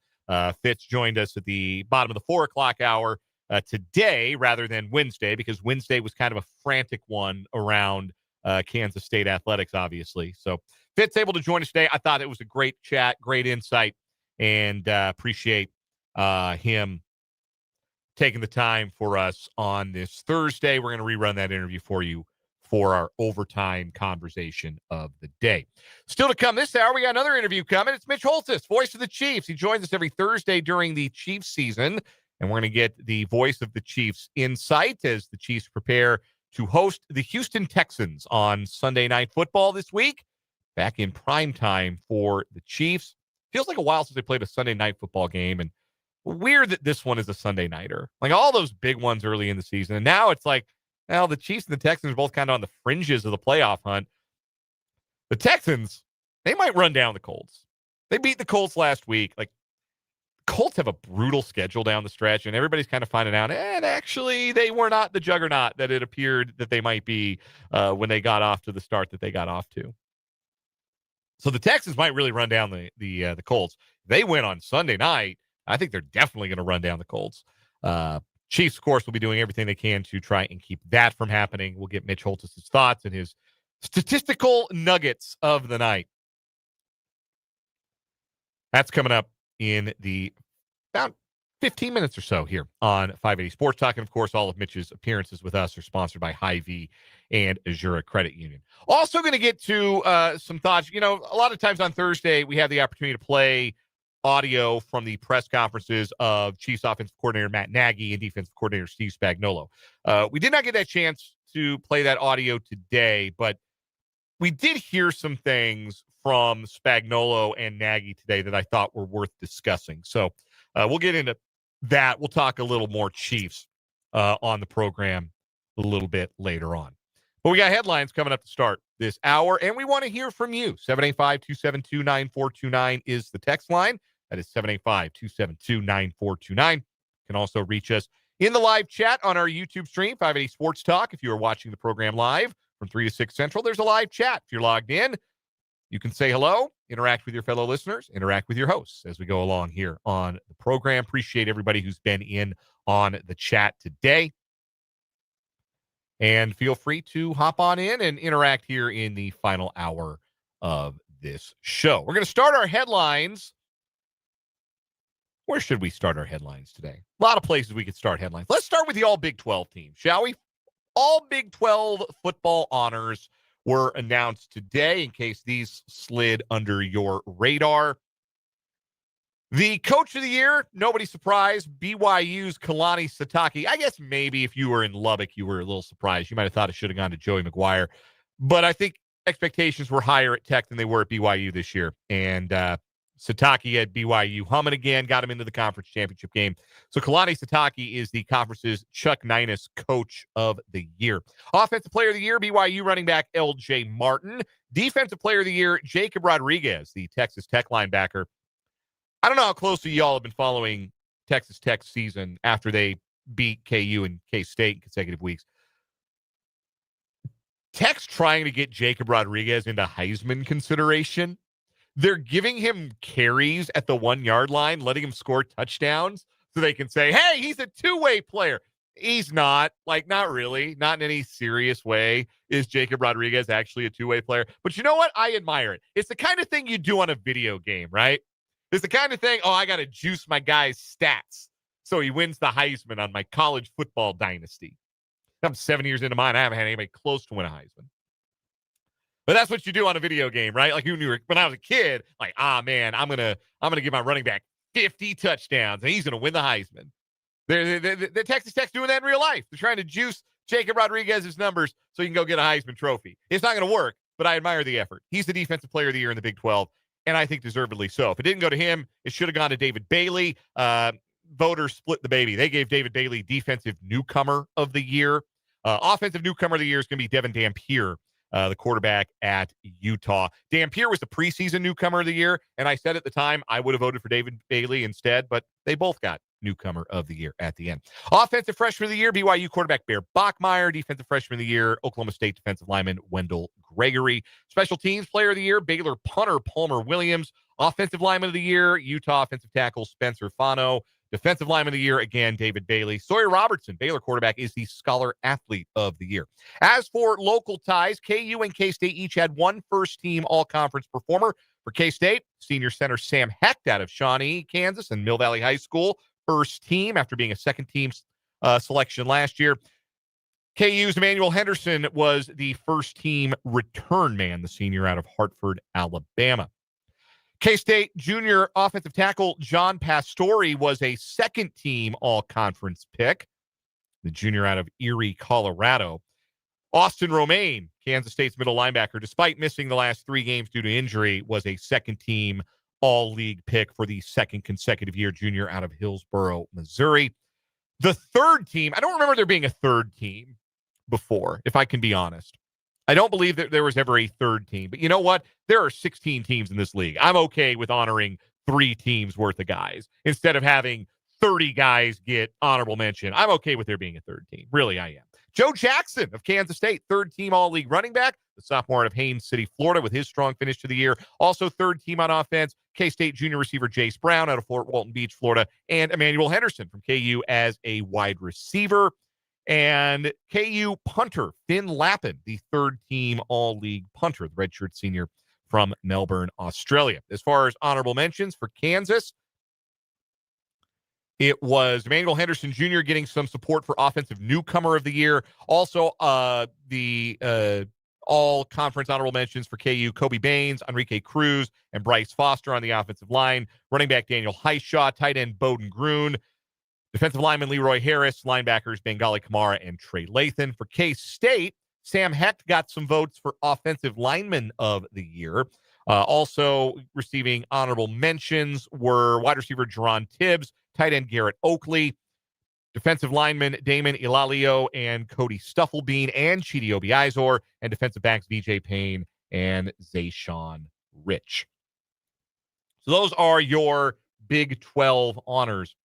Fitz joined us at the bottom of the 4 o'clock hour today rather than Wednesday, because Wednesday was kind of a frantic one around Kansas State athletics, obviously. So Fitz able to join us today. I thought it was a great chat, great insight, and appreciate him taking the time for us on this Thursday. We're going to rerun that interview for you for our overtime conversation of the day. Still to come this hour, we got another interview coming. It's Mitch Holthus, voice of the Chiefs. He joins us every Thursday during the Chiefs season, and we're going to get the voice of the Chiefs insight as the Chiefs prepare to host the Houston Texans on Sunday Night Football this week, back in prime time for the Chiefs. Feels like a while since they played a Sunday Night Football game, and weird that this one is a Sunday nighter. Like all those big ones early in the season, and now it's like, well, the Chiefs and the Texans are both kind of on the fringes of the playoff hunt. The Texans, they might run down the Colts. They beat the Colts last week. Like, Colts have a brutal schedule down the stretch, and everybody's kind of finding out, and actually, they were not the juggernaut that it appeared that they might be when they got off to the start that they got off to. So the Texans might really run down the Colts. They win on Sunday night. I think they're definitely going to run down the Colts. Chiefs, of course, will be doing everything they can to try and keep that from happening. We'll get Mitch Holthus' thoughts and his statistical nuggets of the night. That's coming up in about 15 minutes or so here on 580 Sports Talk. And, of course, all of Mitch's appearances with us are sponsored by Hy-Vee and Azura Credit Union. Also going to get to some thoughts. You know, a lot of times on Thursday, we have the opportunity to play audio from the press conferences of Chiefs offensive coordinator Matt Nagy and defensive coordinator Steve Spagnuolo. We did not get that chance to play that audio today, but we did hear some things from Spagnuolo and Nagy today that I thought were worth discussing. So we'll get into that. We'll talk a little more Chiefs on the program a little bit later on. But we got headlines coming up to start this hour, and we want to hear from you. 785-272-9429 is the text line. That is 785-272-9429. You can also reach us in the live chat on our YouTube stream, 580 Sports Talk. If you are watching the program live from 3 to 6 Central, there's a live chat. If you're logged in, you can say hello, interact with your fellow listeners, interact with your hosts as we go along here on the program. Appreciate everybody who's been in on the chat today. And feel free to hop on in and interact here in the final hour of this show. We're going to start our headlines. Where should we start our headlines today? A lot of places we could start headlines. Let's start with the all Big 12 team, shall we? All Big 12 football honors were announced today, in case these slid under your radar. The coach of the year, nobody surprised, BYU's Kalani Sitake. I guess maybe if you were in Lubbock, you were a little surprised. You might have thought it should have gone to Joey McGuire. But I think expectations were higher at Tech than they were at BYU this year. And Sitake at BYU humming again, got him into the conference championship game. So Kalani Sitake is the conference's Chuck Ninus coach of the year. Offensive player of the year, BYU running back LJ Martin. Defensive player of the year, Jacob Rodriguez, the Texas Tech linebacker. I don't know how closely y'all have been following Texas Tech's season after they beat KU and K-State in consecutive weeks. Tech's trying to get Jacob Rodriguez into Heisman consideration. They're giving him carries at the 1-yard line, letting him score touchdowns so they can say, hey, he's a two-way player. He's not. Not really. Not in any serious way is Jacob Rodriguez actually a two-way player. But you know what? I admire it. It's the kind of thing you do on a video game, right? It's the kind of thing, I got to juice my guy's stats so he wins the Heisman on my college football dynasty. I'm 7 years into mine. I haven't had anybody close to win a Heisman. But that's what you do on a video game, right? Like when I was a kid, man, I'm gonna give my running back 50 touchdowns and he's gonna win the Heisman. The Texas Tech's doing that in real life. They're trying to juice Jacob Rodriguez's numbers so you can go get a Heisman trophy. It's not gonna work, but I admire the effort. He's the defensive player of the year in the Big 12. And I think deservedly so. If it didn't go to him, it should have gone to David Bailey. Voters split the baby. They gave David Bailey Defensive Newcomer of the Year. Offensive Newcomer of the Year is going to be Devin Dampier, the quarterback at Utah. Dampier was the preseason Newcomer of the Year, and I said at the time I would have voted for David Bailey instead, but they both got Newcomer of the Year at the end. Offensive Freshman of the Year, BYU quarterback Bear Bachmeier. Defensive Freshman of the Year, Oklahoma State defensive lineman Wendell Gregory. Special Teams Player of the Year, Baylor punter Palmer Williams. Offensive Lineman of the Year, Utah offensive tackle Spencer Fano. Defensive Lineman of the Year, again, David Bailey. Sawyer Robertson, Baylor quarterback, is the Scholar Athlete of the Year. As for local ties, KU and K-State each had one first-team all-conference performer. For K-State, senior center Sam Hecht out of Shawnee, Kansas, and Mill Valley High School, first team after being a second-team selection last year. KU's Emmanuel Henderson was the first-team return man, the senior out of Hartford, Alabama. K-State junior offensive tackle John Pastore was a second-team all-conference pick, the junior out of Erie, Colorado. Austin Romaine, Kansas State's middle linebacker, despite missing the last 3 games due to injury, was a second-team all-league pick for the second consecutive year, junior out of Hillsboro, Missouri. The third team, I don't remember there being a third team before, if I can be honest. I don't believe that there was ever a third team. But you know what? There are 16 teams in this league. I'm okay with honoring 3 teams worth of guys instead of having 30 guys get honorable mention. I'm okay with there being a third team. Really, I am. Joe Jackson of Kansas State, third-team all-league running back, the sophomore out of Haines City, Florida, with his strong finish to the year. Also third team on offense, K-State junior receiver Jace Brown out of Fort Walton Beach, Florida, and Emmanuel Henderson from KU as a wide receiver. And KU punter Finn Lappin, the third-team all-league punter, the redshirt senior from Melbourne, Australia. As far as honorable mentions for Kansas, it was Emmanuel Henderson Jr. getting some support for Offensive Newcomer of the Year. Also, the all-conference honorable mentions for KU, Kobe Baines, Enrique Cruz, and Bryce Foster on the offensive line. Running back Daniel Highshaw, tight end Bowden Gruen, defensive lineman Leroy Harris, linebackers Bengali Kamara and Trey Lathan. For K-State, Sam Hecht got some votes for Offensive Lineman of the Year. Also receiving honorable mentions were wide receiver Jerron Tibbs, tight end Garrett Oakley, defensive lineman Damon Ilalio and Cody Stufflebean and Chidi Obiizor, and defensive backs VJ Payne and Zayshawn Rich. So those are your Big 12 honors.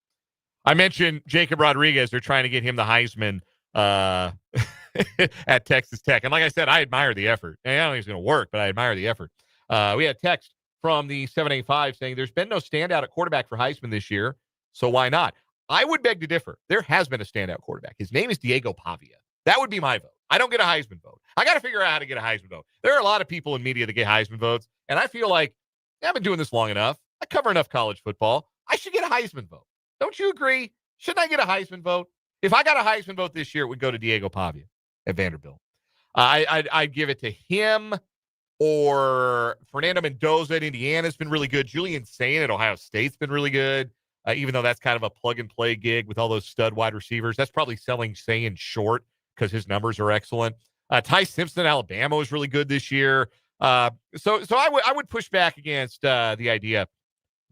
I mentioned Jacob Rodriguez. They're trying to get him the Heisman at Texas Tech. And like I said, I admire the effort. And I don't think it's going to work, but I admire the effort. We had a text from the 785 saying there's been no standout at quarterback for Heisman this year, so why not? I would beg to differ. There has been a standout quarterback. His name is Diego Pavia. That would be my vote. I don't get a Heisman vote. I got to figure out how to get a Heisman vote. There are a lot of people in media that get Heisman votes, and I feel like I've been doing this long enough. I cover enough college football. I should get a Heisman vote. Don't you agree? Shouldn't I get a Heisman vote? If I got a Heisman vote this year, it would go to Diego Pavia at Vanderbilt. I'd give it to him or Fernando Mendoza at Indiana's been really good. Julian Sain at Ohio State's been really good, even though that's kind of a plug-and-play gig with all those stud wide receivers. That's probably selling Sain short because his numbers are excellent. Ty Simpson at Alabama was really good this year. So I would push back against the idea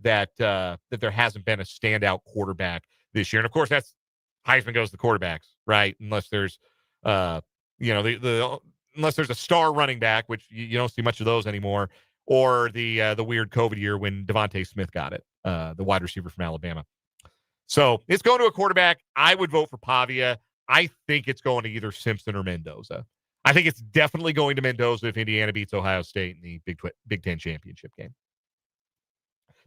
that there hasn't been a standout quarterback this year. And, of course, that's Heisman goes to the quarterbacks, right? Unless there's, unless there's a star running back, which you don't see much of those anymore, or the weird COVID year when Devontae Smith got it, the wide receiver from Alabama. So it's going to a quarterback. I would vote for Pavia. I think it's going to either Simpson or Mendoza. I think it's definitely going to Mendoza if Indiana beats Ohio State in the Big Ten championship game.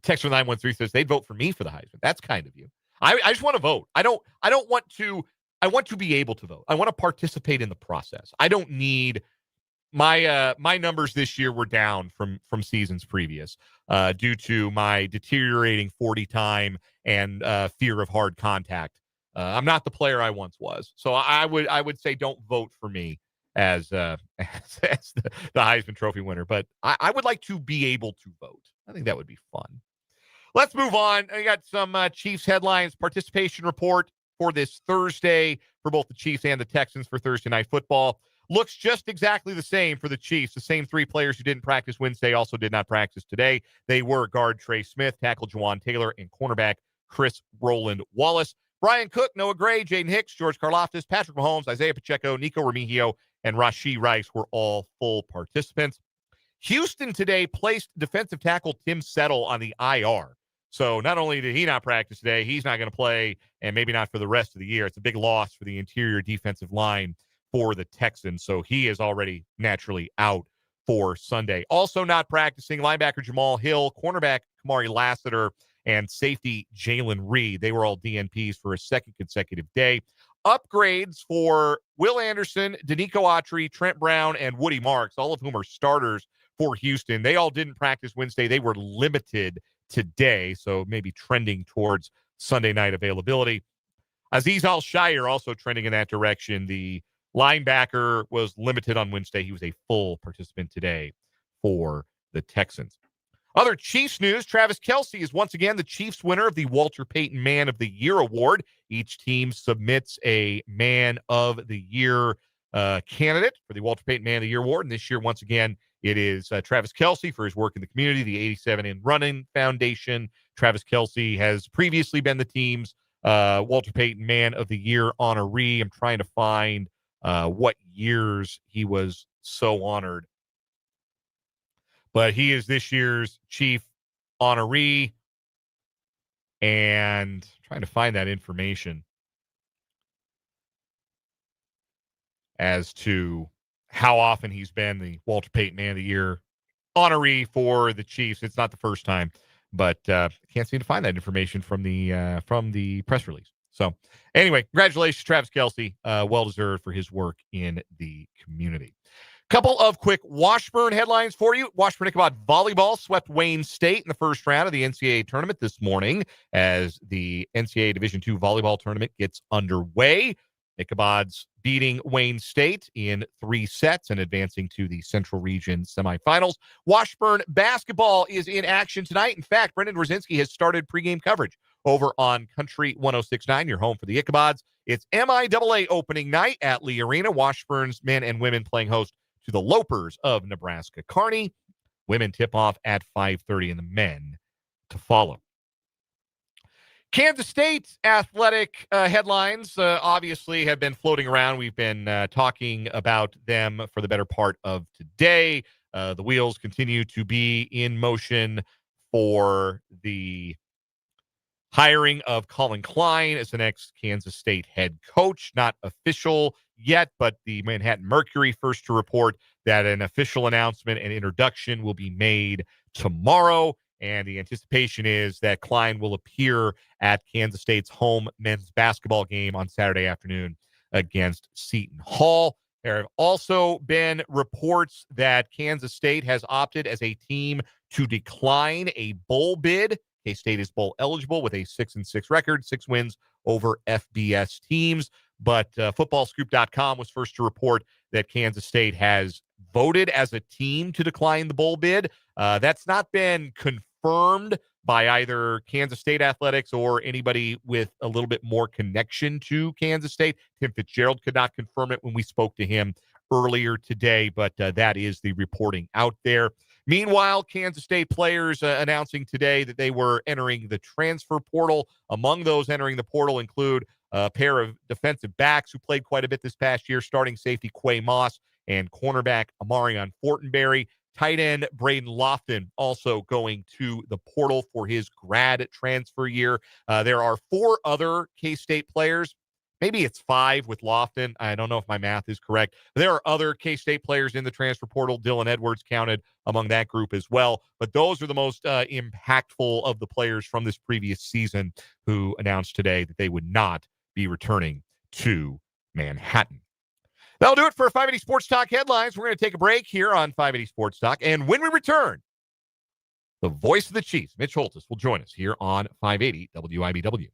Text from 913 says they'd vote for me for the Heisman. That's kind of you. I just want to vote. I don't want to. I want to be able to vote. I want to participate in the process. I don't need my numbers this year were down from seasons previous due to my deteriorating 40 time and fear of hard contact. I'm not the player I once was. So I would say don't vote for me as the Heisman Trophy winner. But I would like to be able to vote. I think that would be fun. Let's move on. I got some Chiefs headlines, participation report for this Thursday for both the Chiefs and the Texans for Thursday Night Football. Looks just exactly the same for the Chiefs. The same three players who didn't practice Wednesday also did not practice today. They were guard Trey Smith, tackle Juwan Taylor, and cornerback Chris Roland Wallace. Brian Cook, Noah Gray, Jaden Hicks, George Karlaftis, Patrick Mahomes, Isaiah Pacheco, Nico Remigio, and Rashee Rice were all full participants. Houston today placed defensive tackle Tim Settle on the IR. So not only did he not practice today, he's not going to play, and maybe not for the rest of the year. It's a big loss for the interior defensive line for the Texans. So he is already naturally out for Sunday. Also not practicing, linebacker Jamal Hill, cornerback Kamari Lassiter, and safety Jalen Reed. They were all DNPs for a second consecutive day. Upgrades for Will Anderson, Danico Autry, Trent Brown, and Woody Marks, all of whom are starters for Houston. They all didn't practice Wednesday. They were limited today, so maybe trending towards Sunday night availability. Azeez Al-Shaair also trending in that direction. The linebacker was limited on Wednesday. He was a full participant today for the Texans. Other Chiefs news, Travis Kelce is once again the Chiefs winner of the Walter Payton Man of the Year award. Each team submits a Man of the Year candidate for the Walter Payton Man of the Year award. And this year, once again, it is Travis Kelce for his work in the community, the 87 and Running Foundation. Travis Kelce has previously been the team's Walter Payton Man of the Year honoree. I'm trying to find what years he was so honored. But he is this year's Chief honoree, and I'm trying to find that information as to how often he's been the Walter Payton Man of the Year honoree for the Chiefs. It's not the first time, but can't seem to find that information from the press release. So anyway, congratulations, Travis Kelce. Well-deserved for his work in the community. Couple of quick Washburn headlines for you. Washburn Ichabod volleyball swept Wayne State in the first round of the NCAA tournament this morning as the NCAA Division II volleyball tournament gets underway. Ichabod's beating Wayne State in 3 sets and advancing to the Central Region semifinals. Washburn basketball is in action tonight. In fact, Brendan Rosinski has started pregame coverage over on Country 106.9, your home for the Ichabods. It's MIAA opening night at Lee Arena. Washburn's men and women playing host to the Lopers of Nebraska Kearney. Women tip off at 5:30 and the men to follow. Kansas State athletic headlines obviously have been floating around. We've been talking about them for the better part of today. The wheels continue to be in motion for the hiring of Collin Klein as the next Kansas State head coach. Not official yet, but the Manhattan Mercury first to report that an official announcement and introduction will be made tomorrow. And the anticipation is that Klein will appear at Kansas State's home men's basketball game on Saturday afternoon against Seton Hall. There have also been reports that Kansas State has opted as a team to decline a bowl bid. K-State is bowl eligible with a 6-6 record, 6 wins over FBS teams. But footballscoop.com was first to report that Kansas State has voted as a team to decline the bowl bid. That's not been confirmed by either Kansas State athletics or anybody with a little bit more connection to Kansas State. Tim Fitzgerald could not confirm it when we spoke to him earlier today, but that is the reporting out there. Meanwhile, Kansas State players announcing today that they were entering the transfer portal. Among those entering the portal include a pair of defensive backs who played quite a bit this past year, starting safety Quay Moss and cornerback Amarion Fortenberry. Tight end Braden Lofton also going to the portal for his grad transfer year. There are 4 other K-State players. Maybe it's 5 with Lofton. I don't know if my math is correct. There are other K-State players in the transfer portal. Dylan Edwards counted among that group as well. But those are the most impactful of the players from this previous season who announced today that they would not be returning to Manhattan. That'll do it for 580 Sports Talk headlines. We're going to take a break here on 580 Sports Talk. And when we return, the voice of the Chiefs, Mitch Holthus, will join us here on 580 WIBW.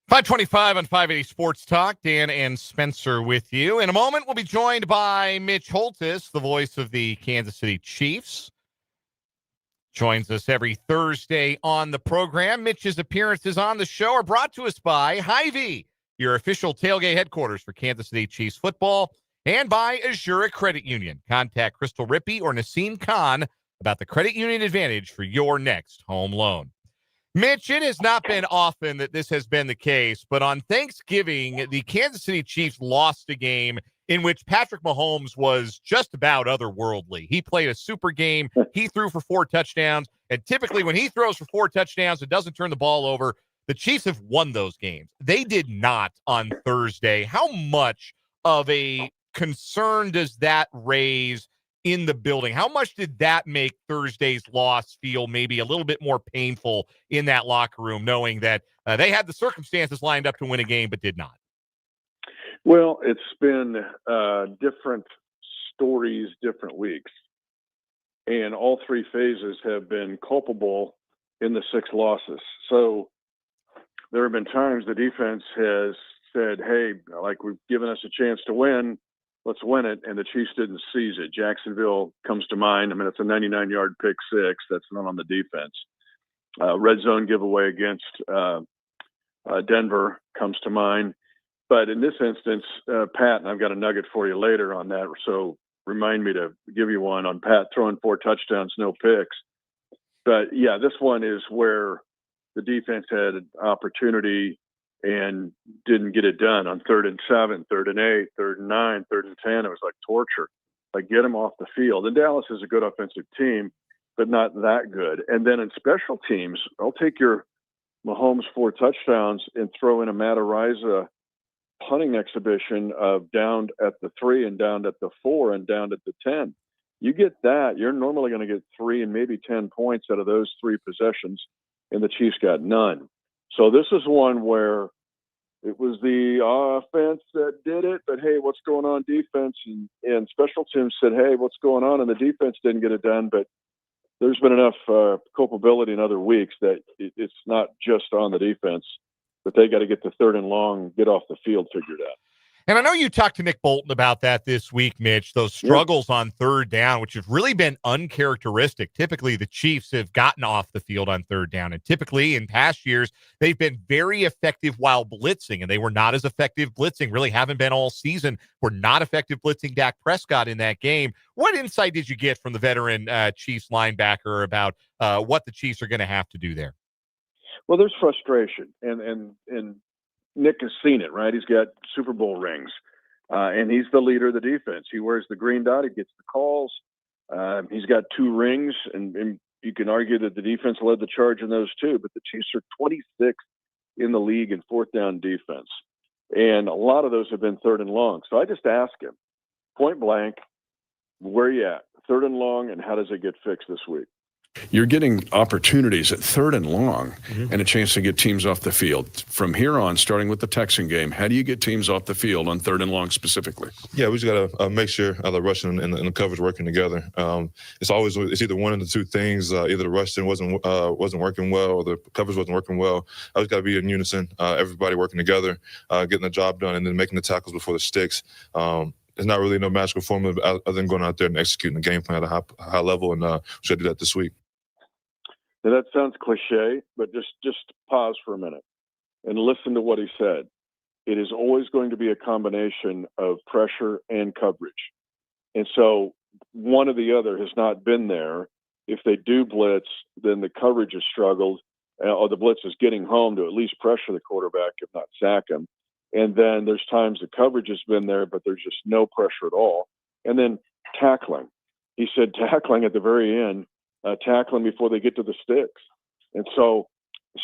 .525 on 580 Sports Talk. Dan and Spencer with you. In a moment, we'll be joined by Mitch Holthus, the voice of the Kansas City Chiefs. Joins us every Thursday on the program. Mitch's appearances on the show are brought to us by Hy-Vee, your official tailgate headquarters for Kansas City Chiefs football, and by Azura Credit Union. Contact Crystal Rippey or Naseem Khan about the credit union advantage for your next home loan. Mitch, it has not been often that this has been the case, but on Thanksgiving, the Kansas City Chiefs lost a game in which Patrick Mahomes was just about otherworldly. He played a super game. He threw for 4 touchdowns. And typically when he throws for 4 touchdowns and doesn't turn the ball over, the Chiefs have won those games. They did not on Thursday. How much of a concern does that raise in the building? How much did that make Thursday's loss feel maybe a little bit more painful in that locker room, knowing that they had the circumstances lined up to win a game but did not? Well, it's been different stories, different weeks. And all 3 phases have been culpable in the 6 losses. So there have been times the defense has said, hey, like, we've given us a chance to win, let's win it, and the Chiefs didn't seize it. Jacksonville comes to mind. I mean, it's a 99-yard pick 6. That's not on the defense. Red zone giveaway against Denver comes to mind. But in this instance, Pat, and I've got a nugget for you later on that, so remind me to give you one on Pat throwing 4 touchdowns, no picks. But, yeah, this one is where the defense had an opportunity and didn't get it done on 3rd and 7, 3rd and 8, 3rd and 9, 3rd and 10. It was like torture. Like, get them off the field. And Dallas is a good offensive team, but not that good. And then in special teams, I'll take your Mahomes 4 touchdowns and throw in a Matt Araiza punting exhibition of down at the 3 and down at the 4 and down at the 10. You get that, you're normally going to get 3 and maybe 10 points out of those 3 possessions, and the Chiefs got none. So this is one where it was the offense that did it, but hey, what's going on defense? And special teams said, hey, what's going on? And the defense didn't get it done, but there's been enough culpability in other weeks that it's not just on the defense, but they got to get the 3rd and long, get off the field figured out. And I know you talked to Nick Bolton about that this week, Mitch, those struggles on 3rd down, which have really been uncharacteristic. Typically, the Chiefs have gotten off the field on 3rd down, and typically in past years, they've been very effective while blitzing, and they were not as effective blitzing, really haven't been all season. Were not effective blitzing Dak Prescott in that game. What insight did you get from the veteran Chiefs linebacker about what the Chiefs are going to have to do there? Well, there's frustration, and Nick has seen it, right? He's got Super Bowl rings, and he's the leader of the defense. He wears the green dot. He gets the calls. He's got 2 rings, and you can argue that the defense led the charge in those 2, but the Chiefs are 26th in the league in 4th down defense, and a lot of those have been 3rd and long. So I just ask him, point blank, where you at? 3rd and long, and how does it get fixed this week? You're getting opportunities at 3rd and long and a chance to get teams off the field. From here on, starting with the Texan game, how do you get teams off the field on 3rd and long specifically? Yeah, we just got to make sure the rushing and the coverage working together. It's either one of the 2 things. Either the rushing wasn't working well or the coverage wasn't working well. I just got to be in unison, everybody working together, getting the job done, and then making the tackles before the sticks. There's not really no magical formula other than going out there and executing the game plan at a high level, and we should do that this week. Now, that sounds cliche, but just pause for a minute and listen to what he said. It is always going to be a combination of pressure and coverage. And so one or the other has not been there. If they do blitz, then the coverage has struggled, or the blitz is getting home to at least pressure the quarterback, if not sack him. And then there's times the coverage has been there, but there's just no pressure at all. And then tackling. He said tackling at the very end, tackling before they get to the sticks. And so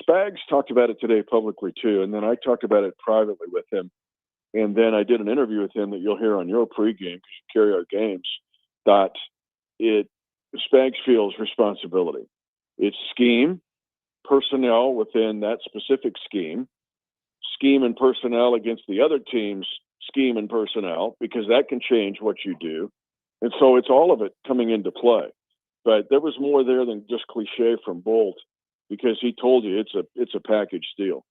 Spags talked about it today publicly too. And then I talked about it privately with him. And then I did an interview with him that you'll hear on your pregame, because you carry our games, that Spags feels responsibility. It's scheme, personnel within that specific scheme and personnel against the other team's scheme and personnel, because that can change what you do. And so it's all of it coming into play. But there was more there than just cliche from Bolt, because he told you it's a package deal.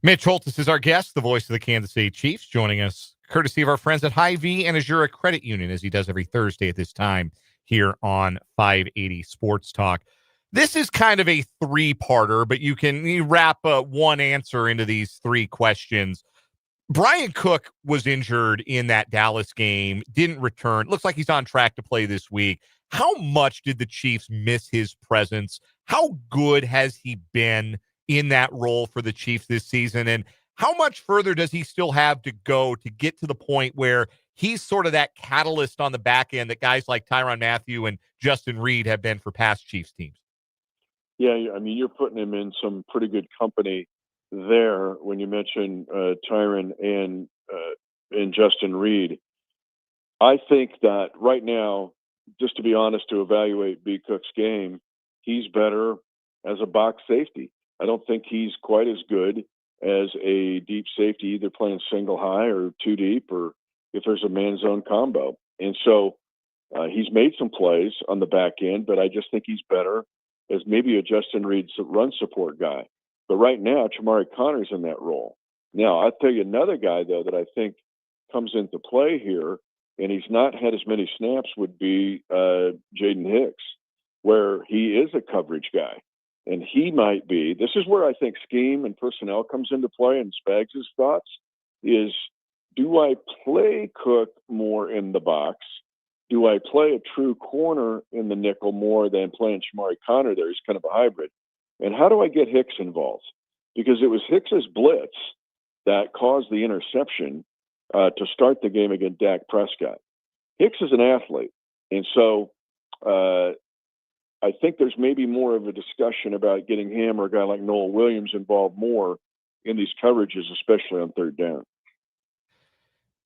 Mitch Holthus is our guest, the voice of the Kansas City Chiefs, joining us courtesy of our friends at Hy-Vee and Azura Credit Union, as he does every Thursday at this time here on 580 Sports Talk. This is kind of a 3-parter, but you wrap one answer into these 3 questions. Brian Cook was injured in that Dallas game, didn't return. Looks like he's on track to play this week. How much did the Chiefs miss his presence? How good has he been in that role for the Chiefs this season? And how much further does he still have to go to get to the point where he's sort of that catalyst on the back end that guys like Tyrann Mathieu and Justin Reid have been for past Chiefs teams. Yeah, I mean, you're putting him in some pretty good company there when you mention Tyrann and Justin Reid. I think that right now, just to be honest, to evaluate B. Cook's game, he's better as a box safety. I don't think he's quite as good as a deep safety, either playing single high or two deep, or if there's a man zone combo. And so he's made some plays on the back end, but I just think he's better as maybe a Justin Reid run support guy. But right now, Chamari Connor's in that role. Now, I'll tell you another guy, though, that I think comes into play here, and he's not had as many snaps, would be Jaden Hicks, where he is a coverage guy. And he might be, this is where I think scheme and personnel comes into play, and Spags' thoughts is, do I play Cook more in the box? Do I play a true corner in the nickel more than playing Chamari Connor there? He's kind of a hybrid. And how do I get Hicks involved? Because it was Hicks's blitz that caused the interception to start the game against Dak Prescott. Hicks is an athlete. And so I think there's maybe more of a discussion about getting him or a guy like Noel Williams involved more in these coverages, especially on third down.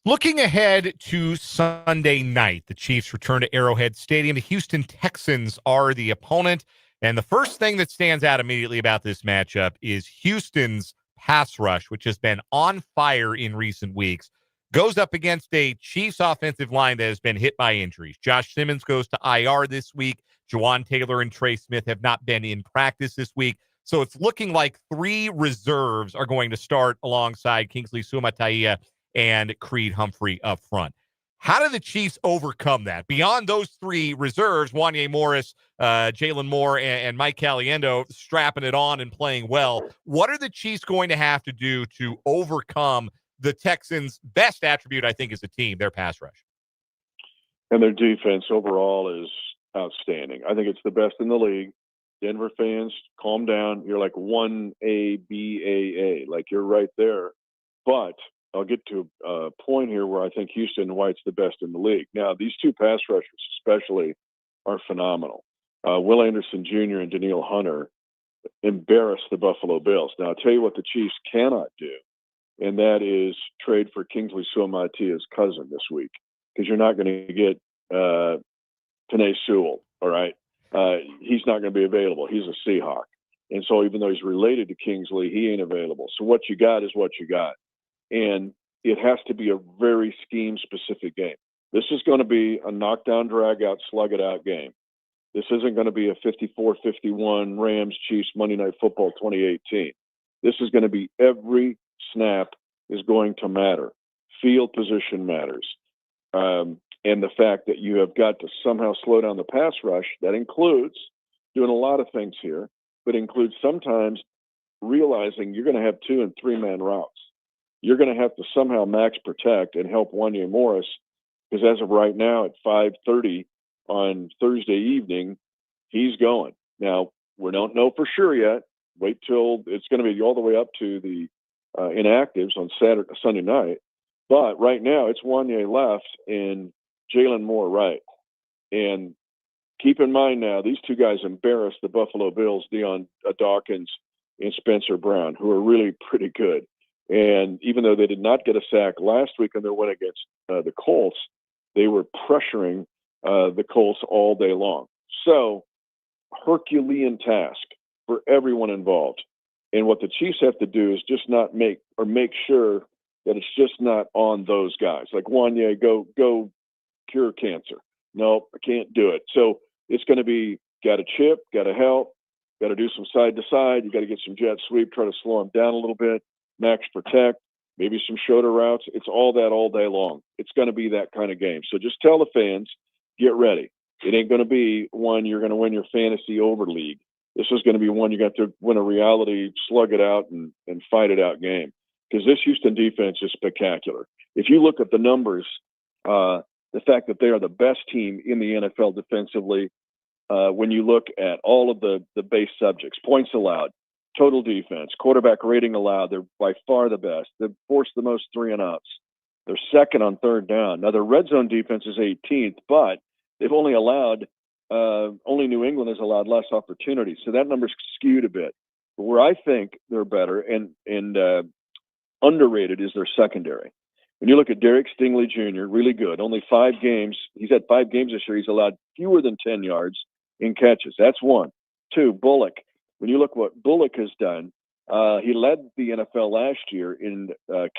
Looking ahead to Sunday night, the Chiefs return to Arrowhead Stadium. The Houston Texans are the opponent. And the first thing that stands out immediately about this matchup is Houston's pass rush, which has been on fire in recent weeks, goes up against a Chiefs offensive line that has been hit by injuries. Josh Simmons goes to IR this week. Jawan Taylor and Trey Smith have not been in practice this week. So it's looking like 3 reserves are going to start alongside Kingsley Suamataia and Creed Humphrey up front. How do the Chiefs overcome that? Beyond those 3 reserves, Wanya Morris, Jalen Moore, and Mike Caliendo strapping it on and playing well, what are the Chiefs going to have to do to overcome the Texans' best attribute, I think, as a team, their pass rush? And their defense overall is outstanding. I think it's the best in the league. Denver fans, calm down. You're like 1A, B, A. Like, you're right there. But I'll get to a point here where I think Houston White's the best in the league. Now, these 2 pass rushers especially are phenomenal. Will Anderson Jr. and Daniil Hunter embarrassed the Buffalo Bills. Now, I'll tell you what the Chiefs cannot do, and that is trade for Kingsley Suamataio's cousin this week, because you're not going to get Penei Sewell, all right? He's not going to be available. He's a Seahawk. And so even though he's related to Kingsley, he ain't available. So what you got is what you got. And it has to be a very scheme-specific game. This is going to be a knockdown, drag-out, slug-it-out game. This isn't going to be a 54-51 Rams-Chiefs Monday Night Football 2018. This is going to be every snap is going to matter. Field position matters. And the fact that you have got to somehow slow down the pass rush, that includes doing a lot of things here, but includes sometimes realizing you're going to have 2- and 3-man routes. You're going to have to somehow max protect and help Wanya Morris, because as of right now at 5:30 on Thursday evening, he's going. Now, we don't know for sure yet. Wait till it's going to be all the way up to the inactives on Sunday night. But right now, it's Wanya left and Jalen Moore right. And keep in mind now, these 2 guys embarrassed the Buffalo Bills, Deion Dawkins and Spencer Brown, who are really pretty good. And even though they did not get a sack last week in their win against the Colts, they were pressuring the Colts all day long. So, Herculean task for everyone involved. And what the Chiefs have to do is just not make sure that it's just not on those guys. Like, Wanya, go cure cancer. No, I can't do it. So it's going to be, got to chip, got to help, got to do some side to side. You got to get some jet sweep, try to slow them down a little bit, max protect, maybe some shorter routes. It's all that all day long. It's going to be that kind of game. So just tell the fans, get ready. It ain't going to be one you're going to win your fantasy over league. This is going to be one you got to win a reality, slug it out, and fight it out game. Because this Houston defense is spectacular. If you look at the numbers, the fact that they are the best team in the NFL defensively, when you look at all of the base subjects, points allowed, total defense, quarterback rating allowed, they're by far the best. They've forced the most 3-and-outs. They're second on third down. Now, their red zone defense is 18th, but they've only New England has allowed less opportunities. So that number's skewed a bit. But where I think they're better and underrated is their secondary. When you look at Derek Stingley Jr., really good. Only 5 games. He's had 5 games this year. He's allowed fewer than 10 yards in catches. That's one. 2, Bullock. When you look what Bullock has done, he led the NFL last year in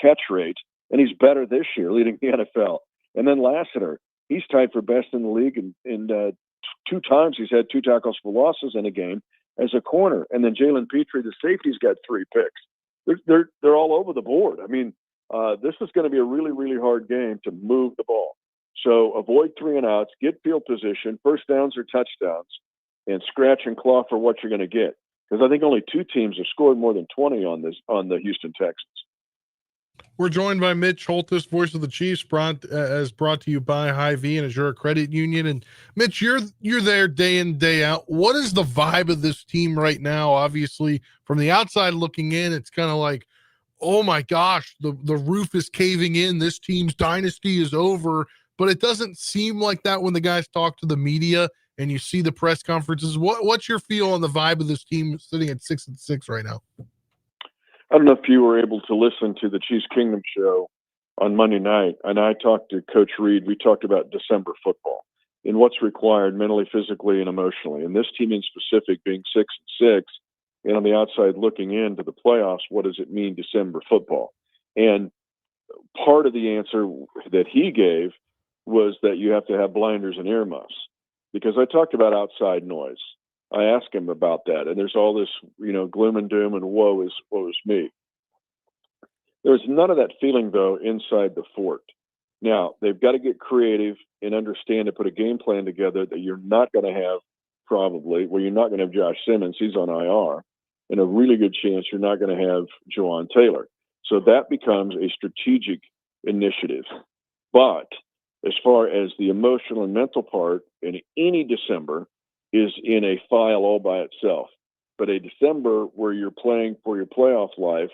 catch rate, and he's better this year, leading the NFL. And then Lassiter, he's tied for best in the league, and 2 times he's had 2 tackles for losses in a game as a corner. And then Jalen Petrie, the safety's got 3 picks. They're all over the board. I mean, this is going to be a really, really hard game to move the ball. So avoid 3 and outs, get field position, first downs or touchdowns, and scratch and claw for what you're going to get. Because I think only 2 teams have scored more than 20 on the Houston Texans. We're joined by Mitch Holthus, voice of the Chiefs, brought to you by Hy-Vee and Azure Credit Union. And Mitch, you're there day in, day out. What is the vibe of this team right now? Obviously, from the outside looking in, it's kind of like, oh my gosh, the roof is caving in. This team's dynasty is over. But it doesn't seem like that when the guys talk to the media and you see the press conferences. What's your feel on the vibe of this team sitting at 6-6 right now? I don't know if you were able to listen to the Chiefs Kingdom show on Monday night, and I talked to Coach Reid. We talked about December football and what's required mentally, physically, and emotionally. And this team in specific being 6-6, and on the outside looking into the playoffs, what does it mean December football? And part of the answer that he gave was that you have to have blinders and earmuffs, because I talked about outside noise. I asked him about that, and there's all this, gloom and doom and woe is me. There's none of that feeling, though, inside the fort. Now, they've got to get creative and understand to put a game plan together that you're not going to have you're not going to have Josh Simmons. He's on IR, and a really good chance you're not going to have Jawan Taylor. So that becomes a strategic initiative. But as far as the emotional and mental part in any December is in a file all by itself. But a December where you're playing for your playoff life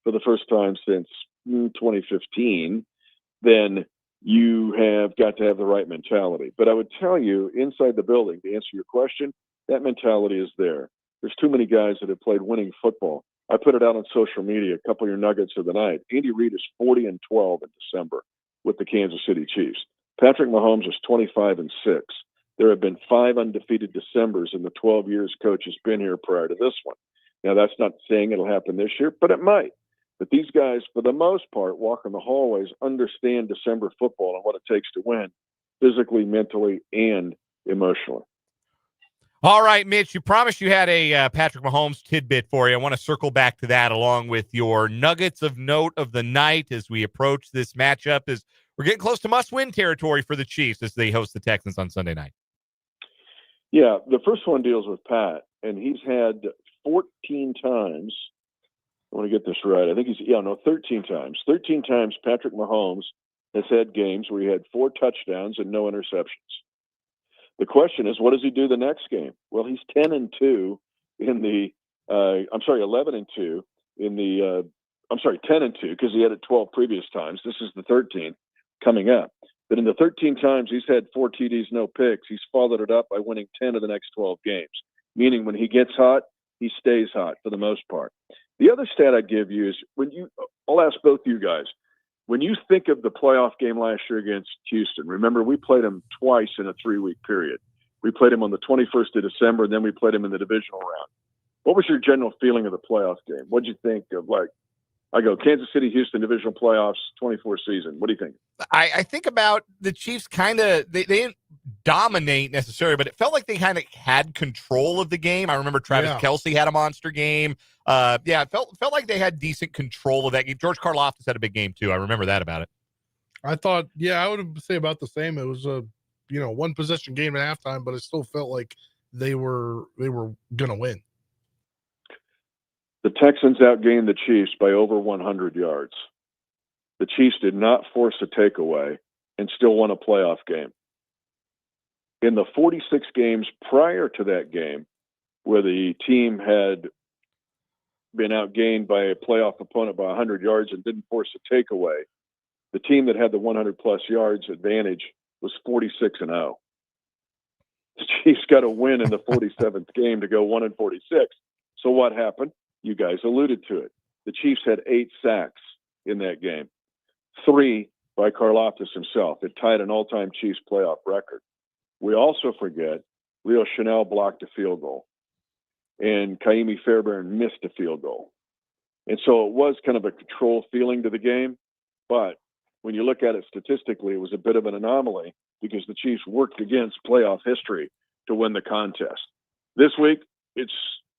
for the first time since 2015, then you have got to have the right mentality. But I would tell you, inside the building, to answer your question, that mentality is there. There's too many guys that have played winning football. I put it out on social media, a couple of your nuggets of the night. Andy Reid is 40-12 in December with the Kansas City Chiefs. Patrick Mahomes is 25-6. There have been 5 undefeated Decembers in the 12 years coach has been here prior to this one. Now, that's not saying it'll happen this year, but it might. But these guys, for the most part, walk in the hallways, understand December football and what it takes to win, physically, mentally, and emotionally. All right, Mitch, you promised you had a Patrick Mahomes tidbit for you. I want to circle back to that along with your nuggets of note of the night as we approach this matchup. As we're getting close to must-win territory for the Chiefs as they host the Texans on Sunday night. Yeah, the first one deals with Pat, and he's had 14 times. I want to get this right. I think 13 times. 13 times Patrick Mahomes has had games where he had 4 touchdowns and no interceptions. The question is, what does he do the next game? Well, he's 10-2 in the 11-2 in the 10-2 because he had it 12 previous times. This is the 13th coming up. But in the 13 times he's had 4 TDs, no picks, he's followed it up by winning 10 of the next 12 games. Meaning when he gets hot, he stays hot for the most part. The other stat I'd give you is I'll ask both you guys, when you think of the playoff game last year against Houston, remember we played them twice in a 3-week period. We played them on the 21st of December, and then we played them in the divisional round. What was your general feeling of the playoff game? What did you think of, Kansas City, Houston divisional playoffs, 24 season? What do you think? I think about the Chiefs they didn't dominate necessarily, but it felt like they kind of had control of the game. I remember Travis Kelce had a monster game. It felt like they had decent control of that game. George Karlaftis had a big game too. I remember that about it. I thought, I would say about the same. It was a, one possession game at halftime, but it still felt like they were going to win. The Texans outgained the Chiefs by over 100 yards. The Chiefs did not force a takeaway and still won a playoff game. In the 46 games prior to that game, where the team had been outgained by a playoff opponent by 100 yards and didn't force a takeaway, The team that had the 100-plus yards advantage was 46-0. The Chiefs got a win in the 47th game to go 1-46. So what happened? You guys alluded to it. The Chiefs had 8 sacks in that game, 3 by Karlaftis himself. It tied an all-time Chiefs playoff record. We also forget Leo Chanel blocked a field goal, and Kaimi Fairbairn missed a field goal. And so it was kind of a control feeling to the game. But when you look at it statistically, it was a bit of an anomaly because the Chiefs worked against playoff history to win the contest. This week, it's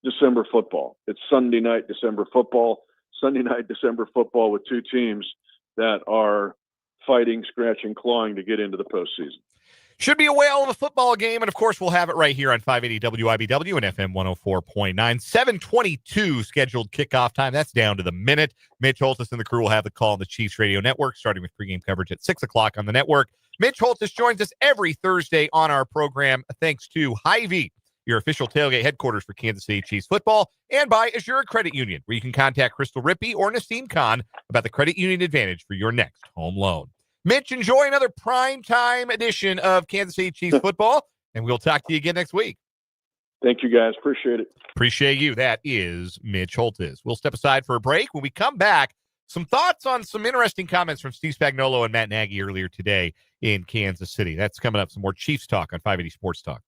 December football. It's Sunday night December football. Sunday night December football with 2 teams that are fighting, scratching, clawing to get into the postseason. Should be a whale of a football game, and of course, we'll have it right here on 580 WIBW and FM 104.9. 7:22 scheduled kickoff time. That's down to the minute. Mitch Holthus and the crew will have the call on the Chiefs Radio Network, starting with pregame coverage at 6 o'clock on the network. Mitch Holthus joins us every Thursday on our program, thanks to Hy-Vee, your official tailgate headquarters for Kansas City Chiefs football, and by Azure Credit Union, where you can contact Crystal Rippey or Naseem Khan about the credit union advantage for your next home loan. Mitch, enjoy another primetime edition of Kansas City Chiefs football, and we'll talk to you again next week. Thank you, guys. Appreciate it. Appreciate you. That is Mitch Holthus. We'll step aside for a break. When we come back, some thoughts on some interesting comments from Steve Spagnuolo and Matt Nagy earlier today in Kansas City. That's coming up. Some more Chiefs talk on 580 Sports Talk.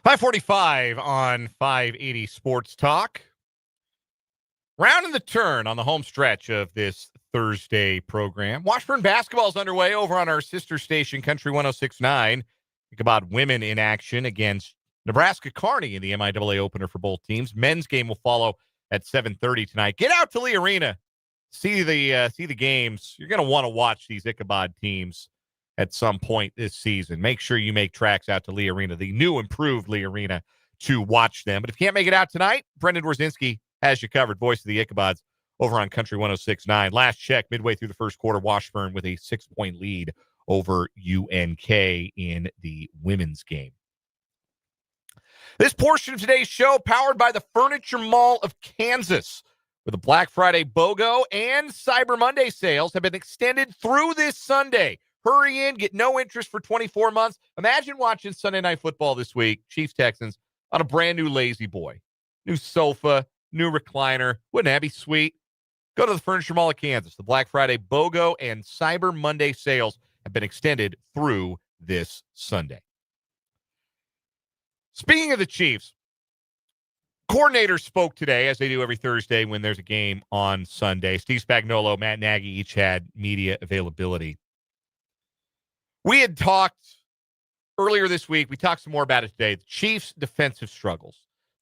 .545 on 580 Sports Talk. Rounding the turn on the home stretch of this Thursday program. Washburn basketball is underway over on our sister station, Country 106.9. Ichabod women in action against Nebraska Kearney in the MIAA opener for both teams. Men's game will follow at 7:30 tonight. Get out to Lee Arena. See the games. You're going to want to watch these Ichabod teams at some point this season. Make sure you make tracks out to Lee Arena, the new improved Lee Arena, to watch them. But if you can't make it out tonight, Brendan Dworzinski has you covered. Voice of the Ichabods over on Country 106.9. Last check, midway through the first quarter, Washburn with a 6-point lead over UNK in the women's game. This portion of today's show powered by the Furniture Mall of Kansas, where the Black Friday BOGO and Cyber Monday sales have been extended through this Sunday. Hurry in, get no interest for 24 months. Imagine watching Sunday Night Football this week, Chiefs Texans, on a brand new Lazy Boy. New sofa, new recliner. Wouldn't that be sweet? Go to the Furniture Mall of Kansas. The Black Friday BOGO and Cyber Monday sales have been extended through this Sunday. Speaking of the Chiefs, coordinators spoke today, as they do every Thursday when there's a game on Sunday. Steve Spagnuolo, Matt Nagy each had media availability. We had talked earlier this week. We talked some more about it today. The Chiefs' defensive struggles.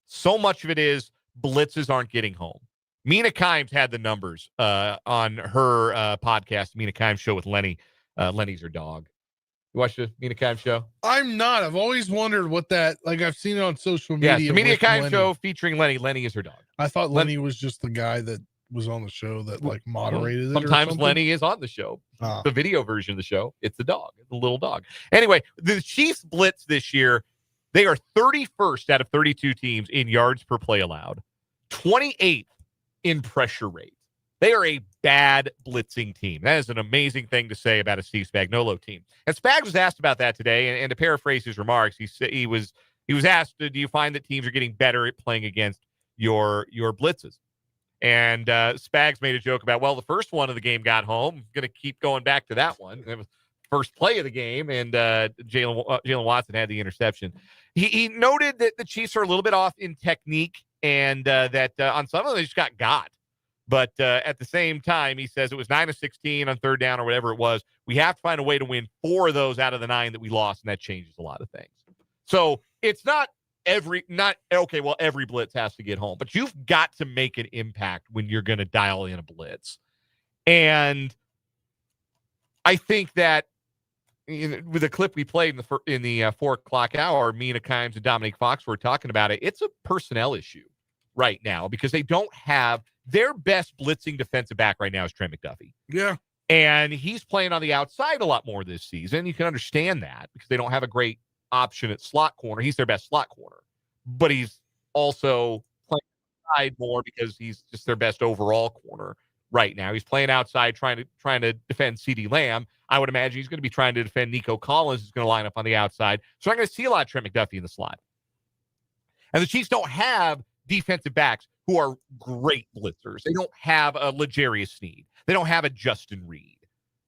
So much of it is blitzes aren't getting home. Mina Kimes had the numbers on her podcast, Mina Kimes Show with Lenny. Lenny's her dog. You watch the Mina Kimes Show? I'm not. I've always wondered what that, like, I've seen it on social media. Yeah, the Mina Kimes Show featuring Lenny. Lenny is her dog. I thought Lenny was just the guy that was on the show that, like, moderated it. Sometimes Lenny is on the show. The video version of the show, it's the dog, the little dog. Anyway, the Chiefs blitz this year, they are 31st out of 32 teams in yards per play allowed, 28th in pressure rate. They are a bad blitzing team. That is an amazing thing to say about a Steve Spagnuolo team. And Spags was asked about that today, and to paraphrase his remarks, he was asked, do you find that teams are getting better at playing against your blitzes? And Spags made a joke about, well, the first one of the game got home. I'm going to keep going back to that one. It was first play of the game, and Jalen Watson had the interception. He noted that the Chiefs are a little bit off in technique, and that on some of them they just got. But at the same time, he says it was 9 of 16 on third down or whatever it was. We have to find a way to win 4 of those out of the 9 that we lost, and that changes a lot of things. So it's not every blitz has to get home, but you've got to make an impact when you're going to dial in a blitz. And I think that with the clip we played in the 4 o'clock hour, Mina Kimes and Dominique Fox were talking about it. It's a personnel issue right now because they don't have their best blitzing defensive back right now is Trent McDuffie. Yeah. And he's playing on the outside a lot more this season. You can understand that because they don't have a great option at slot corner. He's their best slot corner, but he's also playing outside more because he's just their best overall corner right now. He's playing outside trying to defend CeeDee Lamb. I would imagine he's going to be trying to defend Nico Collins, who's going to line up on the outside. So I'm going to see a lot of Trent McDuffie in the slot. And the Chiefs don't have defensive backs who are great blitzers. They don't have a L'Jarius Sneed. They don't have a Justin Reid.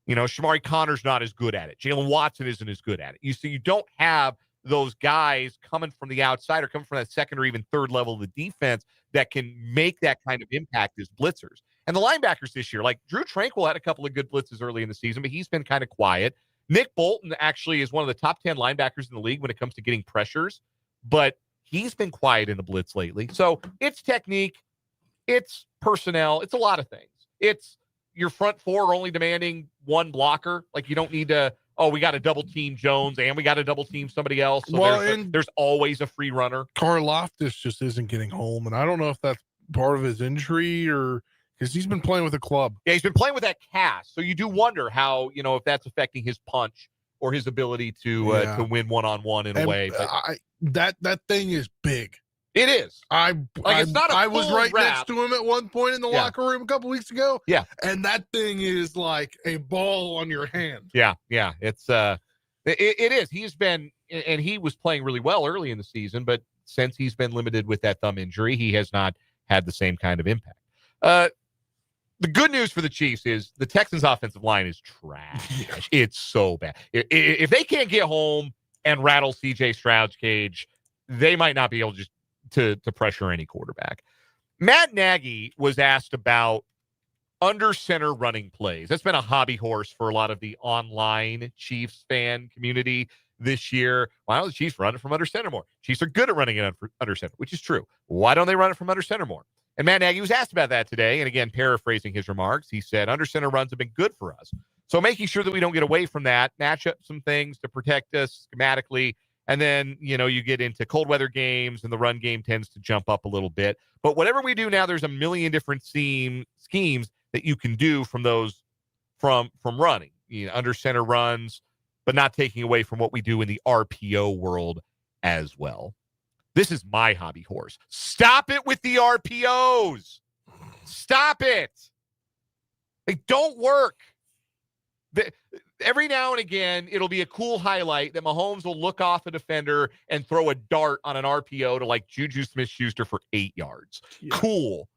Shamari Connor's not as good at it. Jalen Watson isn't as good at it. You don't have those guys coming from the outside or coming from that second or even third level of the defense that can make that kind of impact as blitzers. And the linebackers this year, like Drew Tranquil had a couple of good blitzes early in the season, but he's been kind of quiet. Nick Bolton actually is one of the top 10 linebackers in the league when it comes to getting pressures, but he's been quiet in the blitz lately. So it's technique, it's personnel, it's a lot of things. It's your front 4 only demanding 1 blocker. Like you don't need to, we got to double team Jones and we got to double team somebody else. So there's always a free runner. Karlaftis just isn't getting home. And I don't know if that's part of his injury or because he's been playing with a club. Yeah, he's been playing with that cast. So you do wonder how, if that's affecting his punch or his ability to win one-on-one in a way. But that thing is big. It is. It's not I was right next to him at one point in the locker room a couple weeks ago. Yeah. And that thing is like a ball on your hand. Yeah. It's it is. He's been, and he was playing really well early in the season, but since he's been limited with that thumb injury, he has not had the same kind of impact. The good news for the Chiefs is the Texans' offensive line is trash. It's so bad. If they can't get home and rattle C.J. Stroud's cage, they might not be able to pressure any quarterback. Matt Nagy was asked about under center running plays. That's been a hobby horse for a lot of the online Chiefs fan community. this year. Why don't the Chiefs run it from under center more? Chiefs are good at running it under center, which is true. Why don't they run it from under center more? And Matt Nagy was asked about that today. And again, paraphrasing his remarks, he said, under center runs have been good for us. So making sure that we don't get away from that, match up some things to protect us schematically. And then, you get into cold weather games and the run game tends to jump up a little bit. But whatever we do now, there's a million different schemes that you can do from those, from running, under center runs, but not taking away from what we do in the RPO world as well. This is my hobby horse. Stop it with the RPOs. Stop it. They don't work. Every now and again, it'll be a cool highlight that Mahomes will look off a defender and throw a dart on an RPO to like Juju Smith-Schuster for 8 yards. Yeah. Cool.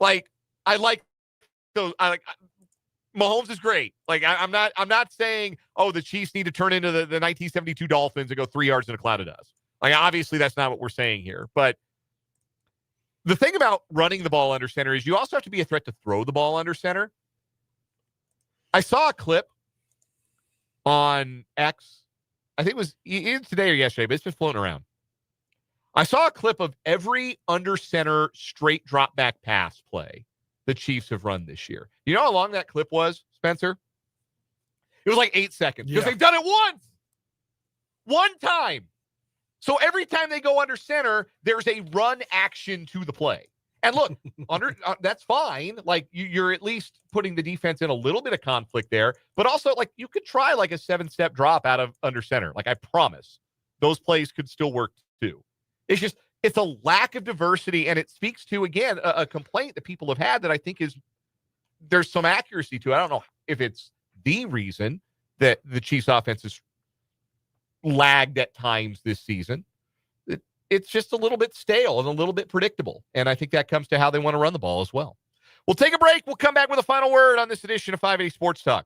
Like, I like those. Mahomes is great. Like, I'm not saying, the Chiefs need to turn into the 1972 Dolphins and go 3 yards in a cloud of dust. Like, obviously, that's not what we're saying here. But the thing about running the ball under center is you also have to be a threat to throw the ball under center. I saw a clip on X. I think it was either today or yesterday, but it's been floating around. I saw a clip of every under center straight drop back pass play the Chiefs have run this year. You know how long that clip was, Spencer? It was like 8 seconds because they've done it once. One time. So every time they go under center, there's a run action to the play. And look, that's fine. Like, you're at least putting the defense in a little bit of conflict there. But also, like, you could try like a 7-step drop out of under center. Like, I promise those plays could still work too. It's just, it's a lack of diversity. And it speaks to, again, a complaint that people have had that I think there's some accuracy to. I don't know if it's the reason that the Chiefs offense is lagged at times this season. It's just a little bit stale and a little bit predictable. And I think that comes to how they want to run the ball as well. We'll take a break. We'll come back with a final word on this edition of 580 Sports Talk.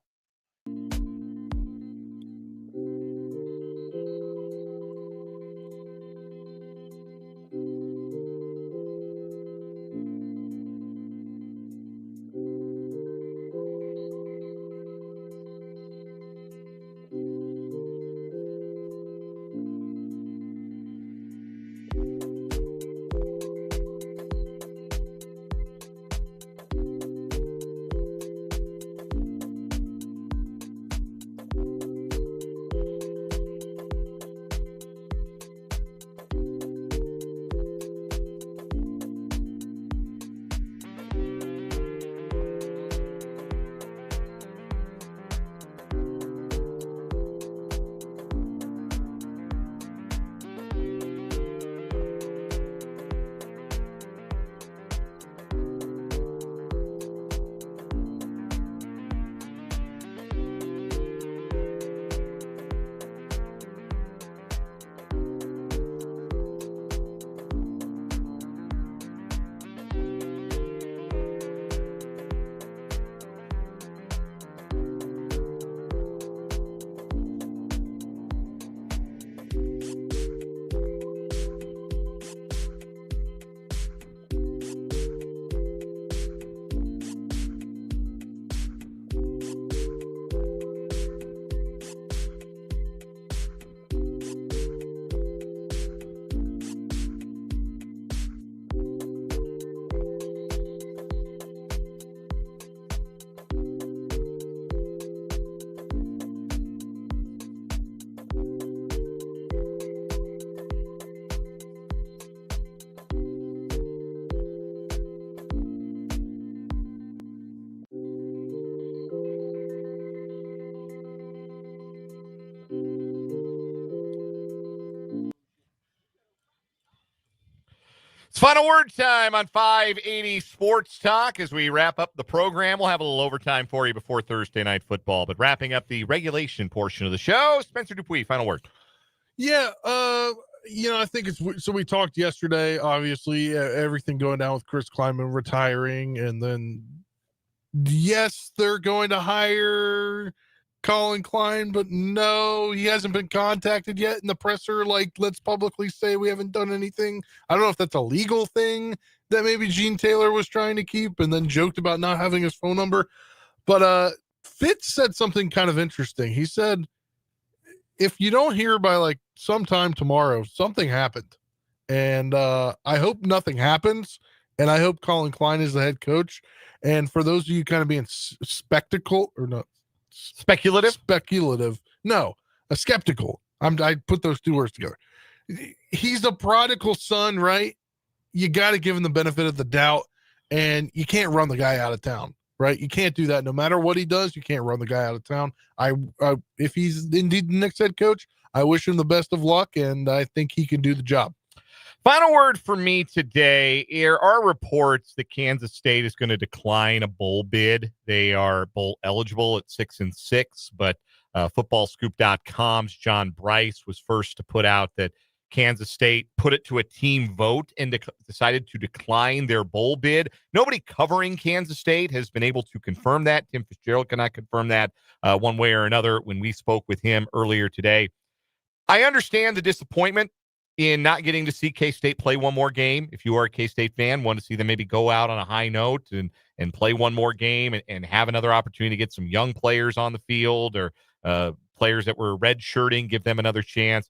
It's final word time on 580 Sports Talk as we wrap up the program. We'll have a little overtime for you before Thursday night football, but wrapping up the regulation portion of the show, Spencer Dupuis, final word. Yeah, I think so we talked yesterday, obviously, everything going down with Chris Klieman retiring, and then, yes, they're going to hire Collin Klein, but no, he hasn't been contacted yet in the presser. Like, let's publicly say we haven't done anything. I don't know if that's a legal thing that maybe Gene Taylor was trying to keep and then joked about not having his phone number. But Fitz said something kind of interesting. He said, if you don't hear by like sometime tomorrow, something happened. And I hope nothing happens. And I hope Collin Klein is the head coach. And for those of you kind of being speculative. No, skeptical. I put those two words together. He's the prodigal son, right? You got to give him the benefit of the doubt, and you can't run the guy out of town, right? You can't do that. No matter what he does, you can't run the guy out of town. If he's indeed the next head coach, I wish him the best of luck, and I think he can do the job. Final word for me today. There are reports that Kansas State is going to decline a bowl bid. They are bowl eligible at 6-6, but footballscoop.com's John Bryce was first to put out that Kansas State put it to a team vote and decided to decline their bowl bid. Nobody covering Kansas State has been able to confirm that. Tim Fitzgerald cannot confirm that one way or another when we spoke with him earlier today. I understand the disappointment in not getting to see K-State play one more game. If you are a K-State fan, want to see them maybe go out on a high note and play one more game and have another opportunity to get some young players on the field or players that were redshirting, give them another chance.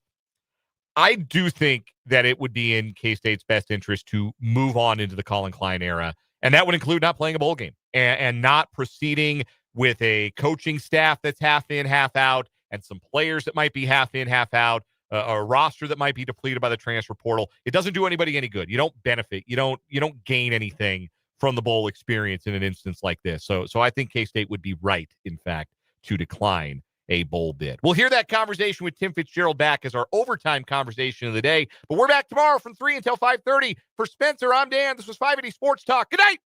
I do think that it would be in K-State's best interest to move on into the Collin Klein era, and that would include not playing a bowl game and not proceeding with a coaching staff that's half in, half out, and some players that might be half in, half out, a roster that might be depleted by the transfer portal. It doesn't do anybody any good. You don't benefit. You don't gain anything from the bowl experience in an instance like this. So I think K-State would be right, in fact, to decline a bowl bid. We'll hear that conversation with Tim Fitzgerald back as our overtime conversation of the day. But we're back tomorrow from 3 until 5:30. For Spencer, I'm Dan. This was 580 Sports Talk. Good night.